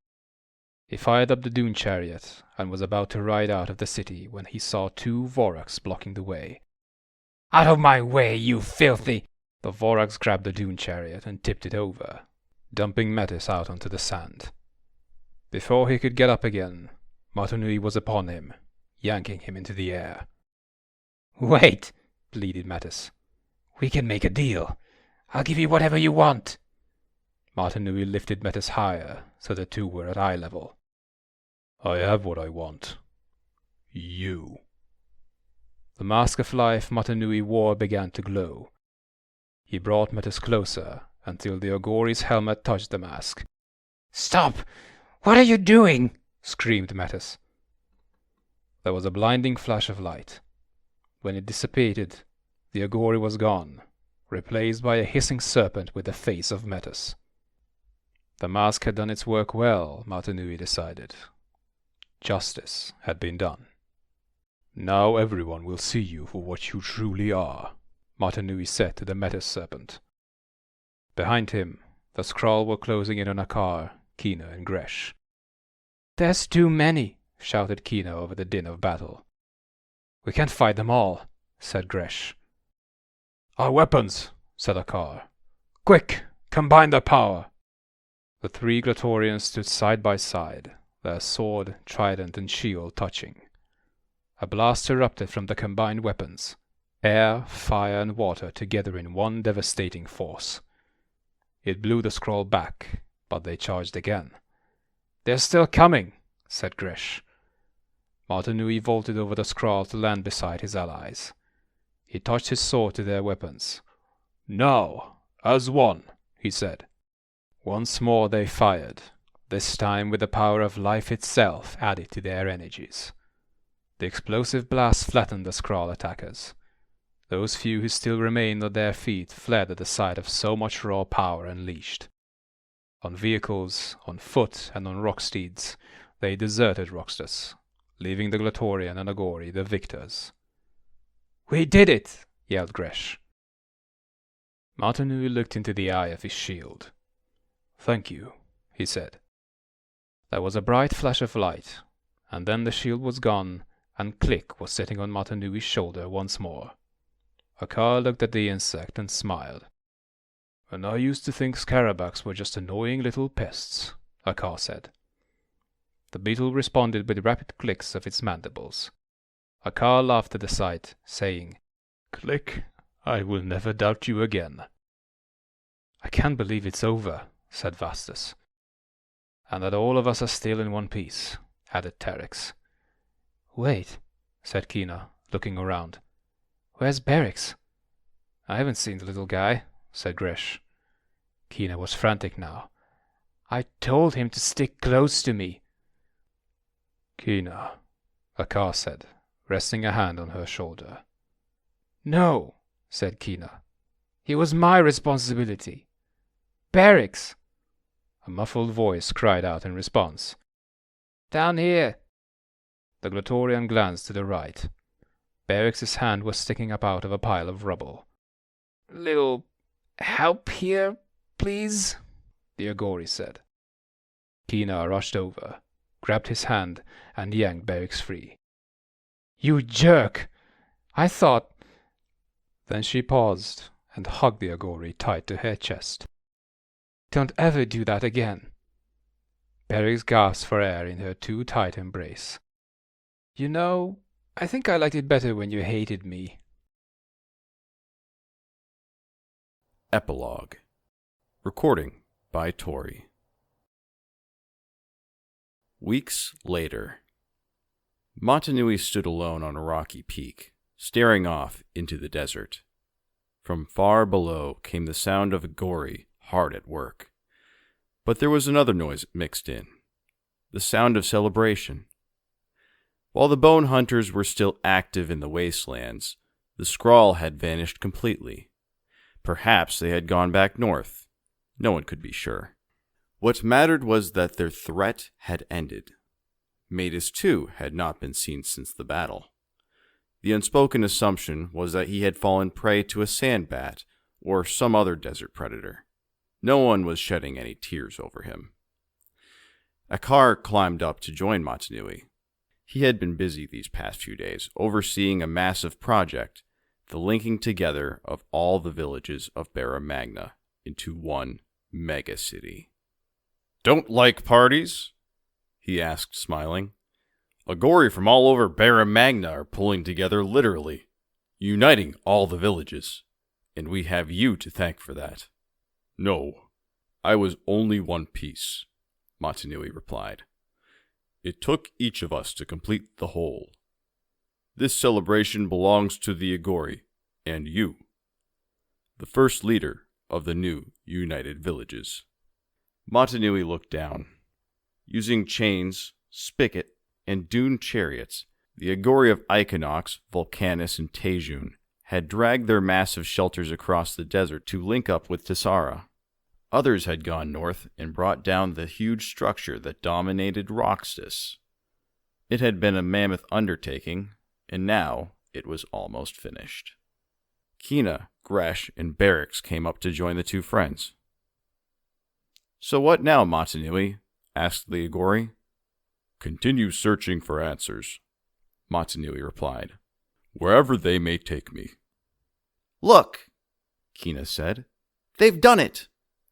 Speaker 7: He fired up the dune chariot and was about to ride out of the city when he saw two Vorax blocking the way. "Out of my way, you filthy!" The Vorax grabbed the dune chariot and tipped it over, dumping Metis out onto the sand. Before he could get up again, Mata Nui was upon him, yanking him into the air. "Wait!" pleaded Metis.
Speaker 9: We can make a deal. I'll give you whatever you want. Mata Nui lifted Metis higher, so the two were at eye level.
Speaker 8: I have what I want. You.
Speaker 9: The mask of life Mata Nui wore began to glow. He brought Metis closer, until the Agori's helmet touched the mask.
Speaker 10: Stop! What are you doing?
Speaker 9: Screamed Metis. There was a blinding flash of light. When it dissipated, the Agori was gone, replaced by a hissing serpent with the face of Metis. The mask had done its work well, Mata Nui decided. Justice had been done.
Speaker 8: Now everyone will see you for what you truly are,
Speaker 9: Mata Nui said to the Metis serpent. Behind him, the Skrull were closing in on Akar, Kina, and Gresh.
Speaker 10: There's too many,
Speaker 9: shouted Kina over the din of battle. We can't fight them all, said Gresh.
Speaker 8: Our weapons, said Akar.
Speaker 9: Quick, combine their power. The three Glatorians stood side by side, their sword, trident, and shield touching. A blast erupted from the combined weapons, air, fire, and water together in one devastating force. It blew the Skrull back, but they charged again.
Speaker 10: They're still coming, said
Speaker 9: Gresh. Mata Nui vaulted over the Skrull to land beside his allies. He touched his sword to their weapons.
Speaker 8: Now, as one, he said.
Speaker 9: Once more they fired, this time with the power of life itself added to their energies. The explosive blast flattened the Skrull attackers. Those few who still remained on their feet fled at the sight of so much raw power unleashed. On vehicles, on foot, and on rock steeds, they deserted Roxtus, leaving the Glatorian and Agori the victors.
Speaker 10: We did it,
Speaker 9: yelled Gresh. Mata Nui looked into the eye of his shield.
Speaker 8: Thank you, he said.
Speaker 9: There was a bright flash of light, and then the shield was gone, and Click was sitting on Mata Nui's shoulder once more. Akar looked at the insect and smiled.
Speaker 8: And I used to think scarabaks were just annoying little pests,
Speaker 9: Akar said. The beetle responded with rapid clicks of its mandibles. Akar laughed at the sight, saying,
Speaker 8: Click, I will never doubt you again.
Speaker 9: I can't believe it's over, said Vastus. And that all of us are still in one piece, added Terex.
Speaker 10: Wait,
Speaker 9: said Kina, looking around.
Speaker 10: Where's Berix?
Speaker 9: I haven't seen the little guy, said Gresh. Kina was frantic now.
Speaker 10: I told him to stick close to me.
Speaker 9: Kina, Akar said, resting a hand on her shoulder.
Speaker 10: No, said Kina. It was my responsibility. Berix!
Speaker 9: A muffled voice cried out in response.
Speaker 10: Down here.
Speaker 9: The Glatorian glanced to the right. Berix's hand was sticking up out of a pile of rubble.
Speaker 10: Little help here, please,
Speaker 9: the Agori said. Kina rushed over, grabbed his hand, and yanked Berix free.
Speaker 10: You jerk! I thought...
Speaker 9: Then she paused and hugged the Agori tight to her chest.
Speaker 10: Don't ever do that again.
Speaker 9: Berix gasped for air in her too tight embrace.
Speaker 10: You know, I think I liked it better when you hated me.
Speaker 1: Epilogue. Recording by Tory. Weeks later. Mata Nui stood alone on a rocky peak, staring off into the desert. From far below came the sound of Agori hard at work. But there was another noise mixed in, the sound of celebration. While the bone hunters were still active in the wastelands, the Skrull had vanished completely. Perhaps they had gone back north. No one could be sure. What mattered was that their threat had ended. Metis, too, had not been seen since the battle. The unspoken assumption was that he had fallen prey to a sandbat or some other desert predator. No one was shedding any tears over him. Akar climbed up to join Mata Nui. He had been busy these past few days, overseeing a massive project, the linking together of all the villages of Barra Magna into one megacity. "Don't like parties?" he asked, smiling. "Agori from all over Barra Magna are pulling together literally, uniting all the villages. and we have you to thank for that. No, I was only one piece, Mata Nui replied. It took each of us to complete the whole. This celebration belongs to the Agori and you, the first leader of the new united villages. Mata Nui looked down. Using chains, spigot, and dune chariots, the Agori of Equinox, Vulcanus, and Tejun had dragged their massive shelters across the desert to link up with Tessara. Others had gone north and brought down the huge structure that dominated Roxas. It had been a mammoth undertaking, and now it was almost finished. Kina, Gresh, and Barracks came up to join the two friends. "So what now, Mata Nui?" asked the Agori. "Continue searching for answers," Mata Nui replied, "wherever they may take me."
Speaker 11: "Look," Kina said. "They've done it!"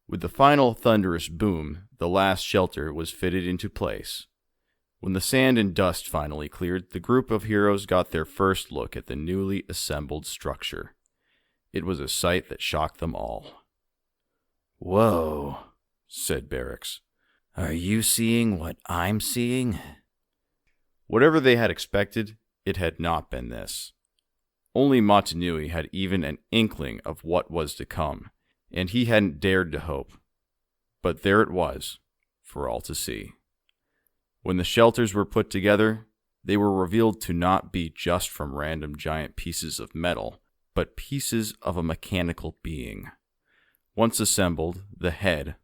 Speaker 1: With the final thunderous boom, the last shelter was fitted into place. When the sand and dust finally cleared, the group of heroes got their first look at the newly assembled structure. It was a sight that shocked them all.
Speaker 11: "Whoa,"
Speaker 1: said Barracks.
Speaker 11: "Are you seeing what I'm seeing?"
Speaker 1: Whatever they had expected, it had not been this. Only Mata Nui had even an inkling of what was to come, and he hadn't dared to hope. But there it was, for all to see. When the shelters were put together, they were revealed to not be just from random giant pieces of metal, but pieces of a mechanical being. Once assembled, the head,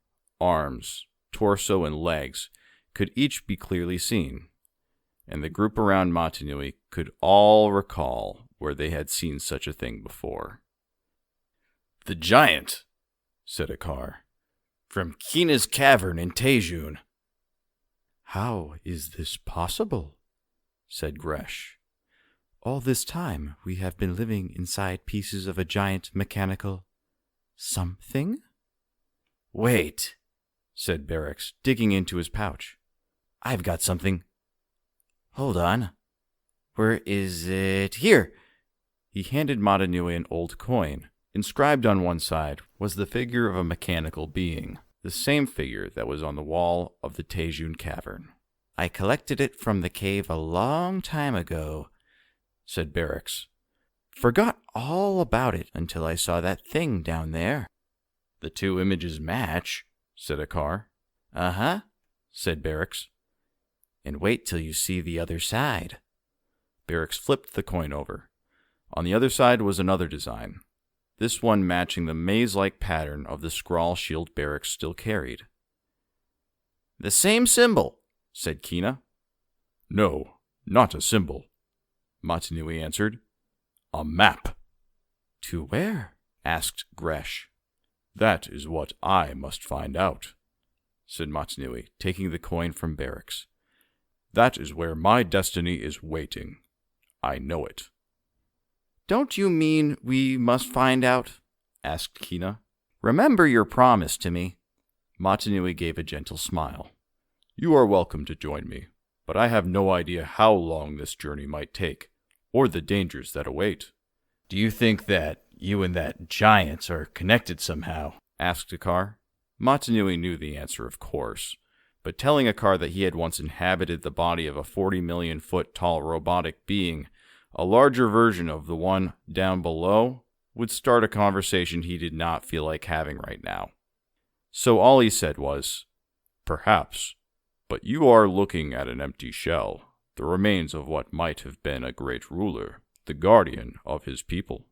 Speaker 1: arms, torso, and legs could each be clearly seen, and the group around Mata Nui could all recall where they had seen such a thing before.
Speaker 11: "The giant," said Akar, "from Kina's cavern in Tejun."
Speaker 1: "How is this possible?" said Gresh.
Speaker 11: "All this time we have been living inside pieces of a giant mechanical something?" "Wait," said Barracks, digging into his pouch. "I've got something. Hold on. Where is it? Here!"
Speaker 1: He handed Mata Nui an old coin. Inscribed on one side was the figure of a mechanical being, the same figure that was on the wall of the Tejun cavern.
Speaker 11: "I collected it from the cave a long time ago," said Barracks. "Forgot all about it until I saw that thing down there."
Speaker 1: "The two images match," said Akar.
Speaker 11: "Uh-huh," said Barracks. "And wait till you see the other side."
Speaker 1: Barracks flipped the coin over. On the other side was another design, this one matching the maze-like pattern of the scrawl shield Barracks still carried.
Speaker 11: "The same symbol," said Kina.
Speaker 8: "No, not a symbol,"
Speaker 1: Mata Nui answered.
Speaker 8: "A map."
Speaker 1: "To where?" asked Gresh.
Speaker 8: "That is what I must find out,"
Speaker 1: said Mata Nui, taking the coin from Barracks.
Speaker 8: "That is where my destiny is waiting. I know it."
Speaker 11: "Don't you mean we must find out?" asked Kina. "Remember your promise to me."
Speaker 1: Mata Nui gave a gentle smile. "You are welcome to join me, but I have no idea how long this journey might take, or the dangers that await."
Speaker 11: "Do you think that you and that giant are connected somehow?"
Speaker 1: asked Akar. Mata Nui knew the answer, of course, but telling Akar that he had once inhabited the body of a 40 million foot tall robotic being, a larger version of the one down below, would start a conversation he did not feel like having right now. So all he said was,
Speaker 8: "Perhaps, but you are looking at an empty shell, the remains of what might have been a great ruler, the guardian of his people."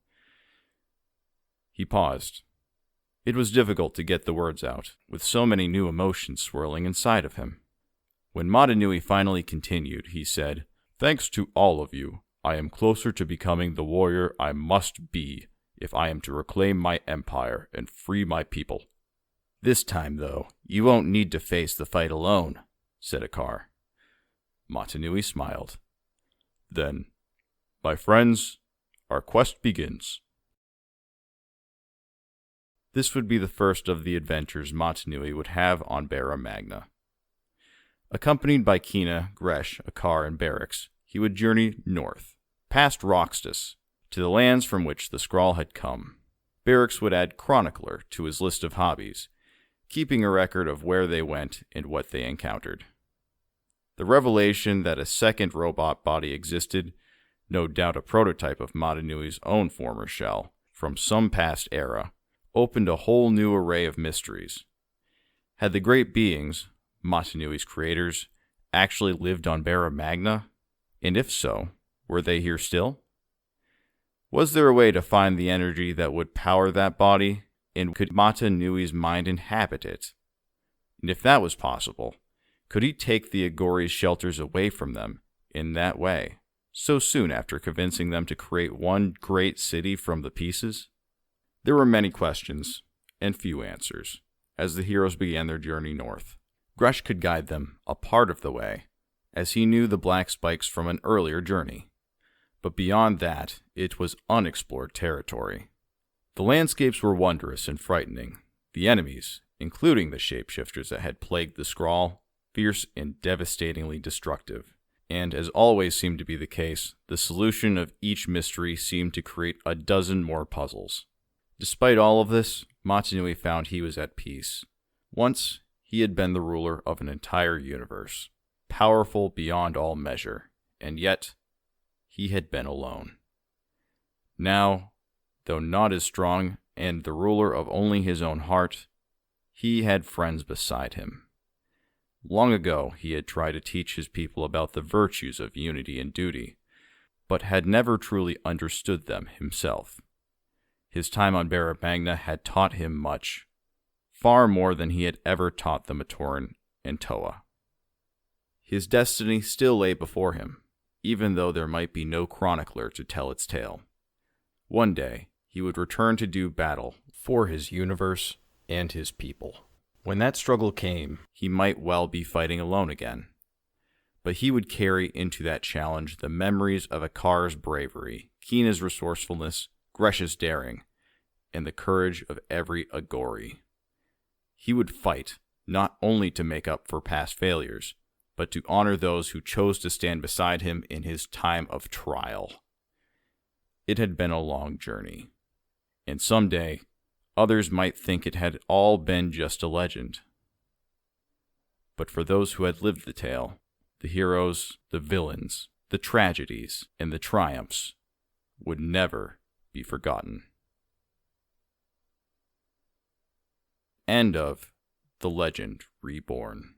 Speaker 1: He paused. It was difficult to get the words out, with so many new emotions swirling inside of him. When Mata Nui finally continued, he said,
Speaker 8: "Thanks to all of you, I am closer to becoming the warrior I must be if I am to reclaim my empire and free my people."
Speaker 11: "This time, though, you won't need to face the fight alone," said Akar.
Speaker 1: Mata Nui smiled.
Speaker 8: "Then, my friends, our quest begins."
Speaker 1: This would be the first of the adventures Mata Nui would have on Barra Magna. Accompanied by Kina, Gresh, Akar, and Barracks, he would journey north, past Roxas, to the lands from which the scrawl had come. Barracks would add Chronicler to his list of hobbies, keeping a record of where they went and what they encountered. The revelation that a second robot body existed, no doubt a prototype of Mata Nui's own former shell, from some past era, opened a whole new array of mysteries. Had the great beings, Mata Nui's creators, actually lived on Barra Magna? And if so, were they here still? Was there a way to find the energy that would power that body, and could Mata Nui's mind inhabit it? And if that was possible, could he take the Agori's shelters away from them in that way, so soon after convincing them to create one great city from the pieces? There were many questions, and few answers, as the heroes began their journey north. Gresh could guide them a part of the way, as he knew the black spikes from an earlier journey. But beyond that, it was unexplored territory. The landscapes were wondrous and frightening. The enemies, including the shapeshifters that had plagued the Skrull, fierce and devastatingly destructive. And as always seemed to be the case, the solution of each mystery seemed to create a dozen more puzzles. Despite all of this, Mata Nui found he was at peace. Once, he had been the ruler of an entire universe, powerful beyond all measure, and yet, he had been alone. Now, though not as strong and the ruler of only his own heart, he had friends beside him. Long ago, he had tried to teach his people about the virtues of unity and duty, but had never truly understood them himself. His time on Barra Magna had taught him much, far more than he had ever taught the Matoran and Toa. His destiny still lay before him, even though there might be no chronicler to tell its tale. One day, he would return to do battle for his universe and his people. When that struggle came, he might well be fighting alone again. But he would carry into that challenge the memories of Akar's bravery, Keena's resourcefulness, Gresh's daring, and the courage of every Agori. He would fight, not only to make up for past failures, but to honor those who chose to stand beside him in his time of trial. It had been a long journey, and someday, others might think it had all been just a legend. But for those who had lived the tale, the heroes, the villains, the tragedies, and the triumphs would never be forgotten. End of The Legend Reborn.